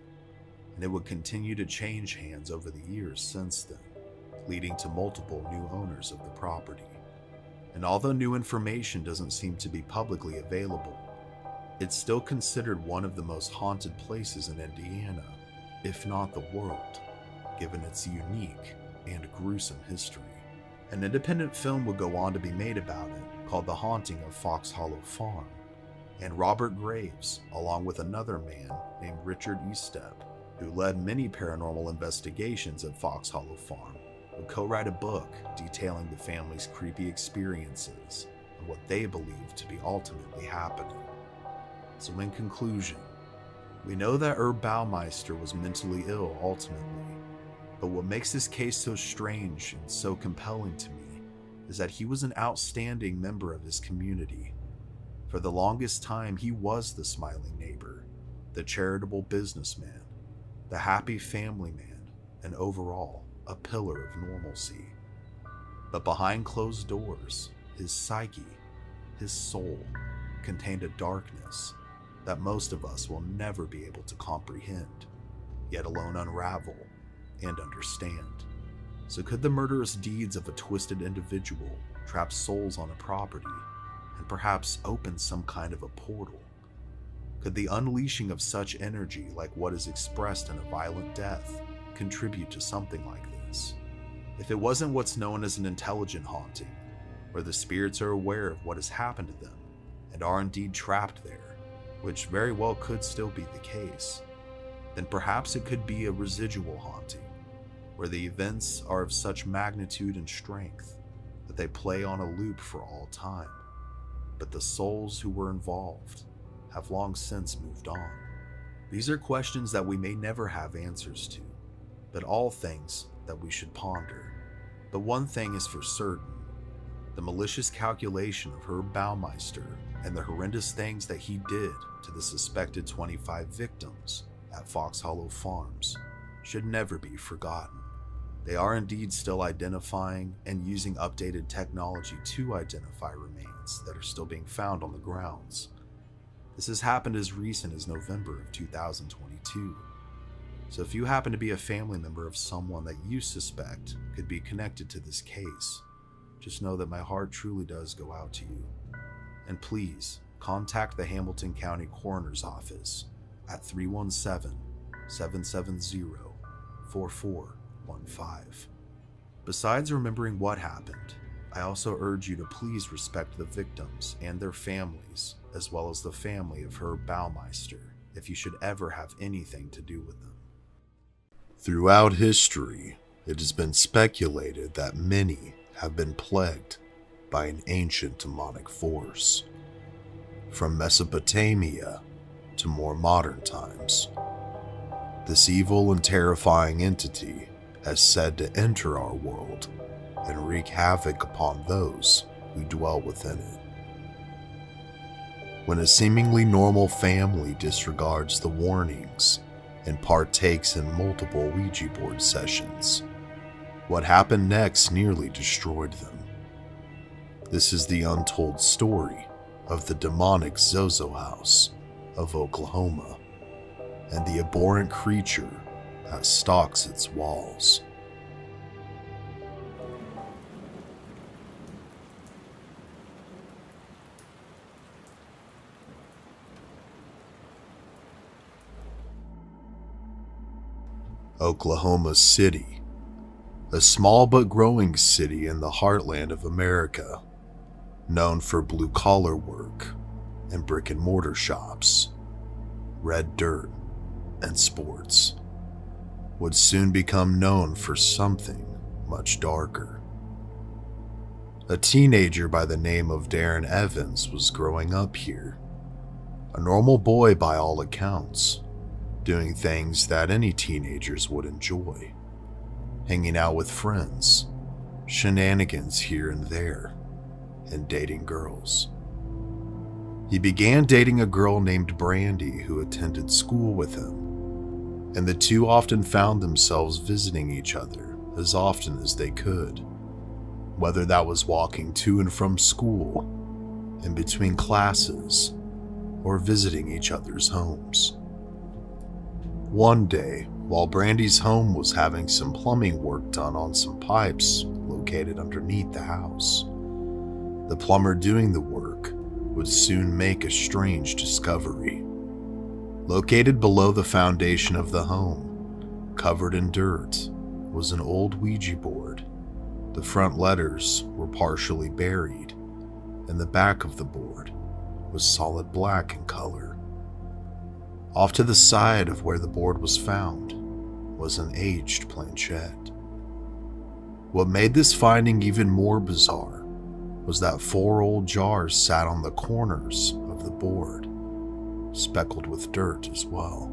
and it would continue to change hands over the years since then, leading to multiple new owners of the property. And although new information doesn't seem to be publicly available, it's still considered one of the most haunted places in Indiana, if not the world, given its unique and gruesome history. An independent film would go on to be made about it, called The Haunting of Fox Hollow Farm, and Robert Graves, along with another man named Richard Estep, who led many paranormal investigations at Fox Hollow Farm, would co-write a book detailing the family's creepy experiences and what they believed to be ultimately happening. So in conclusion, we know that Herb Baumeister was mentally ill ultimately, but what makes this case so strange and so compelling to me is that he was an outstanding member of his community. For the longest time, he was the smiling neighbor, the charitable businessman, the happy family man, and overall, a pillar of normalcy. But behind closed doors, his psyche, his soul, contained a darkness that most of us will never be able to comprehend, yet alone unravel and understand. So could the murderous deeds of a twisted individual trap souls on a property and perhaps open some kind of a portal? Could the unleashing of such energy like what is expressed in a violent death contribute to something like this? If it wasn't what's known as an intelligent haunting, where the spirits are aware of what has happened to them and are indeed trapped there, which very well could still be the case, then perhaps it could be a residual haunting, where the events are of such magnitude and strength that they play on a loop for all time, but the souls who were involved have long since moved on. These are questions that we may never have answers to, but all things that we should ponder. But one thing is for certain: the malicious calculation of Herb Baumeister and the horrendous things that he did to the suspected 25 victims at Fox Hollow Farms should never be forgotten. They are indeed still identifying and using updated technology to identify remains that are still being found on the grounds. This has happened as recent as November of 2022. So if you happen to be a family member of someone that you suspect could be connected to this case, just know that my heart truly does go out to you. And please, contact the Hamilton County Coroner's Office at 317-770-4415. Besides remembering what happened, I also urge you to please respect the victims and their families, as well as the family of Herb Baumeister, if you should ever have anything to do with them. Throughout history, it has been speculated that many have been plagued by an ancient demonic force. From Mesopotamia to more modern times, this evil and terrifying entity has said to enter our world and wreak havoc upon those who dwell within it. When a seemingly normal family disregards the warnings and partakes in multiple Ouija board sessions, what happened next nearly destroyed them. This is the untold story of the demonic Zozo house of Oklahoma. and the abhorrent creature that stalks its walls. Oklahoma City, a small but growing city in the heartland of America, known for blue-collar work and brick-and-mortar shops, red dirt, and sports, would soon become known for something much darker. A teenager by the name of Darren Evans was growing up here, a normal boy by all accounts, doing things that any teenagers would enjoy, hanging out with friends, shenanigans here and there, and dating girls. He began dating a girl named Brandy who attended school with him, and the two often found themselves visiting each other as often as they could, whether that was walking to and from school, in between classes, or visiting each other's homes. One day, while Brandy's home was having some plumbing work done on some pipes located underneath the house, the plumber doing the work would soon make a strange discovery. Located below the foundation of the home, covered in dirt, was an old Ouija board. The front letters were partially buried, and the back of the board was solid black in color. Off to the side of where the board was found was an aged planchette. What made this finding even more bizarre was that 4 old jars sat on the corners of the board, speckled with dirt as well.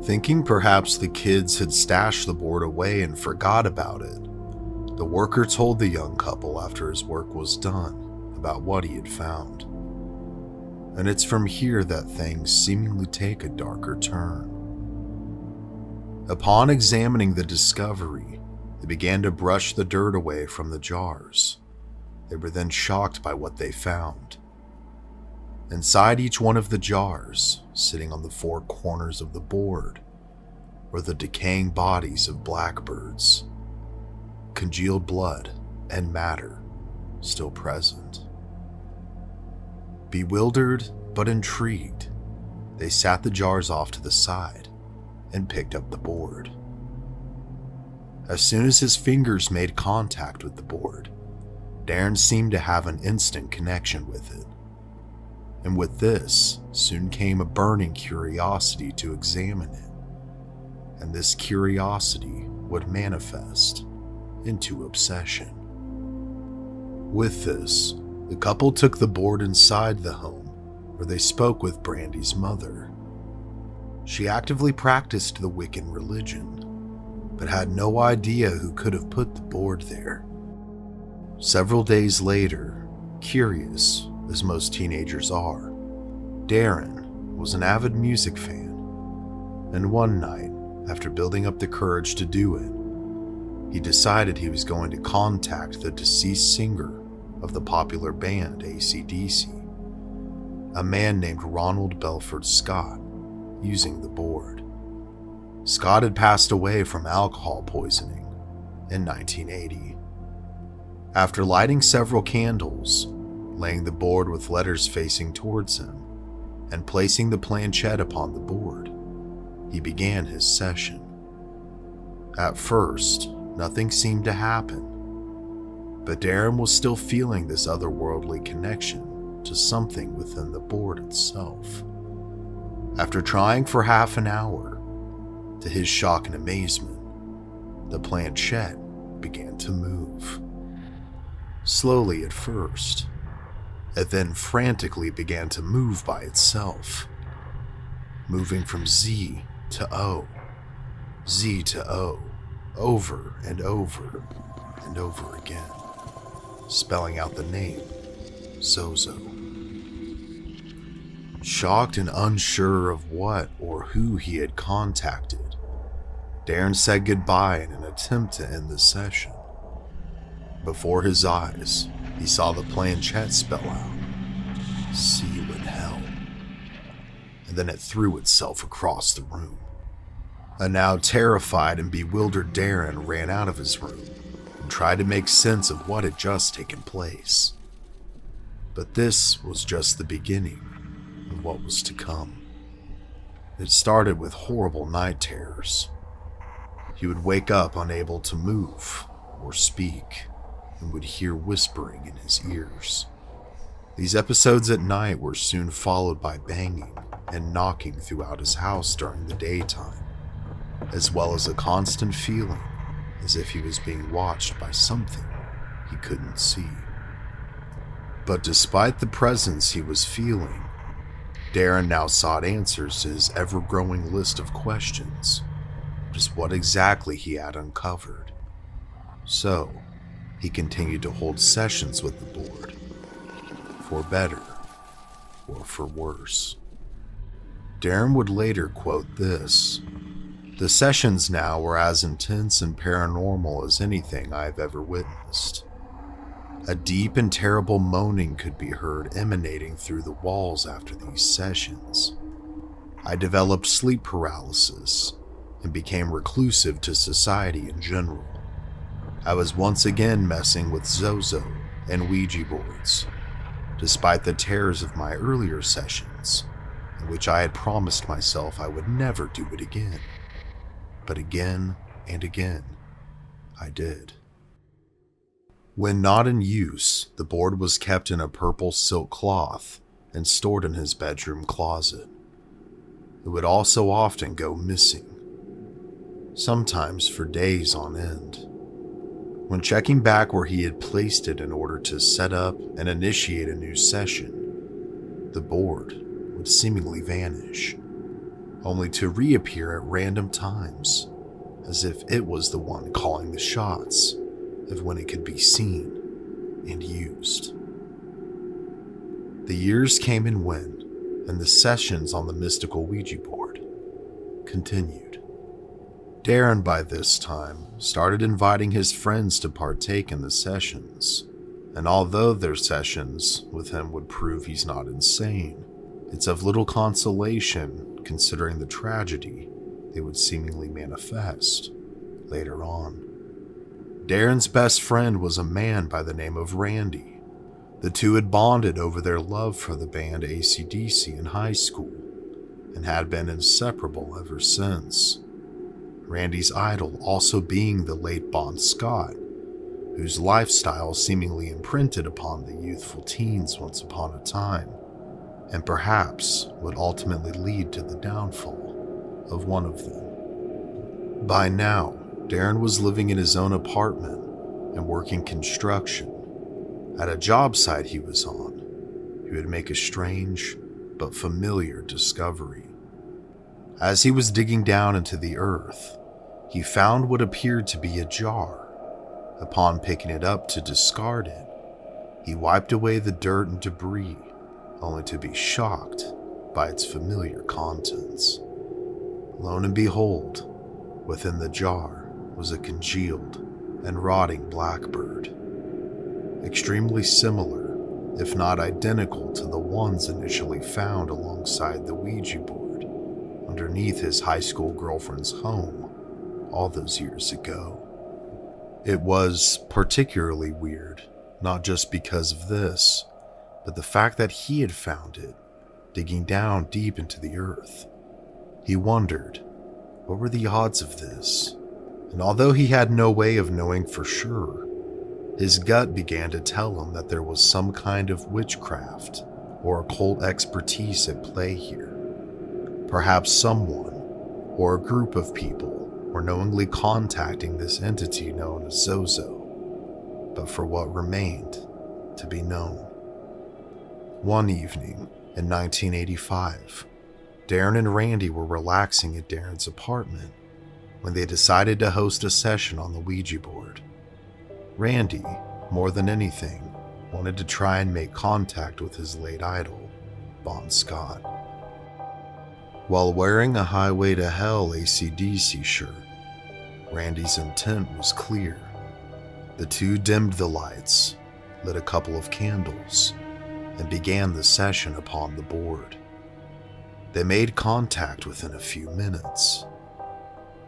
Thinking perhaps the kids had stashed the board away and forgot about it, the worker told the young couple after his work was done about what he had found. And it's from here that things seemingly take a darker turn. Upon examining the discovery, they began to brush the dirt away from the jars. They were then shocked by what they found. Inside each one of the jars, sitting on the 4 corners of the board, were the decaying bodies of blackbirds, congealed blood and matter still present. Bewildered but intrigued, they sat the jars off to the side and picked up the board. As soon as his fingers made contact with the board, Darren seemed to have an instant connection with it. And with this soon came a burning curiosity to examine it. And this curiosity would manifest into obsession. With this, the couple took the board inside the home, where they spoke with Brandy's mother. She actively practiced the Wiccan religion, but had no idea who could have put the board there. Several days later, curious as most teenagers are, Darren was an avid music fan, and one night, after building up the courage to do it, he decided he was going to contact the deceased singer of the popular band AC/DC, a man named Ronald Belford Scott, using the board. Scott had passed away from alcohol poisoning in 1980. After lighting several candles, laying the board with letters facing towards him, and placing the planchette upon the board, he began his session. At first, nothing seemed to happen, but Darren was still feeling this otherworldly connection to something within the board itself. After trying for half an hour, to his shock and amazement, the planchette began to move. Slowly at first, it then frantically began to move by itself, moving from Z to O, Z to O, over and over and over again, spelling out the name Zozo. Shocked and unsure of what or who he had contacted, Darren said goodbye in an attempt to end the session. Before his eyes, he saw the planchette spell out, "See you in hell." and then it threw itself across the room. A now terrified and bewildered Darren ran out of his room and tried to make sense of what had just taken place. But this was just the beginning of what was to come. It started with horrible night terrors. He would wake up unable to move or speak and would hear whispering in his ears. These episodes at night were soon followed by banging and knocking throughout his house during the daytime, as well as a constant feeling as if he was being watched by something he couldn't see. But despite the presence he was feeling, Darren now sought answers to his ever-growing list of questions, just what exactly he had uncovered. So, he continued to hold sessions with the board, for better or for worse. Darren would later quote this: "The sessions now were as intense and paranormal as anything I've ever witnessed. A deep and terrible moaning could be heard emanating through the walls after these sessions. I developed sleep paralysis and became reclusive to society in general. I was once again messing with Zozo and Ouija boards, despite the terrors of my earlier sessions, in which I had promised myself I would never do it again. But again and again, I did." When not in use, the board was kept in a purple silk cloth and stored in his bedroom closet. It would also often go missing, sometimes for days on end. When checking back where he had placed it in order to set up and initiate a new session, the board would seemingly vanish, only to reappear at random times, as if it was the one calling the shots of when it could be seen and used. The years came and went, and the sessions on the mystical Ouija board continued. Darren, by this time, started inviting his friends to partake in the sessions, and although their sessions with him would prove he's not insane, it's of little consolation considering the tragedy they would seemingly manifest later on. Darren's best friend was a man by the name of Randy. The two had bonded over their love for the band AC/DC in high school and had been inseparable ever since. Randy's idol also being the late Bon Scott, whose lifestyle seemingly imprinted upon the youthful teens once upon a time, and perhaps would ultimately lead to the downfall of one of them. By now, Darren was living in his own apartment and working construction. At a job site he was on, he would make a strange but familiar discovery. As he was digging down into the earth, he found what appeared to be a jar. Upon picking it up to discard it, he wiped away the dirt and debris, only to be shocked by its familiar contents. Lo and behold, within the jar was a congealed and rotting blackbird, extremely similar, if not identical, to the ones initially found alongside the Ouija board underneath his high school girlfriend's home all those years ago. It was particularly weird, not just because of this, but the fact that he had found it, digging down deep into the earth. He wondered, what were the odds of this? And although he had no way of knowing for sure, his gut began to tell him that there was some kind of witchcraft or occult expertise at play here. Perhaps someone or a group of people were knowingly contacting this entity known as Zozo, but for what remained to be known. One evening in 1985, Darren and Randy were relaxing at Darren's apartment when they decided to host a session on the Ouija board. Randy, more than anything, wanted to try and make contact with his late idol, Bon Scott. While wearing a Highway to Hell AC/DC shirt, Randy's intent was clear. The two dimmed the lights, lit a couple of candles, and began the session upon the board. They made contact within a few minutes.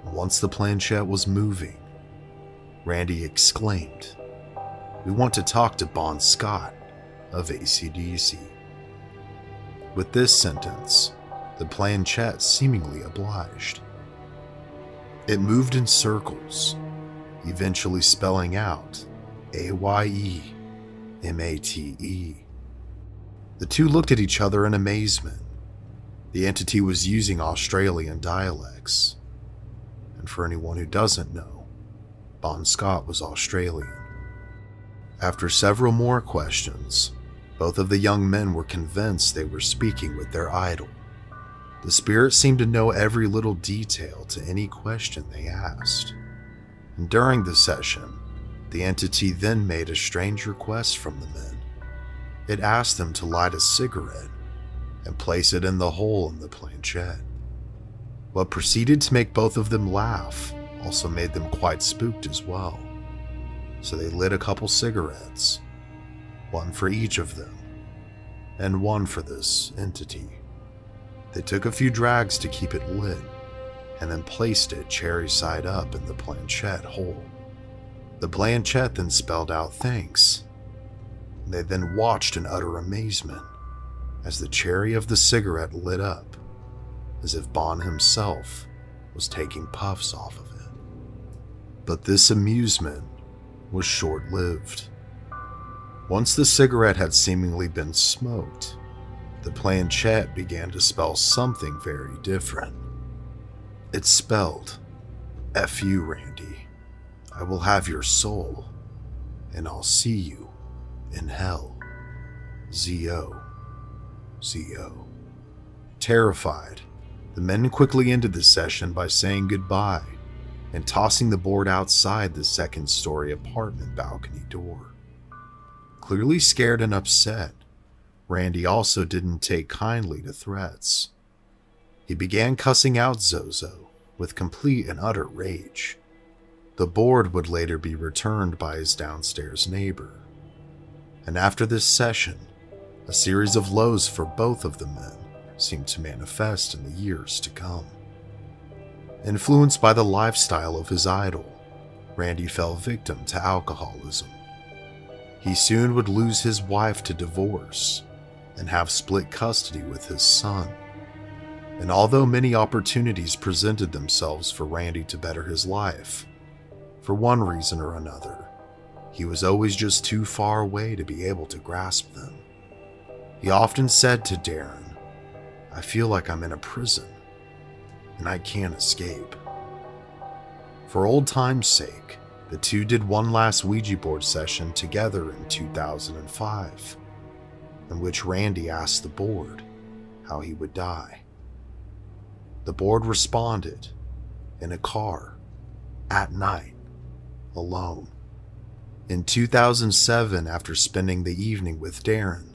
Once the planchette was moving, Randy exclaimed, "We want to talk to Bon Scott of AC/DC." With this sentence, the planchette seemingly obliged. It moved in circles, eventually spelling out AYEMATE. The two looked at each other in amazement. The entity was using Australian dialects. And for anyone who doesn't know, Bon Scott was Australian. After several more questions, both of the young men were convinced they were speaking with their idol. The spirit seemed to know every little detail to any question they asked. And during the session, the entity then made a strange request from the men. It asked them to light a cigarette and place it in the hole in the planchette. What proceeded to make both of them laugh also made them quite spooked as well. So they lit a couple cigarettes, one for each of them, and one for this entity. They took a few drags to keep it lit, and then placed it cherry side up in the planchette hole. The planchette then spelled out thanks. They then watched in utter amazement as the cherry of the cigarette lit up, as if Bon himself was taking puffs off of it. But this amusement was short-lived. Once the cigarette had seemingly been smoked, the planchette began to spell something very different. It spelled, "F you, Randy. I will have your soul, and I'll see you in hell. Zozo. Zozo." Terrified, the men quickly ended the session by saying goodbye and tossing the board outside the second-story apartment balcony door. Clearly scared and upset, Randy also didn't take kindly to threats. He began cussing out Zozo with complete and utter rage. The board would later be returned by his downstairs neighbor. And after this session, a series of lows for both of the men seemed to manifest in the years to come. Influenced by the lifestyle of his idol, Randy fell victim to alcoholism. He soon would lose his wife to divorce and have split custody with his son. And although many opportunities presented themselves for Randy to better his life, for one reason or another, he was always just too far away to be able to grasp them. He often said to Darren, "I feel like I'm in a prison, and I can't escape." For old time's sake, the two did one last Ouija board session together in 2005, in which Randy asked the board how he would die. The board responded, in a car, at night, alone. In 2007, after spending the evening with Darren,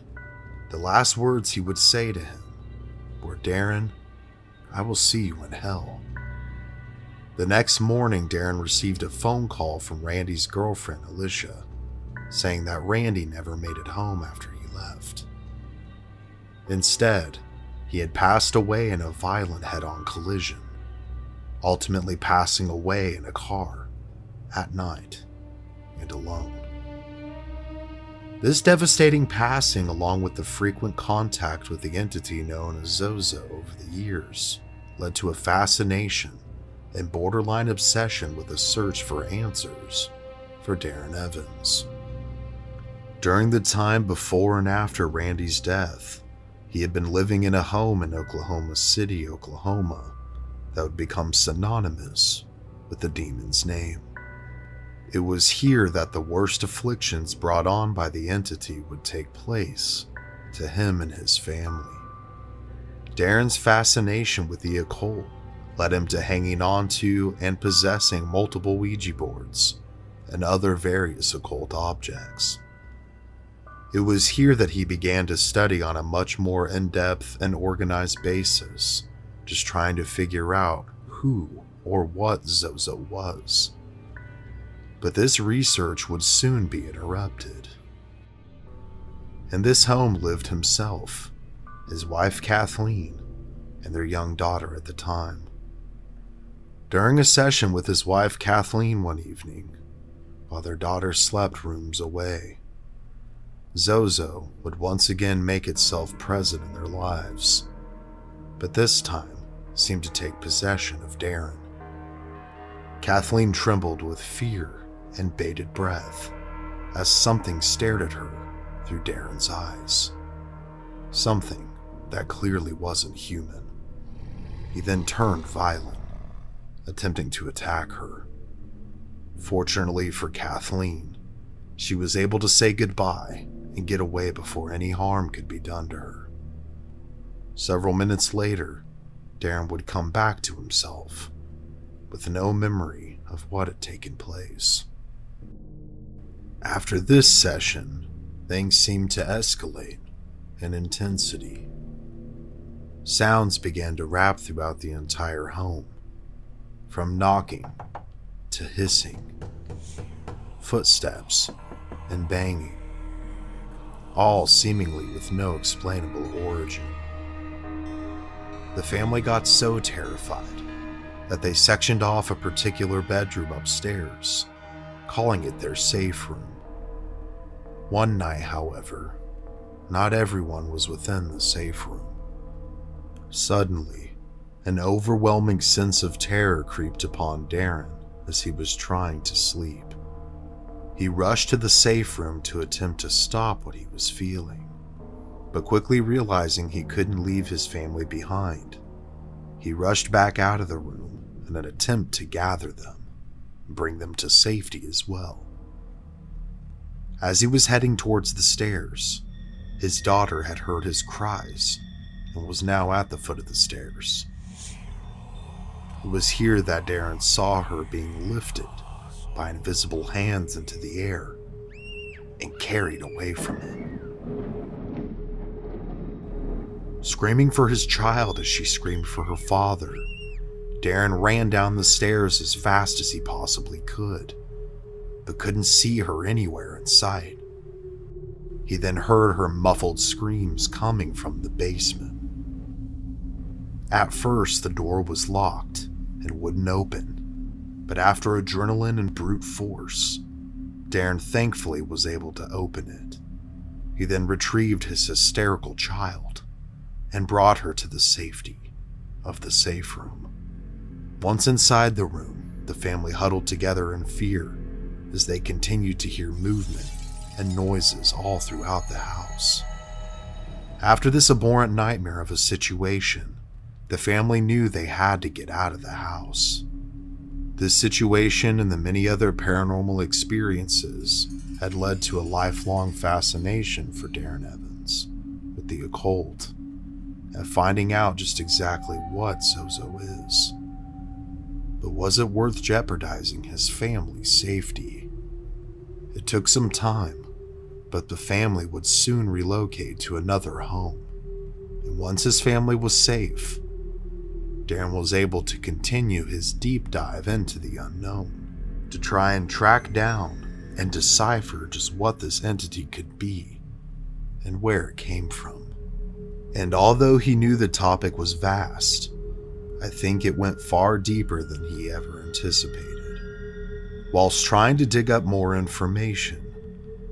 the last words he would say to him were, "Darren, I will see you in hell." The next morning, Darren received a phone call from Randy's girlfriend, Alicia, saying that Randy never made it home after he left. Instead, he had passed away in a violent head-on collision, ultimately passing away in a car, at night, and alone. This devastating passing, along with the frequent contact with the entity known as Zozo over the years, led to a fascination and borderline obsession with a search for answers for Darren Evans. During the time before and after Randy's death, he had been living in a home in Oklahoma City, Oklahoma, that would become synonymous with the demon's name. It was here that the worst afflictions brought on by the entity would take place to him and his family. Darren's fascination with the occult led him to hanging on to and possessing multiple Ouija boards and other various occult objects. It was here that he began to study on a much more in-depth and organized basis, just trying to figure out who or what Zozo was. But this research would soon be interrupted. In this home lived himself, his wife Kathleen, and their young daughter at the time. During a session with his wife Kathleen one evening, while their daughter slept rooms away, Zozo would once again make itself present in their lives, but this time seemed to take possession of Darren. Kathleen trembled with fear and bated breath as something stared at her through Darren's eyes. Something that clearly wasn't human. He then turned violent, attempting to attack her. Fortunately for Kathleen, she was able to say goodbye and get away before any harm could be done to her. Several minutes later, Darren would come back to himself, with no memory of what had taken place. After this session, things seemed to escalate in intensity. Sounds began to wrap throughout the entire home, from knocking to hissing, footsteps, and banging, all seemingly with no explainable origin. The family got so terrified that they sectioned off a particular bedroom upstairs, calling it their safe room. One night, however, not everyone was within the safe room. Suddenly, an overwhelming sense of terror creeped upon Darren as he was trying to sleep. He rushed to the safe room to attempt to stop what he was feeling, but quickly realizing he couldn't leave his family behind, he rushed back out of the room in an attempt to gather them and bring them to safety as well. As he was heading towards the stairs, his daughter had heard his cries and was now at the foot of the stairs. It was here that Darren saw her being lifted by invisible hands into the air and carried away from him. Screaming for his child as she screamed for her father, Darren ran down the stairs as fast as he possibly could, but couldn't see her anywhere in sight. He then heard her muffled screams coming from the basement. At first, the door was locked and wouldn't open, but after adrenaline and brute force, Darren thankfully was able to open it. He then retrieved his hysterical child and brought her to the safety of the safe room. Once inside the room, the family huddled together in fear as they continued to hear movement and noises all throughout the house. After this abhorrent nightmare of a situation, the family knew they had to get out of the house. This situation and the many other paranormal experiences had led to a lifelong fascination for Darren Evans with the occult and finding out just exactly what Zozo is. But was it worth jeopardizing his family's safety? It took some time, but the family would soon relocate to another home. And once his family was safe, Darren was able to continue his deep dive into the unknown to try and track down and decipher just what this entity could be and where it came from. And although he knew the topic was vast, I think it went far deeper than he ever anticipated. Whilst trying to dig up more information,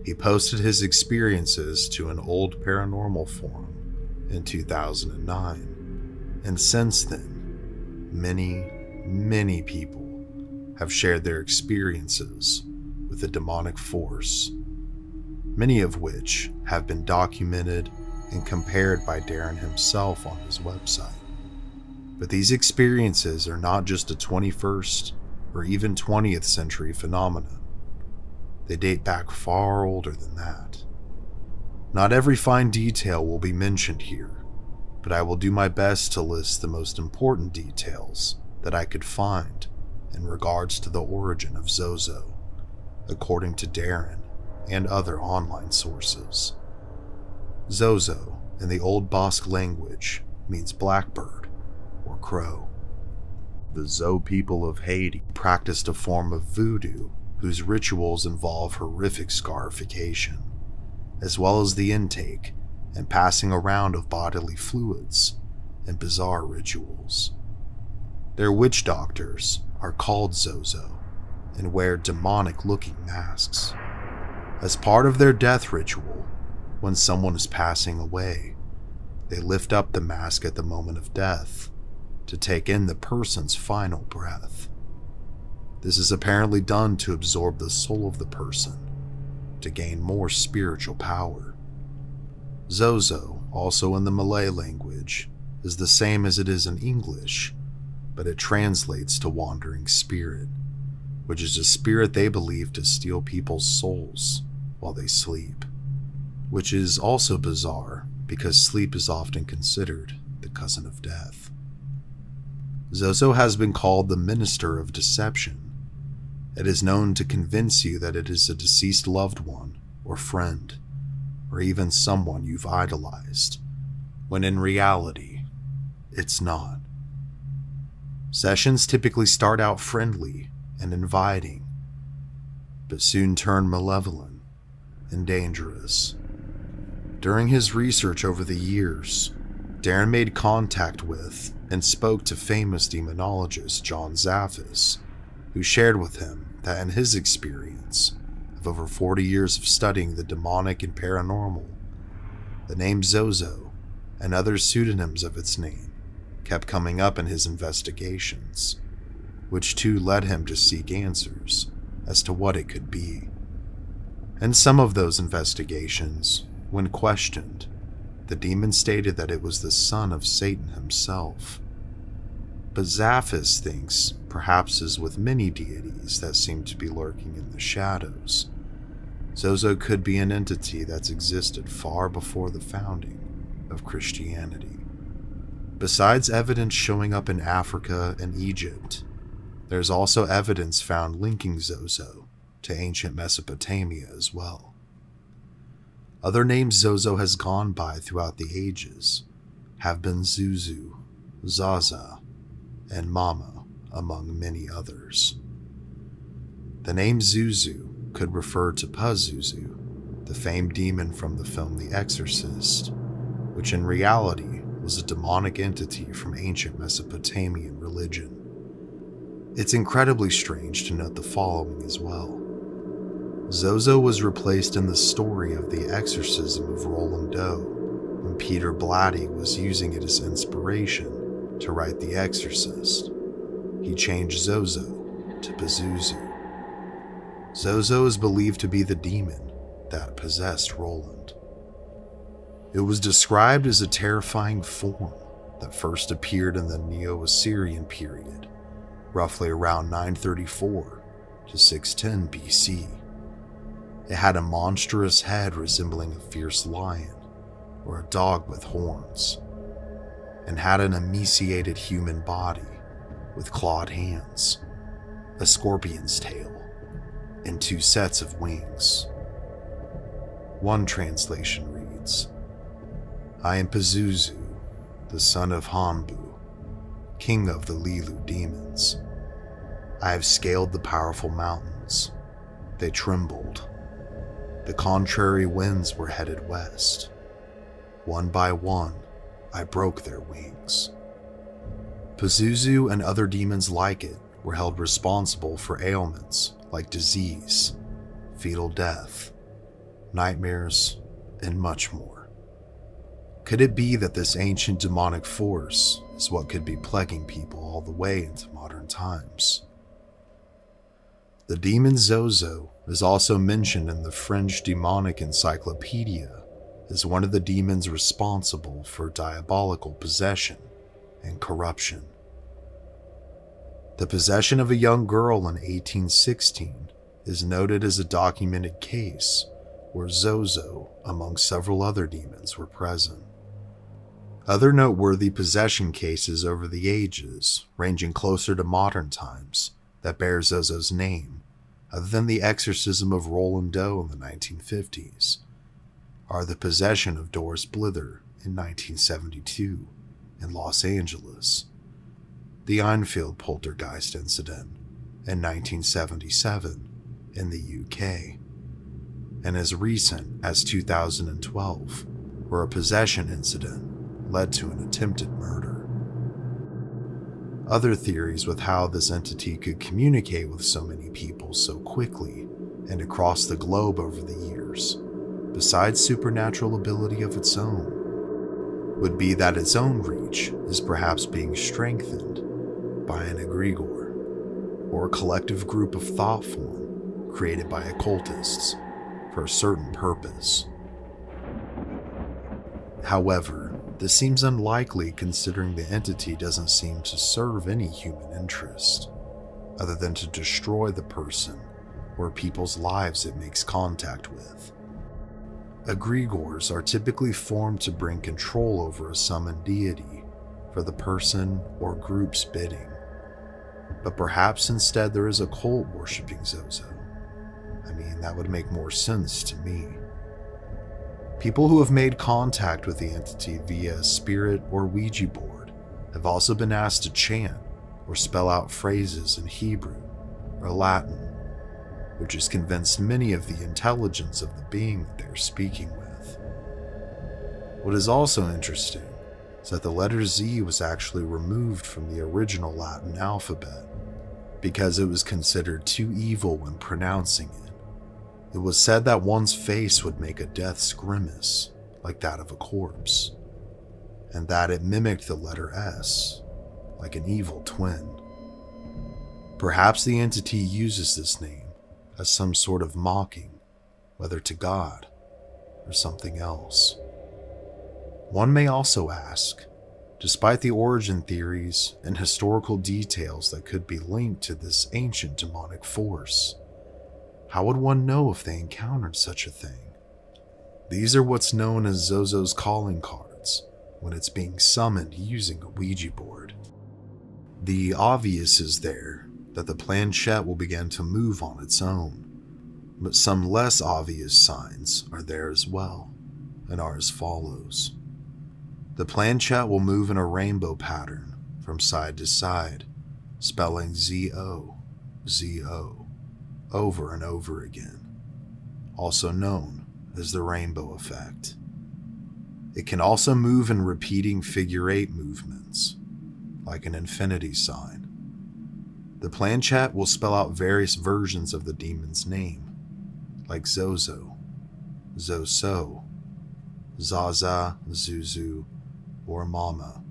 he posted his experiences to an old paranormal forum in 2009, and since then, many people have shared their experiences with a demonic force, many of which have been documented and compared by Darren himself on his website. But these experiences are not just a 21st or even 20th century phenomenon. They date back far older than that. Not every fine detail will be mentioned here, but I will do my best to list the most important details that I could find in regards to the origin of Zozo, according to Darren and other online sources. Zozo, in the Old Basque language, means blackbird or crow. The Zo people of Haiti practiced a form of voodoo whose rituals involve horrific scarification, as well as the intake and passing around of bodily fluids and bizarre rituals. Their witch doctors are called Zozo and wear demonic-looking masks. As part of their death ritual, when someone is passing away, they lift up the mask at the moment of death to take in the person's final breath. This is apparently done to absorb the soul of the person to gain more spiritual power. Zozo, also in the Malay language, is the same as it is in English, but it translates to wandering spirit, which is a spirit they believe to steal people's souls while they sleep, which is also bizarre because sleep is often considered the cousin of death. Zozo has been called the minister of deception. It is known to convince you that it is a deceased loved one or friend, or even someone you've idolized, when in reality, it's not. Sessions typically start out friendly and inviting, but soon turn malevolent and dangerous. During his research over the years, Darren made contact with and spoke to famous demonologist John Zaffis, who shared with him that in his experience of over 40 years of studying the demonic and paranormal, the name Zozo and other pseudonyms of its name kept coming up in his investigations, which too led him to seek answers as to what it could be. In some of those investigations, when questioned, the demon stated that it was the son of Satan himself. But Zaffis thinks, perhaps as with many deities that seem to be lurking in the shadows, Zozo could be an entity that's existed far before the founding of Christianity. Besides evidence showing up in Africa and Egypt, there's also evidence found linking Zozo to ancient Mesopotamia as well. Other names Zozo has gone by throughout the ages have been Zuzu, Zaza, and Mama, among many others. The name Zuzu could refer to Pazuzu, the famed demon from the film The Exorcist, which in reality was a demonic entity from ancient Mesopotamian religion. It's incredibly strange to note the following as well. Zozo was replaced in the story of the exorcism of Roland Doe when Peter Blatty was using it as inspiration to write The Exorcist. He changed Zozo to Pazuzu. Zozo is believed to be the demon that possessed Roland. It was described as a terrifying form that first appeared in the Neo-Assyrian period, roughly around 934 to 610 BC. It had a monstrous head resembling a fierce lion or a dog with horns, and had an emaciated human body with clawed hands, a scorpion's tail, and 2 sets of wings. One translation reads, "I am Pazuzu, the son of Hanbu, king of the Lilu demons. I have scaled the powerful mountains. They trembled. The contrary winds were headed west. One by one, I broke their wings." Pazuzu and other demons like it were held responsible for ailments like disease, fetal death, nightmares, and much more. Could it be that this ancient demonic force is what could be plaguing people all the way into modern times? The demon Zozo is also mentioned in the French demonic encyclopedia as one of the demons responsible for diabolical possession and corruption. The possession of a young girl in 1816 is noted as a documented case where Zozo, among several other demons, were present. Other noteworthy possession cases over the ages, ranging closer to modern times, that bear Zozo's name, other than the exorcism of Roland Doe in the 1950s, are the possession of Doris Blither in 1972 in Los Angeles, the Enfield poltergeist incident in 1977 in the UK, and as recent as 2012, where a possession incident led to an attempted murder. Other theories with how this entity could communicate with so many people so quickly and across the globe over the years, besides supernatural ability of its own, would be that its own reach is perhaps being strengthened by an egregore, or a collective group of thought form created by occultists for a certain purpose. However, this seems unlikely considering the entity doesn't seem to serve any human interest, other than to destroy the person or people's lives it makes contact with. Egregores are typically formed to bring control over a summoned deity for the person or group's bidding. But perhaps instead there is a cult worshipping Zozo. I mean, that would make more sense to me. People who have made contact with the entity via a spirit or Ouija board have also been asked to chant or spell out phrases in Hebrew or Latin, which has convinced many of the intelligence of the being that they are speaking with. What is also interesting is that the letter Z was actually removed from the original Latin alphabet because it was considered too evil when pronouncing it. It was said that one's face would make a death's grimace, like that of a corpse, and that it mimicked the letter S, like an evil twin. Perhaps the entity uses this name as some sort of mocking, whether to God or something else. One may also ask, despite the origin theories and historical details that could be linked to this ancient demonic force, how would one know if they encountered such a thing? These are what's known as Zozo's calling cards when it's being summoned using a Ouija board. The obvious is there that the planchette will begin to move on its own, but some less obvious signs are there as well, and are as follows. The planchette will move in a rainbow pattern from side to side, spelling ZO, ZO, over and over again, also known as the rainbow effect. It can also move in repeating figure 8 movements, like an infinity sign. The planchette will spell out various versions of the demon's name, like Zozo, Zoso, Zaza, Zuzu, or Mama.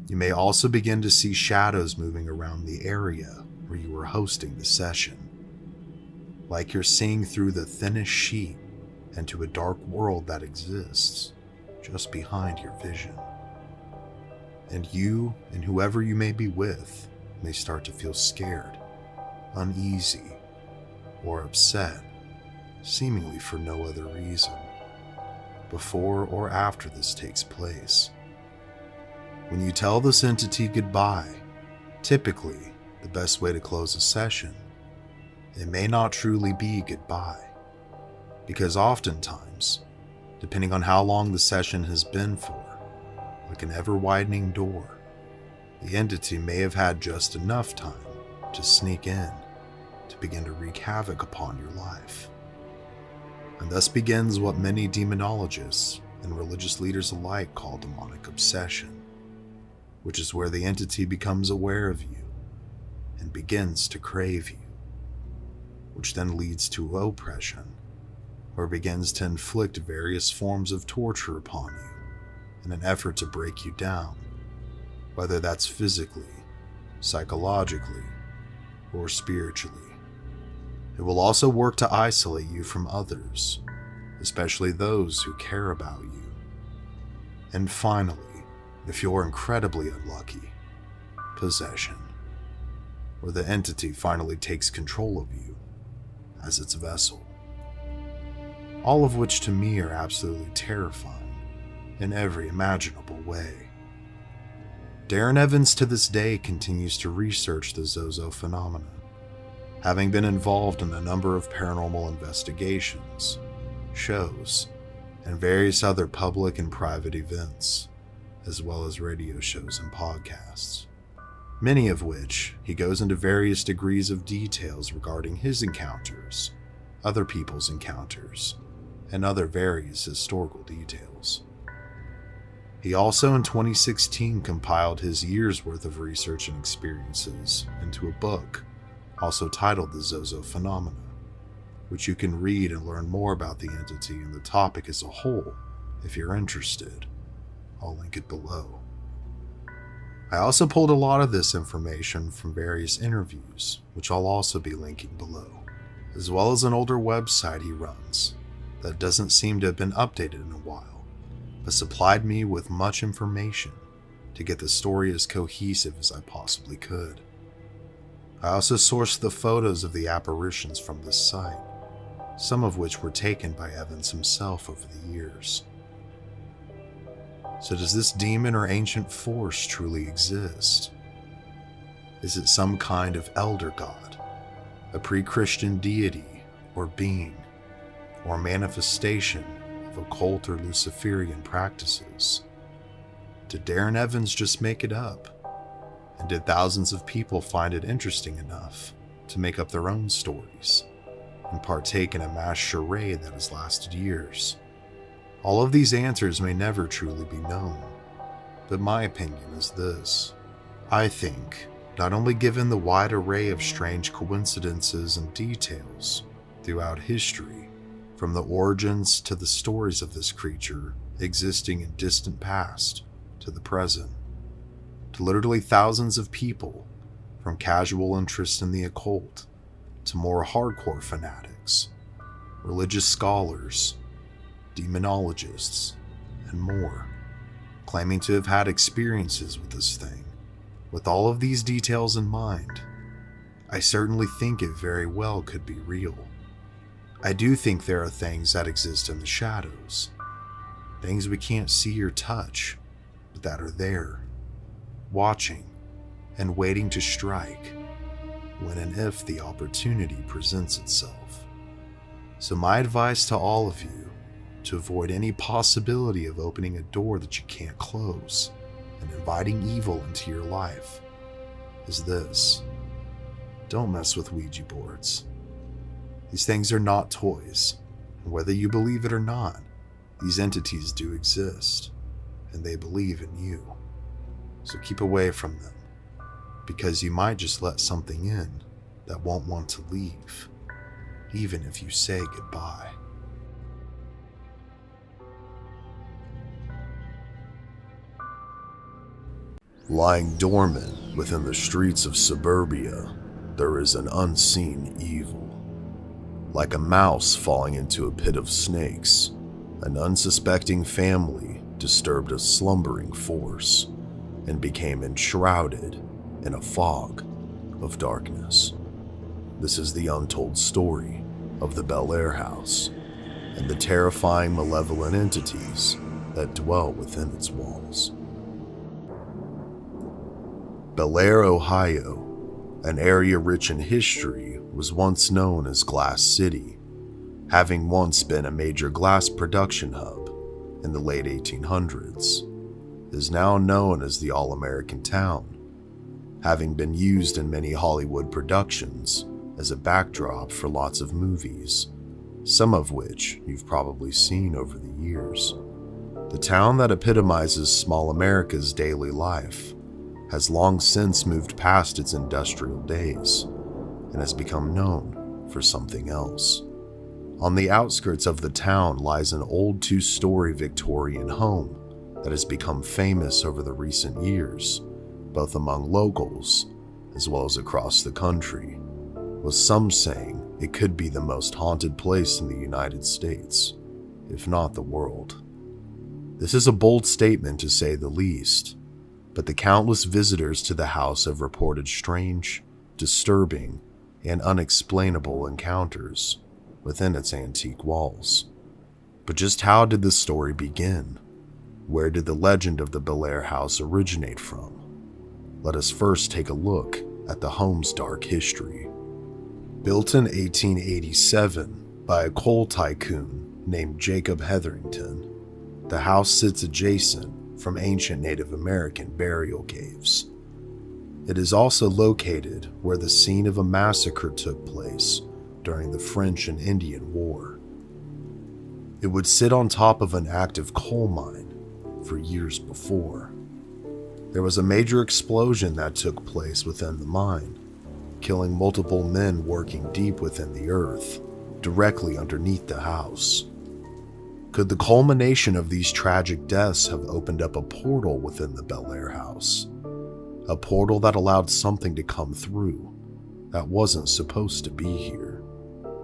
You may also begin to see shadows moving around the area where you are hosting the session, like you're seeing through the thinnest sheet into a dark world that exists just behind your vision. And you and whoever you may be with may start to feel scared, uneasy, or upset, seemingly for no other reason, before or after this takes place. When you tell this entity goodbye, typically the best way to close a session, it may not truly be goodbye, because oftentimes, depending on how long the session has been for, like an ever-widening door, the entity may have had just enough time to sneak in to begin to wreak havoc upon your life. And thus begins what many demonologists and religious leaders alike call demonic obsession, which is where the entity becomes aware of you and begins to crave you, which then leads to oppression, or begins to inflict various forms of torture upon you in an effort to break you down, whether that's physically, psychologically, or spiritually. It will also work to isolate you from others, especially those who care about you. And finally, if you're incredibly unlucky, possession, where the entity finally takes control of you as its vessel. All of which to me are absolutely terrifying in every imaginable way. Darren Evans to this day continues to research the Zozo phenomenon, having been involved in a number of paranormal investigations, shows, and various other public and private events, as well as radio shows and podcasts, many of which he goes into various degrees of details regarding his encounters, other people's encounters, and other various historical details. He also in 2016 compiled his year's worth of research and experiences into a book, also titled The Zozo Phenomena, which you can read and learn more about the entity and the topic as a whole if you're interested. I'll link it below. I also pulled a lot of this information from various interviews, which I'll also be linking below, as well as an older website he runs that doesn't seem to have been updated in a while, but supplied me with much information to get the story as cohesive as I possibly could. I also sourced the photos of the apparitions from this site, some of which were taken by Evans himself over the years. So does this demon or ancient force truly exist? Is it some kind of elder god, a pre-Christian deity or being, or manifestation of occult or Luciferian practices? Did Darren Evans just make it up? And did thousands of people find it interesting enough to make up their own stories and partake in a mass charade that has lasted years? All of these answers may never truly be known, but my opinion is this. I think, not only given the wide array of strange coincidences and details throughout history, from the origins to the stories of this creature existing in distant past to the present, to literally thousands of people, from casual interest in the occult to more hardcore fanatics, religious scholars, demonologists, and more, claiming to have had experiences with this thing. With all of these details in mind, I certainly think it very well could be real. I do think there are things that exist in the shadows, things we can't see or touch, but that are there, watching and waiting to strike when and if the opportunity presents itself. So my advice to all of you, to avoid any possibility of opening a door that you can't close and inviting evil into your life, is this: don't mess with Ouija boards. These things are not toys, and whether you believe it or not, these entities do exist, and they believe in you. So keep away from them, because you might just let something in that won't want to leave, even if you say goodbye. Lying dormant within the streets of suburbia, there is an unseen evil. Like a mouse falling into a pit of snakes, an unsuspecting family disturbed a slumbering force and became enshrouded in a fog of darkness. This is the untold story of the Bellaire house and the terrifying malevolent entities that dwell within its walls. Bellaire, Ohio, an area rich in history, was once known as Glass City, having once been a major glass production hub in the late 1800s. It is now known as the All-American Town, having been used in many Hollywood productions as a backdrop for lots of movies, some of which you've probably seen over the years. The town that epitomizes small America's daily life has long since moved past its industrial days and has become known for something else. On the outskirts of the town lies an old two-story Victorian home that has become famous over the recent years, both among locals as well as across the country, with some saying it could be the most haunted place in the United States, if not the world. This is a bold statement to say the least, but the countless visitors to the house have reported strange, disturbing, and unexplainable encounters within its antique walls. But just how did this story begin? Where did the legend of the Bellaire house originate from? Let us first take a look at the home's dark history. Built in 1887 by a coal tycoon named Jacob Hetherington, the house sits adjacent from ancient Native American burial caves. It is also located where the scene of a massacre took place during the French and Indian War. It would sit on top of an active coal mine, for years before. There was a major explosion that took place within the mine, killing multiple men working deep within the earth, directly underneath the house. Could the culmination of these tragic deaths have opened up a portal within the Bellaire house? A portal that allowed something to come through that wasn't supposed to be here.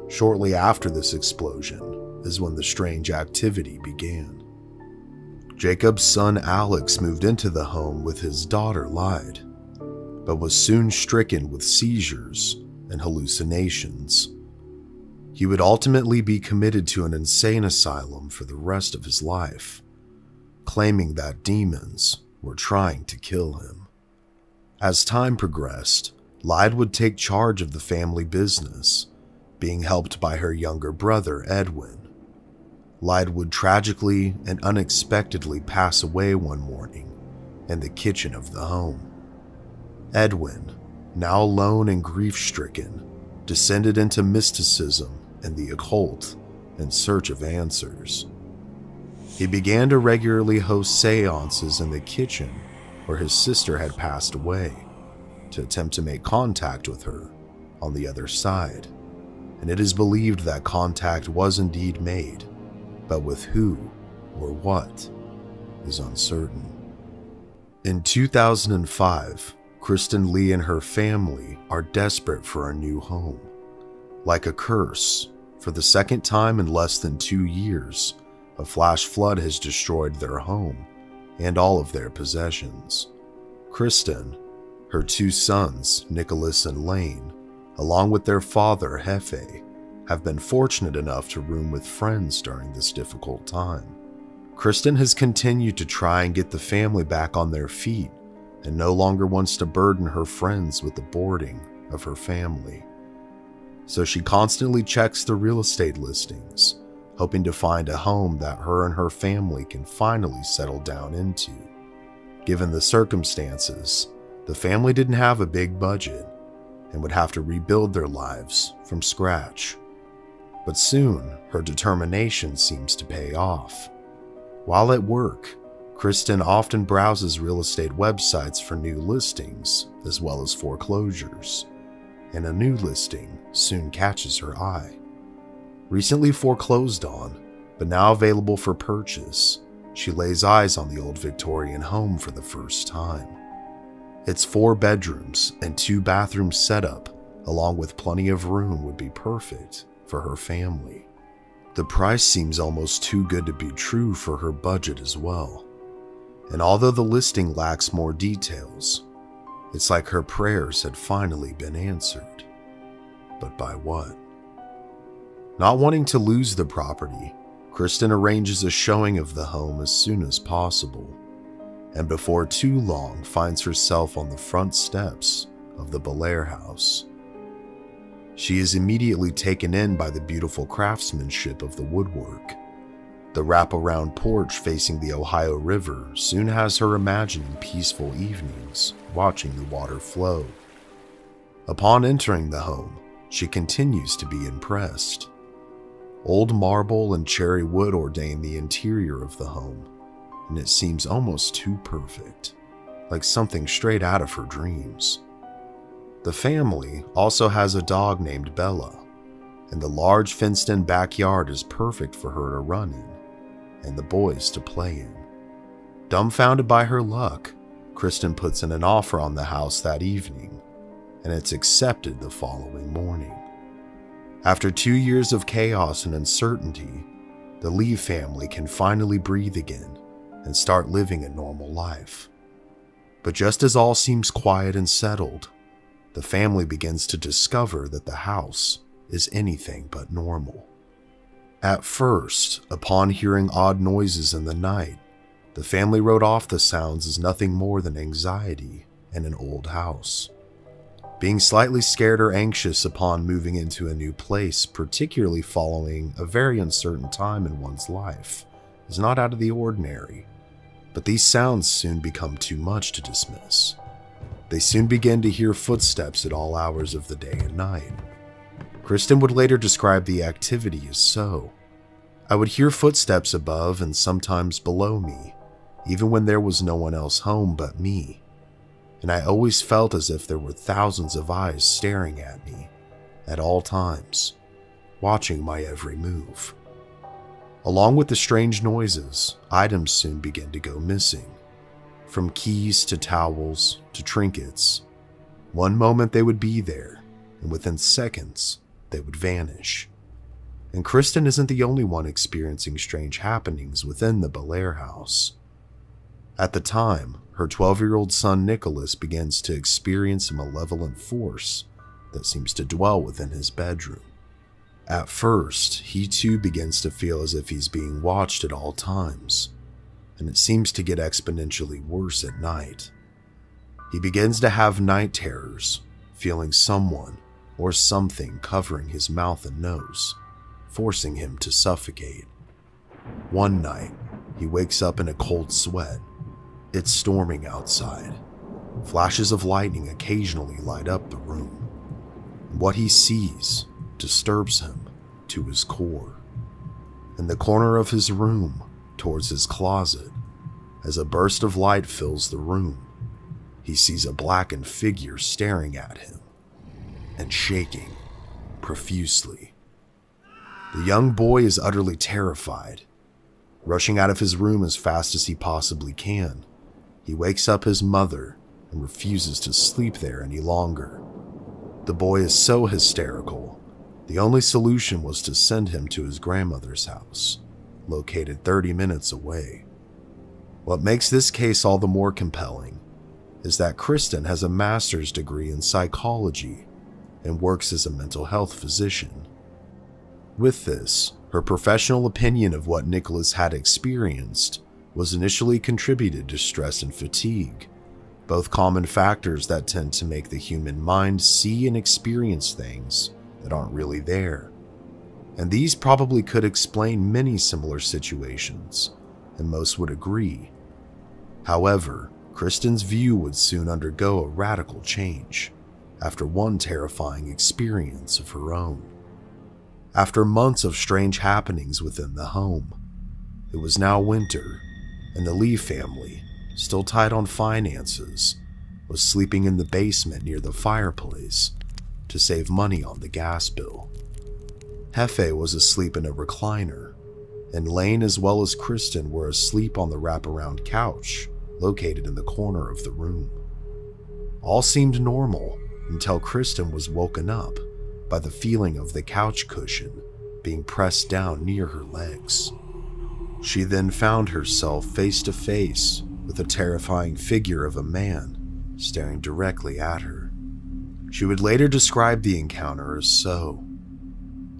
Shortly after this explosion is when the strange activity began. Jacob's son Alex moved into the home with his daughter Lyde, but was soon stricken with seizures and hallucinations. He would ultimately be committed to an insane asylum for the rest of his life, claiming that demons were trying to kill him. As time progressed, Lyde would take charge of the family business, being helped by her younger brother Edwin. Lyde would tragically and unexpectedly pass away one morning in the kitchen of the home. Edwin, now alone and grief-stricken, descended into mysticism and the occult in search of answers. He began to regularly host seances in the kitchen where his sister had passed away, to attempt to make contact with her on the other side, and it is believed that contact was indeed made, but with who or what is uncertain. In 2005, Kristen Lee and her family are desperate for a new home. Like a curse, for the second time in less than 2 years, a flash flood has destroyed their home and all of their possessions. Kristen, her 2 sons, Nicholas and Lane, along with their father, Hefe, have been fortunate enough to room with friends during this difficult time. Kristen has continued to try and get the family back on their feet and no longer wants to burden her friends with the boarding of her family. So she constantly checks the real estate listings, hoping to find a home that her and her family can finally settle down into. Given the circumstances, the family didn't have a big budget and would have to rebuild their lives from scratch. But soon, her determination seems to pay off. While at work, Kristen often browses real estate websites for new listings as well as foreclosures, and a new listing soon catches her eye. Recently foreclosed on, but now available for purchase, she lays eyes on the old Victorian home for the first time. Its 4 bedrooms and 2 bathrooms setup, along with plenty of room, would be perfect for her family. The price seems almost too good to be true for her budget as well. And although the listing lacks more details, it's like her prayers had finally been answered. But by what? Not wanting to lose the property, Kristen arranges a showing of the home as soon as possible, and before too long finds herself on the front steps of the Bellaire house. She is immediately taken in by the beautiful craftsmanship of the woodwork. The wraparound porch facing the Ohio River soon has her imagining peaceful evenings watching the water flow. Upon entering the home, she continues to be impressed. Old marble and cherry wood ordain the interior of the home, and it seems almost too perfect, like something straight out of her dreams. The family also has a dog named Bella, and the large fenced-in backyard is perfect for her to run in, and the boys to play in. Dumbfounded by her luck, Kristen puts in an offer on the house that evening, and it's accepted the following morning. After 2 years of chaos and uncertainty, the Lee family can finally breathe again and start living a normal life. But just as all seems quiet and settled, the family begins to discover that the house is anything but normal. At first, upon hearing odd noises in the night, the family wrote off the sounds as nothing more than anxiety in an old house. Being slightly scared or anxious upon moving into a new place, particularly following a very uncertain time in one's life, is not out of the ordinary, but these sounds soon become too much to dismiss. They soon begin to hear footsteps at all hours of the day and night. Kristen would later describe the activity as so. I would hear footsteps above and sometimes below me, even when there was no one else home but me, and I always felt as if there were thousands of eyes staring at me at all times, watching my every move. Along with the strange noises, items soon began to go missing, from keys to towels to trinkets. One moment they would be there, and within seconds, they would vanish. And Kristen isn't the only one experiencing strange happenings within the Bellaire house. At the time, her 12-year-old son Nicholas begins to experience a malevolent force that seems to dwell within his bedroom. At first, he too begins to feel as if he's being watched at all times, and it seems to get exponentially worse at night. He begins to have night terrors, feeling someone or something covering his mouth and nose, forcing him to suffocate. One night, he wakes up in a cold sweat. It's storming outside. Flashes of lightning occasionally light up the room. What he sees disturbs him to his core. In the corner of his room, towards his closet, as a burst of light fills the room, he sees a blackened figure staring at him and shaking profusely. The young boy is utterly terrified. Rushing out of his room as fast as he possibly can, he wakes up his mother and refuses to sleep there any longer. The boy is so hysterical, the only solution was to send him to his grandmother's house, located 30 minutes away. What makes this case all the more compelling is that Kristen has a master's degree in psychology and works as a mental health physician. With this, her professional opinion of what Nicholas had experienced was initially contributed to stress and fatigue, both common factors that tend to make the human mind see and experience things that aren't really there. And these probably could explain many similar situations, and most would agree. However, Kristen's view would soon undergo a radical change after one terrifying experience of her own. After months of strange happenings within the home, it was now winter, and the Lee family, still tight on finances, was sleeping in the basement near the fireplace to save money on the gas bill. Hefe was asleep in a recliner, and Lane as well as Kristen were asleep on the wraparound couch located in the corner of the room. All seemed normal until Kristen was woken up by the feeling of the couch cushion being pressed down near her legs. She then found herself face to face with a terrifying figure of a man staring directly at her. She would later describe the encounter as so: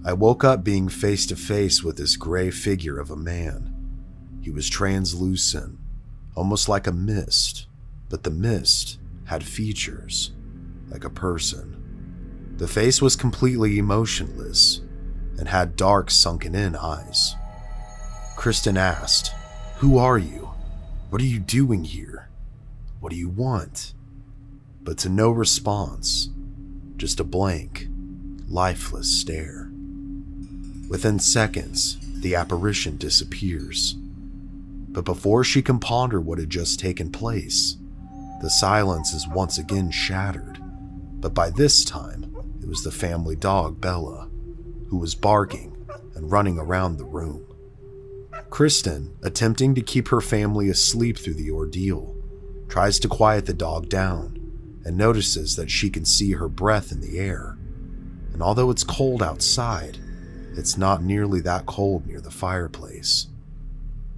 "I woke up being face to face with this gray figure of a man. He was translucent, almost like a mist, but the mist had features, like a person. The face was completely emotionless and had dark sunken-in eyes." Kristen asked, "Who are you? What are you doing here? What do you want?" But to no response, just a blank, lifeless stare. Within seconds, the apparition disappears. But before she can ponder what had just taken place, the silence is once again shattered. But by this time, it was the family dog Bella, who was barking and running around the room. Kristen, attempting to keep her family asleep through the ordeal, tries to quiet the dog down and notices that she can see her breath in the air. And although it's cold outside, it's not nearly that cold near the fireplace.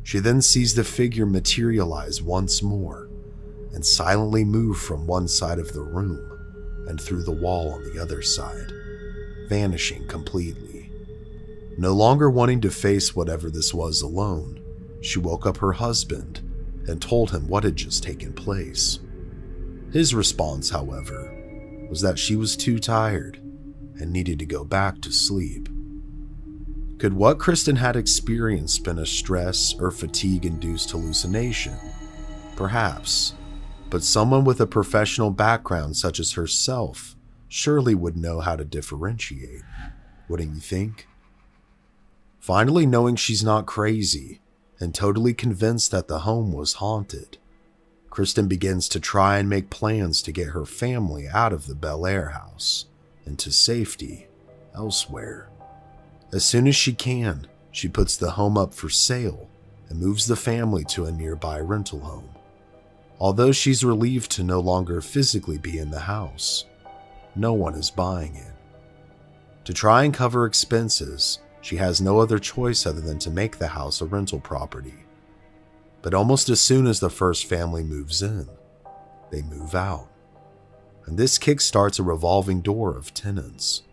She then sees the figure materialize once more and silently move from one side of the room and through the wall on the other side, vanishing completely. No longer wanting to face whatever this was alone, she woke up her husband and told him what had just taken place. His response, however, was that she was too tired and needed to go back to sleep. Could what Kristen had experienced been a stress or fatigue-induced hallucination? Perhaps, but someone with a professional background such as herself surely would know how to differentiate, wouldn't you think? Finally knowing she's not crazy, and totally convinced that the home was haunted, Kristen begins to try and make plans to get her family out of the Bellaire house and to safety elsewhere. As soon as she can, she puts the home up for sale and moves the family to a nearby rental home. Although she's relieved to no longer physically be in the house, no one is buying it. To try and cover expenses, she has no other choice other than to make the house a rental property. But almost as soon as the first family moves in, they move out. And this kickstarts a revolving door of tenants.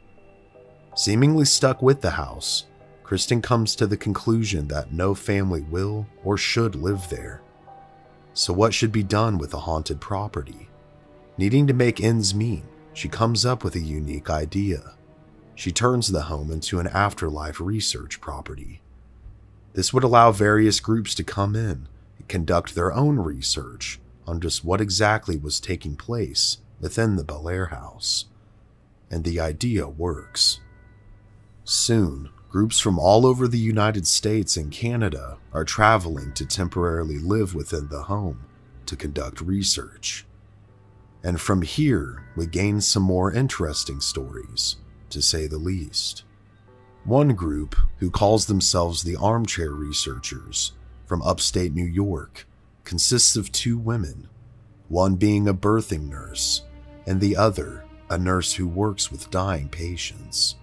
Seemingly stuck with the house, Kristen comes to the conclusion that no family will or should live there. So what should be done with a haunted property? Needing to make ends meet, she comes up with a unique idea. She turns the home into an afterlife research property. This would allow various groups to come in and conduct their own research on just what exactly was taking place within the Bellaire house. And the idea works. Soon, groups from all over the United States and Canada are traveling to temporarily live within the home to conduct research. And from here, we gain some more interesting stories, to say the least. One group, who calls themselves the Armchair Researchers, from upstate New York, consists of two women, one being a birthing nurse, and the other a nurse who works with dying patients.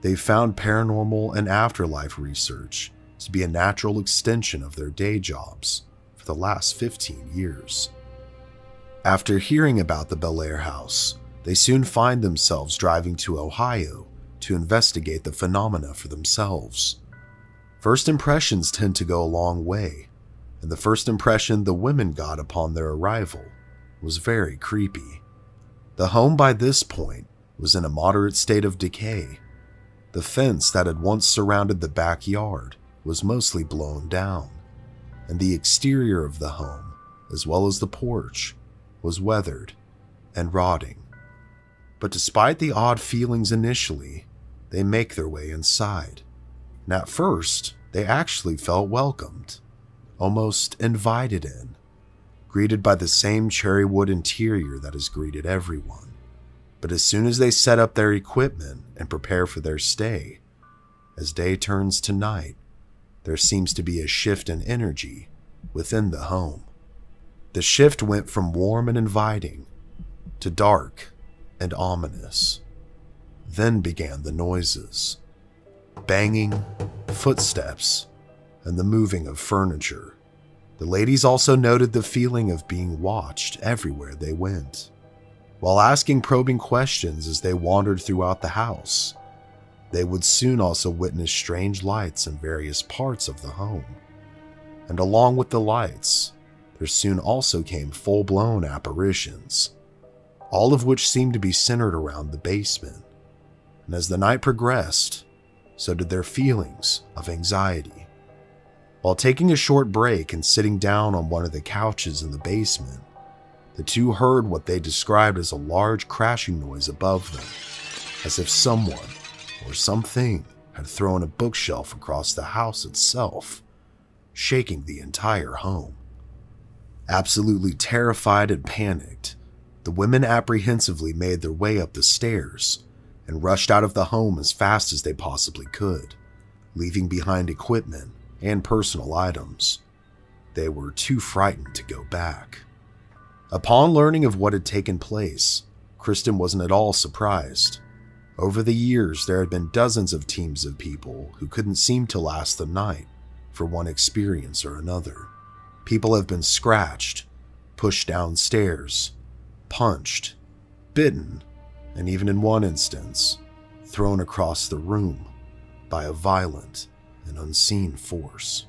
They've found paranormal and afterlife research to be a natural extension of their day jobs for the last 15 years. After hearing about the Bellaire house, they soon find themselves driving to Ohio to investigate the phenomena for themselves. First impressions tend to go a long way, and the first impression the women got upon their arrival was very creepy. The home by this point was in a moderate state of decay. The fence that had once surrounded the backyard was mostly blown down, and the exterior of the home, as well as the porch, was weathered and rotting. But despite the odd feelings initially, they make their way inside. And at first, they actually felt welcomed, almost invited in, greeted by the same cherry wood interior that has greeted everyone. But as soon as they set up their equipment and prepare for their stay, as day turns to night, there seems to be a shift in energy within the home. The shift went from warm and inviting to dark and ominous. Then began the noises: banging, footsteps, and the moving of furniture. The ladies also noted the feeling of being watched everywhere they went. While asking probing questions as they wandered throughout the house, they would soon also witness strange lights in various parts of the home. And along with the lights, there soon also came full-blown apparitions, all of which seemed to be centered around the basement. And as the night progressed, so did their feelings of anxiety. While taking a short break and sitting down on one of the couches in the basement, the two heard what they described as a large crashing noise above them, as if someone or something had thrown a bookshelf across the house itself, shaking the entire home. Absolutely terrified and panicked, the women apprehensively made their way up the stairs and rushed out of the home as fast as they possibly could, leaving behind equipment and personal items. They were too frightened to go back. Upon learning of what had taken place, Kristen wasn't at all surprised. Over the years, there had been dozens of teams of people who couldn't seem to last the night for one experience or another. People have been scratched, pushed downstairs, punched, bitten, and even in one instance, thrown across the room by a violent and unseen force.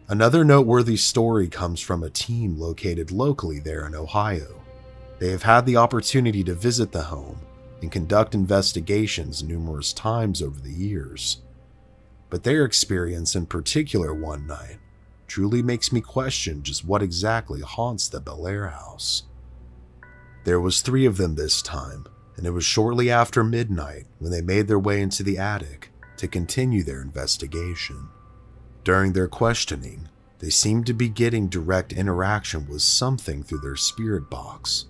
Another noteworthy story comes from a team located locally there in Ohio. They have had the opportunity to visit the home and conduct investigations numerous times over the years. But their experience in particular one night truly makes me question just what exactly haunts the Bellaire house. There was 3 of them this time, and it was shortly after midnight when they made their way into the attic to continue their investigation. During their questioning, they seemed to be getting direct interaction with something through their spirit box.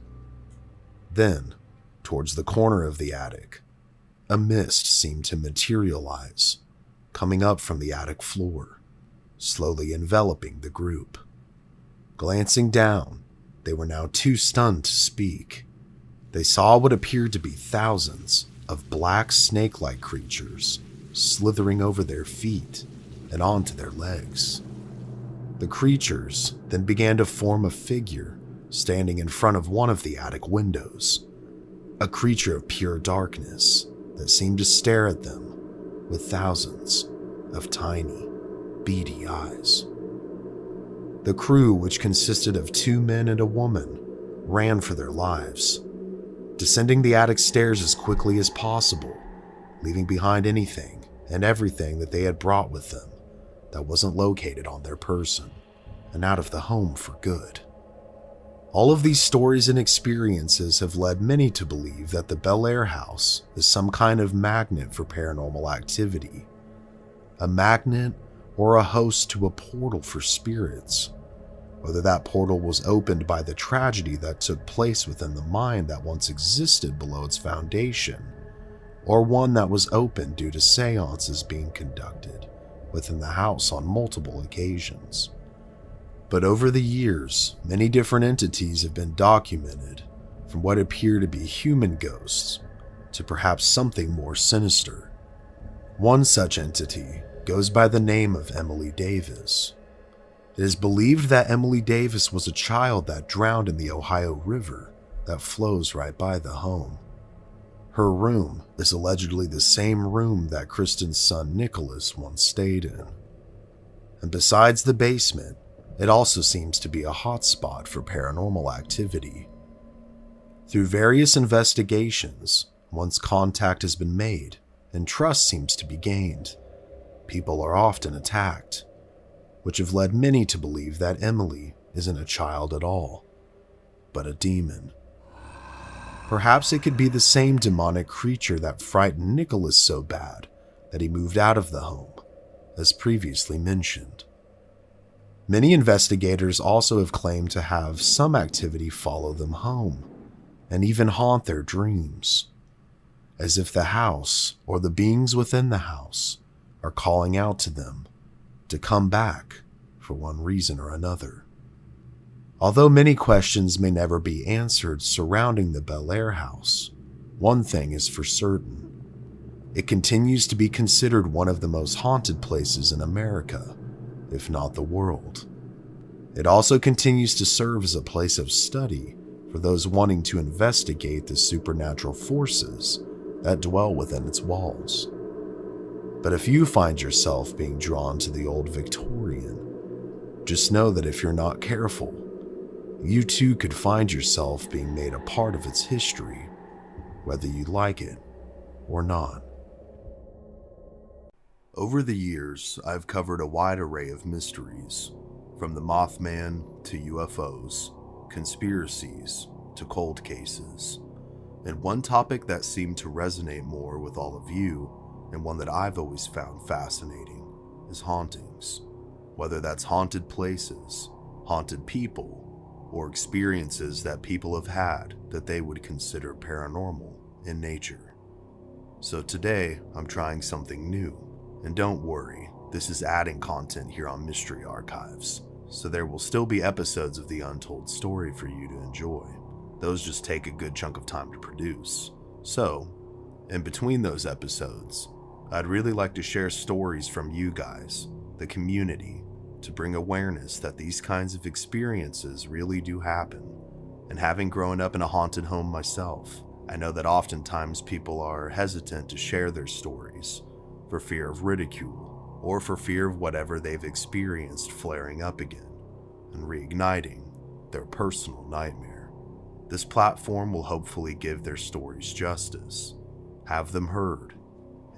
Then, towards the corner of the attic, a mist seemed to materialize, coming up from the attic floor, slowly enveloping the group. Glancing down, they were now too stunned to speak. They saw what appeared to be thousands of black snake-like creatures slithering over their feet and onto their legs. The creatures then began to form a figure standing in front of one of the attic windows, a creature of pure darkness that seemed to stare at them with thousands of tiny, beady eyes. The crew, which consisted of 2 men and a woman, ran for their lives, descending the attic stairs as quickly as possible, leaving behind anything and everything that they had brought with them that wasn't located on their person and out of the home for good. All of these stories and experiences have led many to believe that the Bellaire house is some kind of magnet for paranormal activity, a magnet or a host to a portal for spirits, whether that portal was opened by the tragedy that took place within the mind that once existed below its foundation, or one that was opened due to seances being conducted within the house on multiple occasions. But over the years, many different entities have been documented, from what appear to be human ghosts to perhaps something more sinister. One such entity goes by the name of Emily Davis. It is believed that Emily Davis was a child that drowned in the Ohio River that flows right by the home. Her room is allegedly the same room that Kristen's son Nicholas once stayed in. And besides the basement, it also seems to be a hotspot for paranormal activity. Through various investigations, once contact has been made and trust seems to be gained, people are often attacked, which have led many to believe that Emily isn't a child at all, but a demon. Perhaps it could be the same demonic creature that frightened Nicholas so bad that he moved out of the home, as previously mentioned. Many investigators also have claimed to have some activity follow them home, and even haunt their dreams, as if the house or the beings within the house are calling out to them to come back for one reason or another. Although many questions may never be answered surrounding the Bellaire house, one thing is for certain. It continues to be considered one of the most haunted places in America, if not the world. It also continues to serve as a place of study for those wanting to investigate the supernatural forces that dwell within its walls. But if you find yourself being drawn to the old Victorian, just know that if you're not careful, you too could find yourself being made a part of its history, whether you like it or not. Over the years, I've covered a wide array of mysteries, from the Mothman to UFOs, conspiracies to cold cases. And one topic that seemed to resonate more with all of you, and one that I've always found fascinating, is hauntings. Whether that's haunted places, haunted people, or experiences that people have had that they would consider paranormal in nature. So today, I'm trying something new. And don't worry, this is adding content here on Mystery Archives, so there will still be episodes of the Untold story for you to enjoy. Those just take a good chunk of time to produce. So, in between those episodes, I'd really like to share stories from you guys, the community, to bring awareness that these kinds of experiences really do happen. And having grown up in a haunted home myself, I know that oftentimes people are hesitant to share their stories for fear of ridicule or for fear of whatever they've experienced flaring up again and reigniting their personal nightmare. This platform will hopefully give their stories justice, have them heard,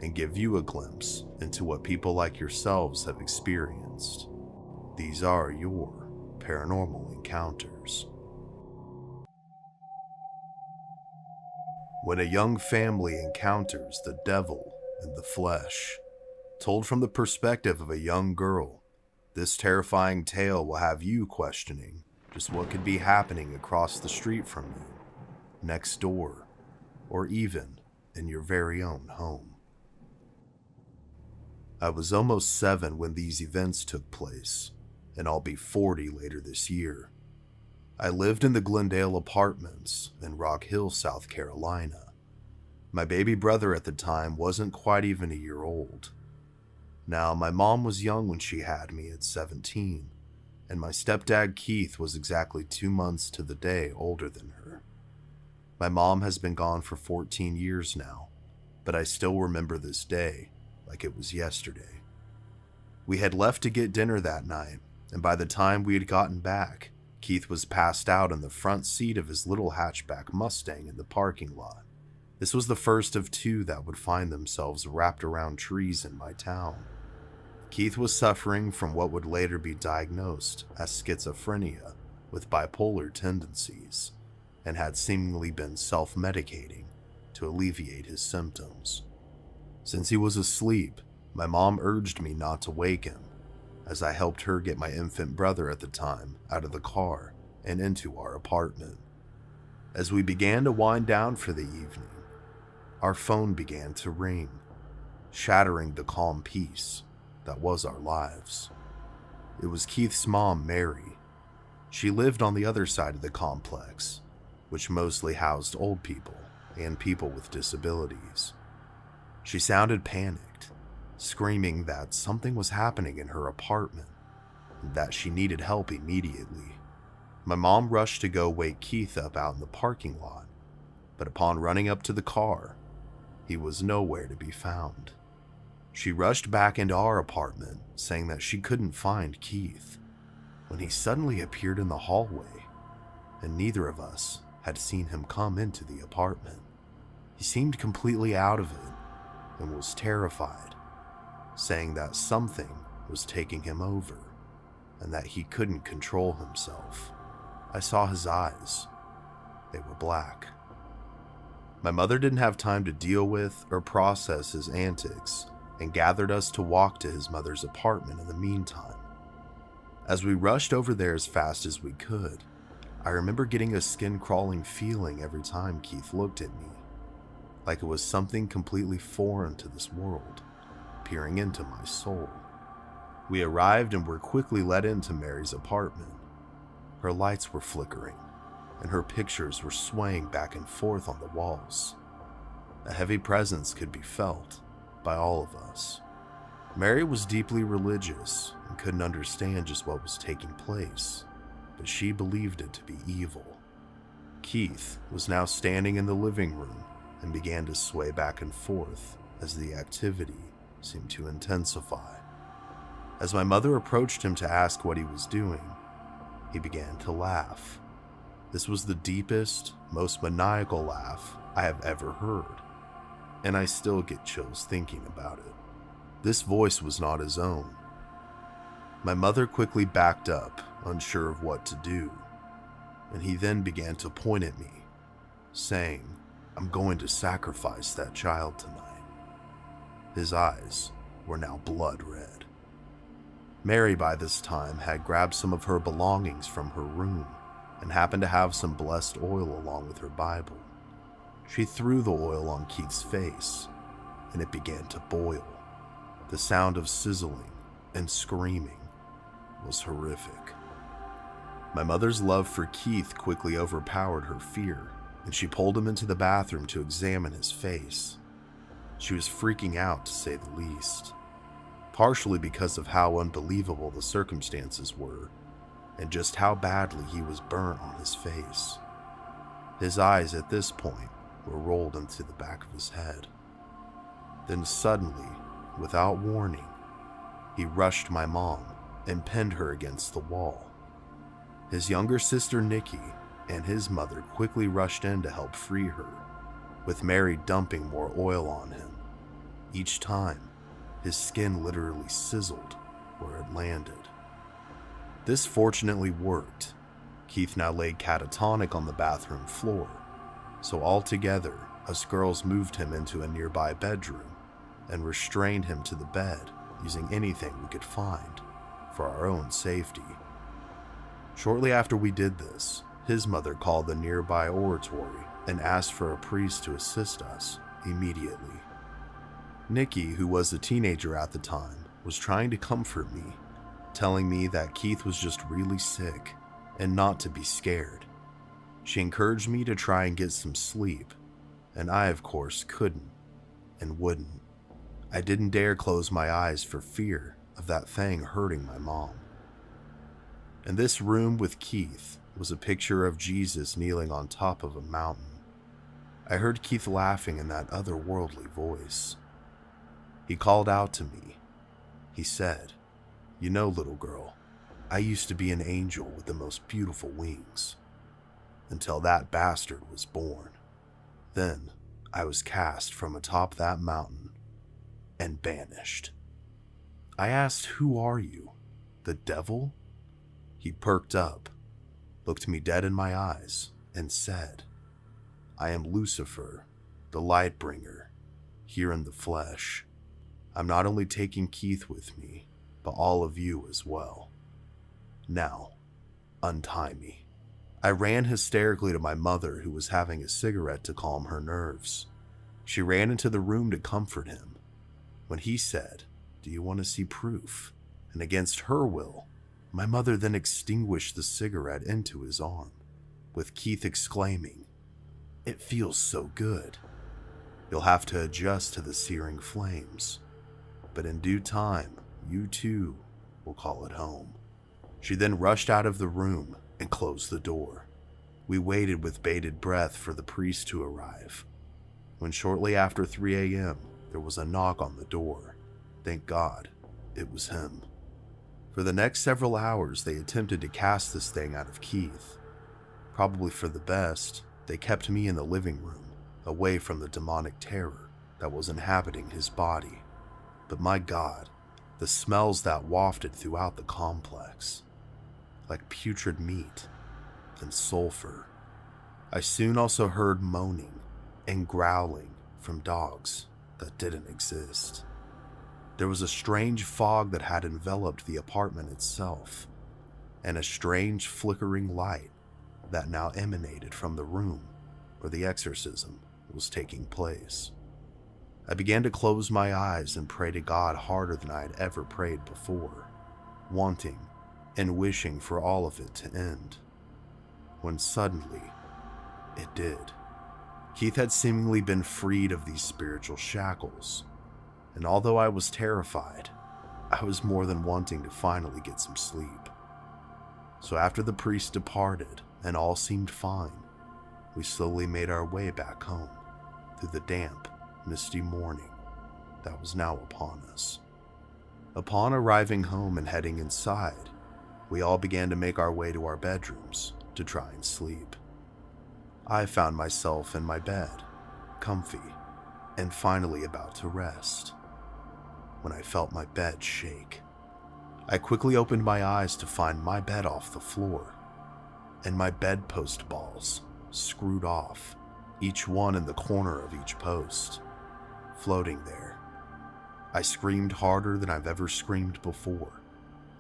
and give you a glimpse into what people like yourselves have experienced. These are your paranormal encounters. When a young family encounters the devil in the flesh, told from the perspective of a young girl This terrifying tale will have you questioning just what could be happening across the street from you, next door, or even in your very own home. I was almost 7 when these events took place, and I'll be 40 later this year. I lived in the Glendale Apartments in Rock Hill, South Carolina. My baby brother at the time wasn't quite even a year old. Now, my mom was young when she had me at 17, and my stepdad Keith was exactly 2 months to the day older than her. My mom has been gone for 14 years now, but I still remember this day like it was yesterday. We had left to get dinner that night, and by the time we had gotten back, Keith was passed out in the front seat of his little hatchback Mustang in the parking lot. This was the first of 2 that would find themselves wrapped around trees in my town. Keith was suffering from what would later be diagnosed as schizophrenia with bipolar tendencies, and had seemingly been self-medicating to alleviate his symptoms. Since he was asleep, my mom urged me not to wake him, as I helped her get my infant brother at the time out of the car and into our apartment. As we began to wind down for the evening, our phone began to ring, shattering the calm peace that was our lives. It was Keith's mom, Mary. She lived on the other side of the complex, which mostly housed old people and people with disabilities. She sounded panicked, screaming that something was happening in her apartment and that she needed help immediately. My mom rushed to go wake Keith up out in the parking lot, but upon running up to the car, he was nowhere to be found. She rushed back into our apartment, saying that she couldn't find Keith, when he suddenly appeared in the hallway, and neither of us had seen him come into the apartment. He seemed completely out of it and was terrified, saying that something was taking him over and that he couldn't control himself. I saw his eyes. They were black. My mother didn't have time to deal with or process his antics and gathered us to walk to his mother's apartment in the meantime. As we rushed over there as fast as we could, I remember getting a skin-crawling feeling every time Keith looked at me, like it was something completely foreign to this world, peering into my soul. We arrived and were quickly let into Mary's apartment. Her lights were flickering, and her pictures were swaying back and forth on the walls. A heavy presence could be felt by all of us. Mary was deeply religious and couldn't understand just what was taking place, but she believed it to be evil. Keith was now standing in the living room and began to sway back and forth as the activity seemed to intensify. As my mother approached him to ask what he was doing, he began to laugh. This was the deepest, most maniacal laugh I have ever heard, and I still get chills thinking about it. This voice was not his own. My mother quickly backed up, unsure of what to do, and he then began to point at me, saying, "I'm going to sacrifice that child tonight." His eyes were now blood red. Mary, by this time, had grabbed some of her belongings from her room and happened to have some blessed oil along with her Bible. She threw the oil on Keith's face, and it began to boil. The sound of sizzling and screaming was horrific. My mother's love for Keith quickly overpowered her fear, and she pulled him into the bathroom to examine his face. She was freaking out, to say the least, partially because of how unbelievable the circumstances were and just how badly he was burnt on his face. His eyes at this point were rolled into the back of his head. Then suddenly, without warning, he rushed my mom and pinned her against the wall. His younger sister Nikki and his mother quickly rushed in to help free her, with Mary dumping more oil on him. Each time, his skin literally sizzled where it landed. This fortunately worked. Keith now laid catatonic on the bathroom floor, so altogether, us girls moved him into a nearby bedroom and restrained him to the bed using anything we could find, for our own safety. Shortly after we did this, his mother called the nearby oratory and asked for a priest to assist us immediately. Nikki, who was a teenager at the time, was trying to comfort me, telling me that Keith was just really sick and not to be scared. She encouraged me to try and get some sleep, and I, of course, couldn't and wouldn't. I didn't dare close my eyes for fear of that thing hurting my mom. In this room with Keith was a picture of Jesus kneeling on top of a mountain. I heard Keith laughing in that otherworldly voice. He called out to me. He said, "You know, little girl, I used to be an angel with the most beautiful wings, until that bastard was born. Then I was cast from atop that mountain and banished." I asked, "Who are you? The devil?" He perked up, looked me dead in my eyes, and said, "I am Lucifer, the light bringer, here in the flesh. I'm not only taking Keith with me, but all of you as well. Now, untie me." I ran hysterically to my mother, who was having a cigarette to calm her nerves. She ran into the room to comfort him. When he said, "Do you want to see proof?" and against her will, my mother then extinguished the cigarette into his arm, with Keith exclaiming, "It feels so good. You'll have to adjust to the searing flames, but in due time, you too will call it home." She then rushed out of the room and closed the door. We waited with bated breath for the priest to arrive, when shortly after 3 a.m., there was a knock on the door. Thank God, it was him. For the next several hours, they attempted to cast this thing out of Keith. Probably for the best, they kept me in the living room, away from the demonic terror that was inhabiting his body. But my God, the smells that wafted throughout the complex, like putrid meat and sulfur. I soon also heard moaning and growling from dogs that didn't exist. There was a strange fog that had enveloped the apartment itself, and a strange flickering light that now emanated from the room where the exorcism was taking place. I began to close my eyes and pray to God harder than I had ever prayed before, wanting and wishing for all of it to end. When suddenly, it did. Keith had seemingly been freed of these spiritual shackles, and although I was terrified, I was more than wanting to finally get some sleep. So after the priest departed and all seemed fine, we slowly made our way back home through the damp, misty morning that was now upon us. Upon arriving home and heading inside, we all began to make our way to our bedrooms to try and sleep. I found myself in my bed, comfy, and finally about to rest, when I felt my bed shake. I quickly opened my eyes to find my bed off the floor, and my bedpost balls screwed off, each one in the corner of each post, floating there. I screamed harder than I've ever screamed before,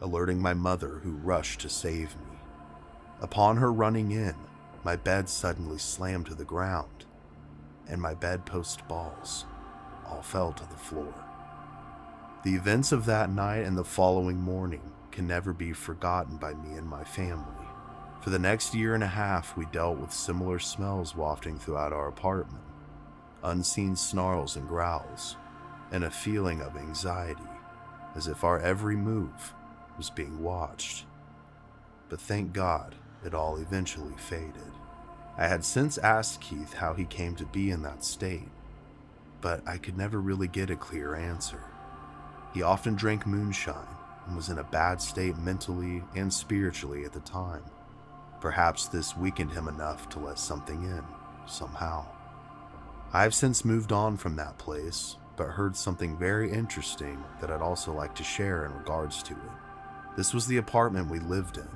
alerting my mother, who rushed to save me. Upon her running in, my bed suddenly slammed to the ground, and my bedpost balls all fell to the floor. The events of that night and the following morning can never be forgotten by me and my family. For the next year and a half, we dealt with similar smells wafting throughout our apartment, unseen snarls and growls, and a feeling of anxiety, as if our every move was being watched. But thank God, it all eventually faded. I had since asked Keith how he came to be in that state, but I could never really get a clear answer. He often drank moonshine and was in a bad state mentally and spiritually at the time. Perhaps this weakened him enough to let something in, somehow. I've since moved on from that place, but heard something very interesting that I'd also like to share in regards to it. This was the apartment we lived in,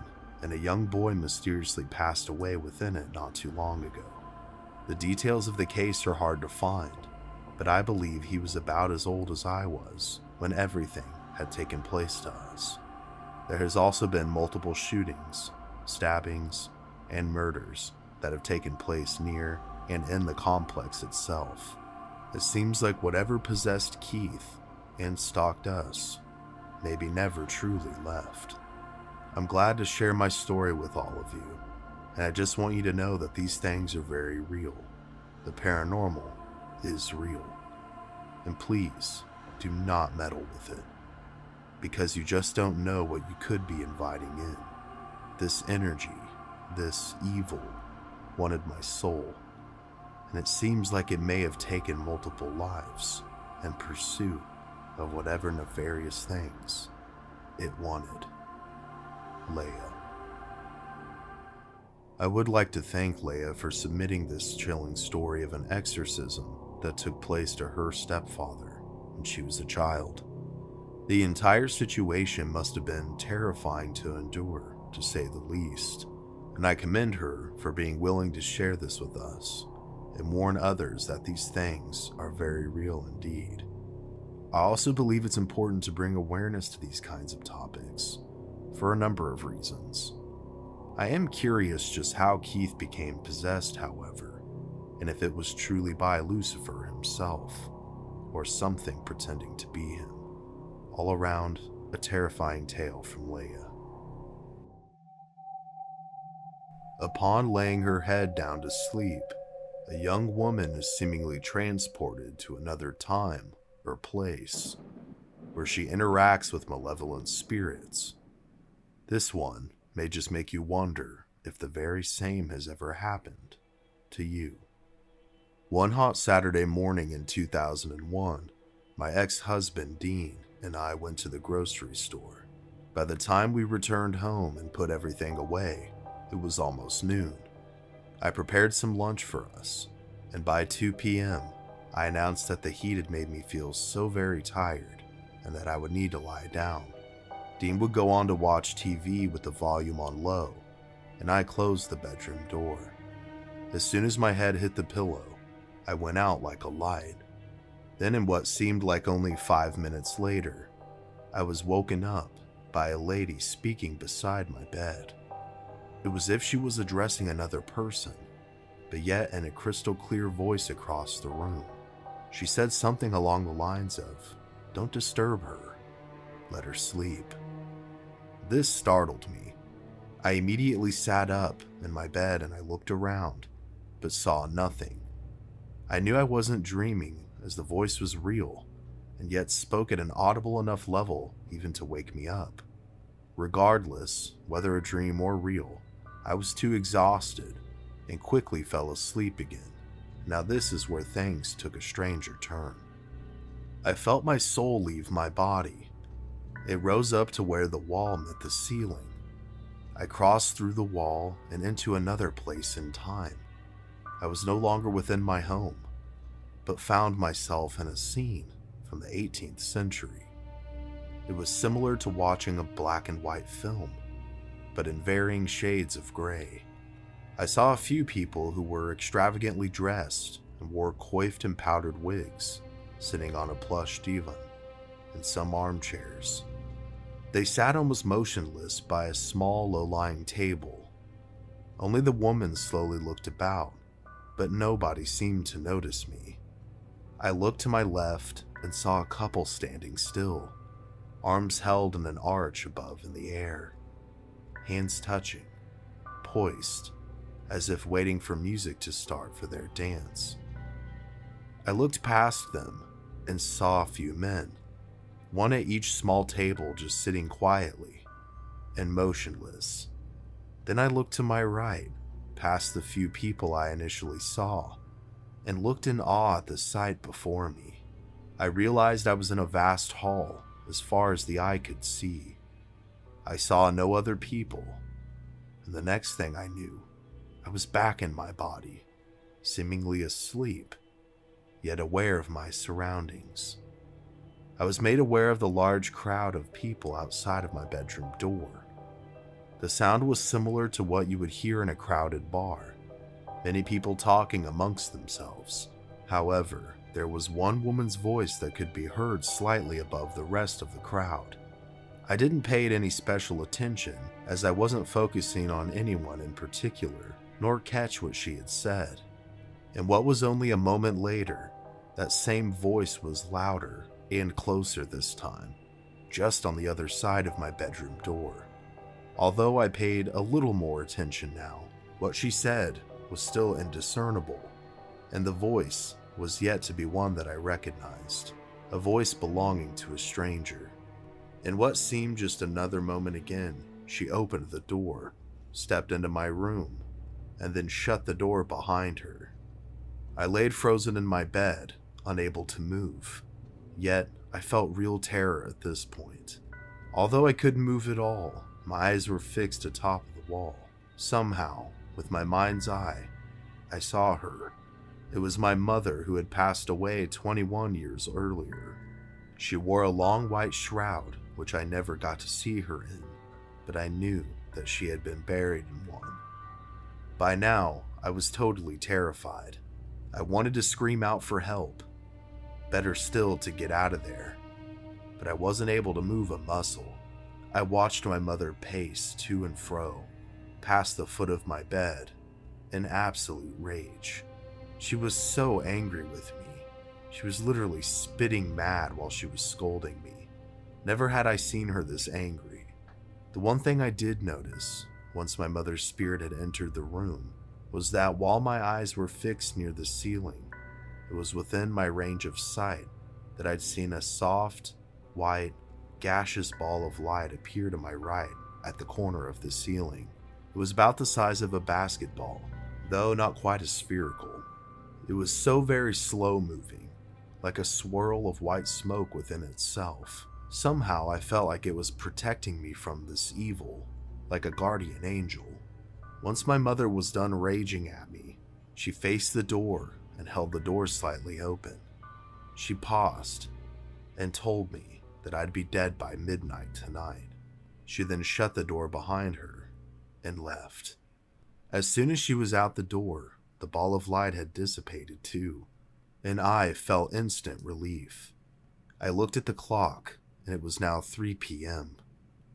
and a young boy mysteriously passed away within it not too long ago. The details of the case are hard to find, but I believe he was about as old as I was when everything had taken place to us. There has also been multiple shootings, stabbings, and murders that have taken place near and in the complex itself. It seems like whatever possessed Keith and stalked us maybe never truly left. I'm glad to share my story with all of you, and I just want you to know that these things are very real. The paranormal is real. And please, do not meddle with it, because you just don't know what you could be inviting in. This energy, this evil, wanted my soul, and it seems like it may have taken multiple lives in pursuit of whatever nefarious things it wanted. Leia. I would like to thank Leia for submitting this chilling story of an exorcism that took place to her stepfather when she was a child. The entire situation must have been terrifying to endure, to say the least, and I commend her for being willing to share this with us and warn others that these things are very real indeed. I also believe it's important to bring awareness to these kinds of topics for a number of reasons. I am curious just how Keith became possessed, however, and if it was truly by Lucifer himself, or something pretending to be him. All around, a terrifying tale from Leia. Upon laying her head down to sleep, a young woman is seemingly transported to another time or place, where she interacts with malevolent spirits. This one may just make you wonder if the very same has ever happened to you. One hot Saturday morning in 2001, my ex-husband Dean and I went to the grocery store. By the time we returned home and put everything away, it was almost noon. I prepared some lunch for us, and by 2 p.m., I announced that the heat had made me feel so very tired and that I would need to lie down. Dean would go on to watch TV with the volume on low, and I closed the bedroom door. As soon as my head hit the pillow, I went out like a light. Then, in what seemed like only 5 minutes later, I was woken up by a lady speaking beside my bed. It was as if she was addressing another person, but yet in a crystal clear voice across the room. She said something along the lines of, "Don't disturb her, let her sleep." This startled me. I immediately sat up in my bed and I looked around, but saw nothing. I knew I wasn't dreaming, as the voice was real, and yet spoke at an audible enough level even to wake me up. Regardless, whether a dream or real, I was too exhausted and quickly fell asleep again. Now this is where things took a stranger turn. I felt my soul leave my body. It rose up to where the wall met the ceiling. I crossed through the wall and into another place in time. I was no longer within my home, but found myself in a scene from the 18th century. It was similar to watching a black and white film, but in varying shades of gray. I saw a few people who were extravagantly dressed and wore coiffed and powdered wigs, sitting on a plush divan and some armchairs. They sat almost motionless by a small low-lying table. Only the woman slowly looked about, but nobody seemed to notice me. I looked to my left and saw a couple standing still, arms held in an arch above in the air, hands touching, poised, as if waiting for music to start for their dance. I looked past them and saw a few men, one at each small table just sitting quietly and motionless. Then I looked to my right, past the few people I initially saw, and looked in awe at the sight before me. I realized I was in a vast hall as far as the eye could see. I saw no other people, and the next thing I knew, I was back in my body, seemingly asleep, yet aware of my surroundings. I was made aware of the large crowd of people outside of my bedroom door. The sound was similar to what you would hear in a crowded bar, many people talking amongst themselves. However, there was one woman's voice that could be heard slightly above the rest of the crowd. I didn't pay it any special attention, as I wasn't focusing on anyone in particular, nor catch what she had said. And what was only a moment later, that same voice was louder and closer this time, just on the other side of my bedroom door. Although I paid a little more attention now, what she said was still indiscernible, and the voice was yet to be one that I recognized, a voice belonging to a stranger. In what seemed just another moment again, she opened the door, stepped into my room, and then shut the door behind her. I laid frozen in my bed, unable to move. Yet, I felt real terror at this point. Although I couldn't move at all, my eyes were fixed atop of the wall. Somehow, with my mind's eye, I saw her. It was my mother, who had passed away 21 years earlier. She wore a long white shroud, which I never got to see her in, but I knew that she had been buried in one. By now, I was totally terrified. I wanted to scream out for help. Better still, to get out of there. But I wasn't able to move a muscle. I watched my mother pace to and fro, past the foot of my bed, in absolute rage. She was so angry with me. She was literally spitting mad while she was scolding me. Never had I seen her this angry. The one thing I did notice, once my mother's spirit had entered the room, was that while my eyes were fixed near the ceiling, it was within my range of sight that I'd seen a soft, white, gaseous ball of light appear to my right at the corner of the ceiling. It was about the size of a basketball, though not quite as spherical. It was so very slow moving, like a swirl of white smoke within itself. Somehow I felt like it was protecting me from this evil, like a guardian angel. Once my mother was done raging at me, she faced the door and held the door slightly open. She paused and told me that I'd be dead by midnight tonight. She then shut the door behind her and left. As soon as she was out the door, the ball of light had dissipated too, and I felt instant relief. I looked at the clock, and it was now 3 p.m.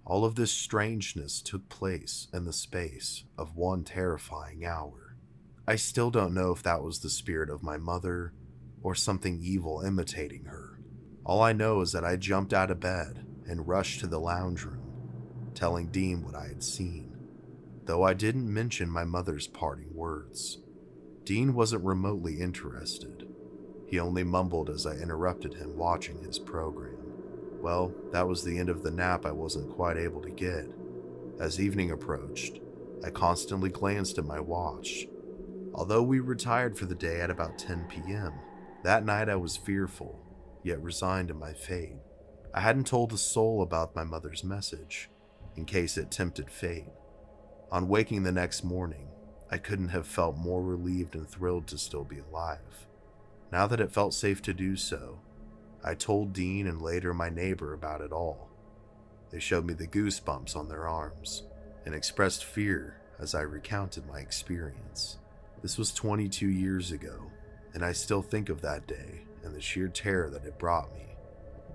All of this strangeness took place in the space of one terrifying hour. I still don't know if that was the spirit of my mother or something evil imitating her. All I know is that I jumped out of bed and rushed to the lounge room, telling Dean what I had seen, though I didn't mention my mother's parting words. Dean wasn't remotely interested. He only mumbled as I interrupted him watching his program. Well, that was the end of the nap I wasn't quite able to get. As evening approached, I constantly glanced at my watch. Although we retired for the day at about 10 p.m., that night I was fearful, yet resigned to my fate. I hadn't told a soul about my mother's message, in case it tempted fate. On waking the next morning, I couldn't have felt more relieved and thrilled to still be alive. Now that it felt safe to do so, I told Dean and later my neighbor about it all. They showed me the goosebumps on their arms and expressed fear as I recounted my experience. This was 22 years ago, and I still think of that day and the sheer terror that it brought me.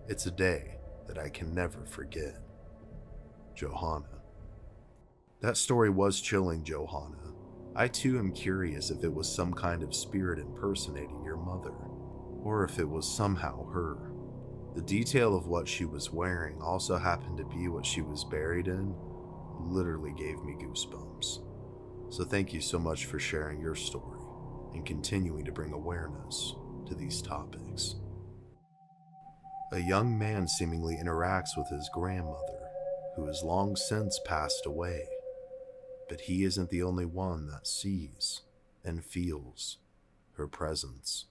It's a day that I can never forget. Johanna. That story was chilling, Johanna. I too am curious if it was some kind of spirit impersonating your mother, or if it was somehow her. The detail of what she was wearing also happened to be what she was buried in. Literally gave me goosebumps. So thank you so much for sharing your story and continuing to bring awareness to these topics. A young man seemingly interacts with his grandmother, who has long since passed away. But he isn't the only one that sees and feels her presence.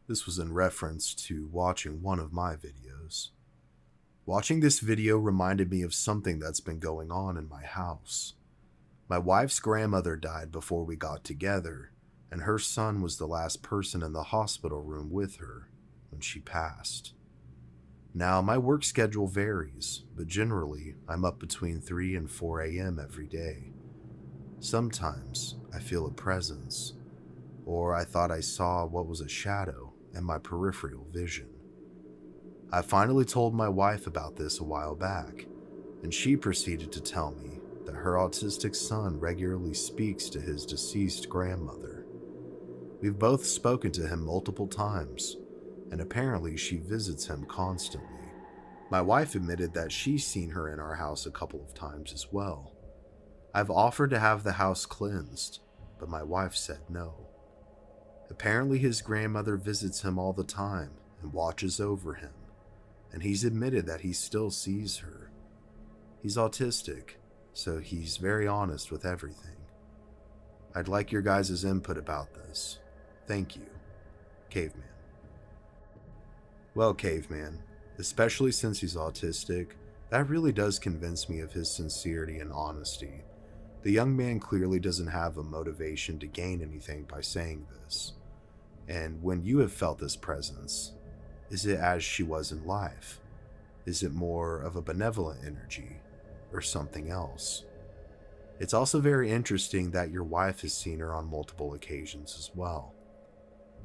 This was in reference to watching one of my videos. Watching this video reminded me of something that's been going on in my house. My wife's grandmother died before we got together, and her son was the last person in the hospital room with her when she passed. Now, my work schedule varies, but generally, I'm up between 3 and 4 a.m. every day. Sometimes, I feel a presence, or I thought I saw what was a shadow in my peripheral vision. I finally told my wife about this a while back, and she proceeded to tell me that her autistic son regularly speaks to his deceased grandmother. We've both spoken to him multiple times, and apparently she visits him constantly. My wife admitted that she's seen her in our house a couple of times as well. I've offered to have the house cleansed, but my wife said no. Apparently his grandmother visits him all the time and watches over him, and he's admitted that he still sees her. He's autistic, so he's very honest with everything. I'd like your guys' input about this. Thank you, Caveman. Well, Caveman, especially since he's autistic, that really does convince me of his sincerity and honesty. The young man clearly doesn't have a motivation to gain anything by saying this. And when you have felt this presence, is it as she was in life? Is it more of a benevolent energy, or something else? It's also very interesting that your wife has seen her on multiple occasions as well.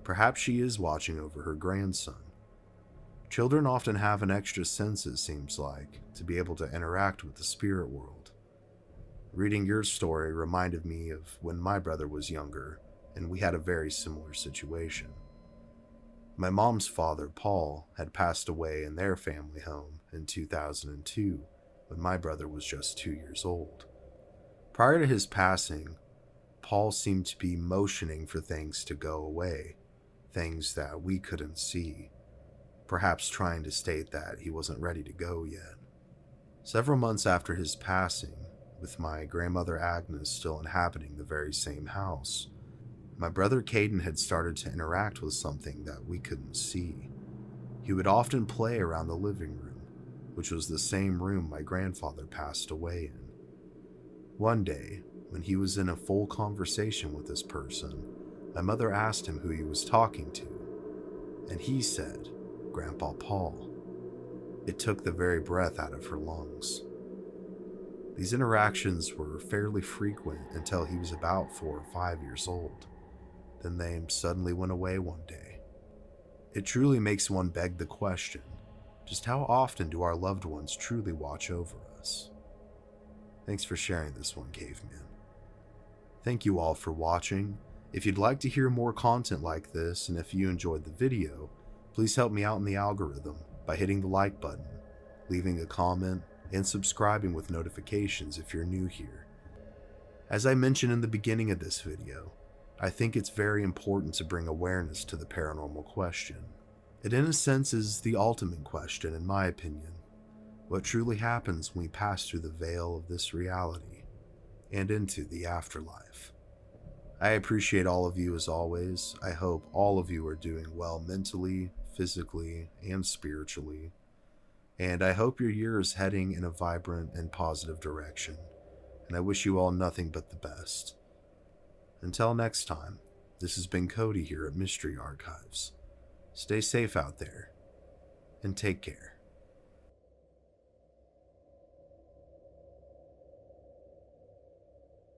Perhaps she is watching over her grandson. Children often have an extra sense, it seems like, to be able to interact with the spirit world. Reading your story reminded me of when my brother was younger, and we had a very similar situation. My mom's father, Paul, had passed away in their family home in 2002 when my brother was just 2 years old. Prior to his passing, Paul seemed to be motioning for things to go away, things that we couldn't see, perhaps trying to state that he wasn't ready to go yet. Several months after his passing, with my grandmother Agnes still inhabiting the very same house, my brother Caden had started to interact with something that we couldn't see. He would often play around the living room, which was the same room my grandfather passed away in. One day, when he was in a full conversation with this person, my mother asked him who he was talking to, and he said, "Grandpa Paul." It took the very breath out of her lungs. These interactions were fairly frequent until he was about 4 or 5 years old. Then they suddenly went away one day. It truly makes one beg the question, just how often do our loved ones truly watch over us? Thanks for sharing this one, Caveman. Thank you all for watching. If you'd like to hear more content like this, and if you enjoyed the video, please help me out in the algorithm by hitting the like button, leaving a comment, and subscribing with notifications if you're new here. As I mentioned in the beginning of this video, I think it's very important to bring awareness to the paranormal question. It in a sense is the ultimate question in my opinion. What truly happens when we pass through the veil of this reality and into the afterlife? I appreciate all of you as always. I hope all of you are doing well mentally, physically, and spiritually. And I hope your year is heading in a vibrant and positive direction. And I wish you all nothing but the best. Until next time, this has been Cody here at Mystery Archives. Stay safe out there, and take care.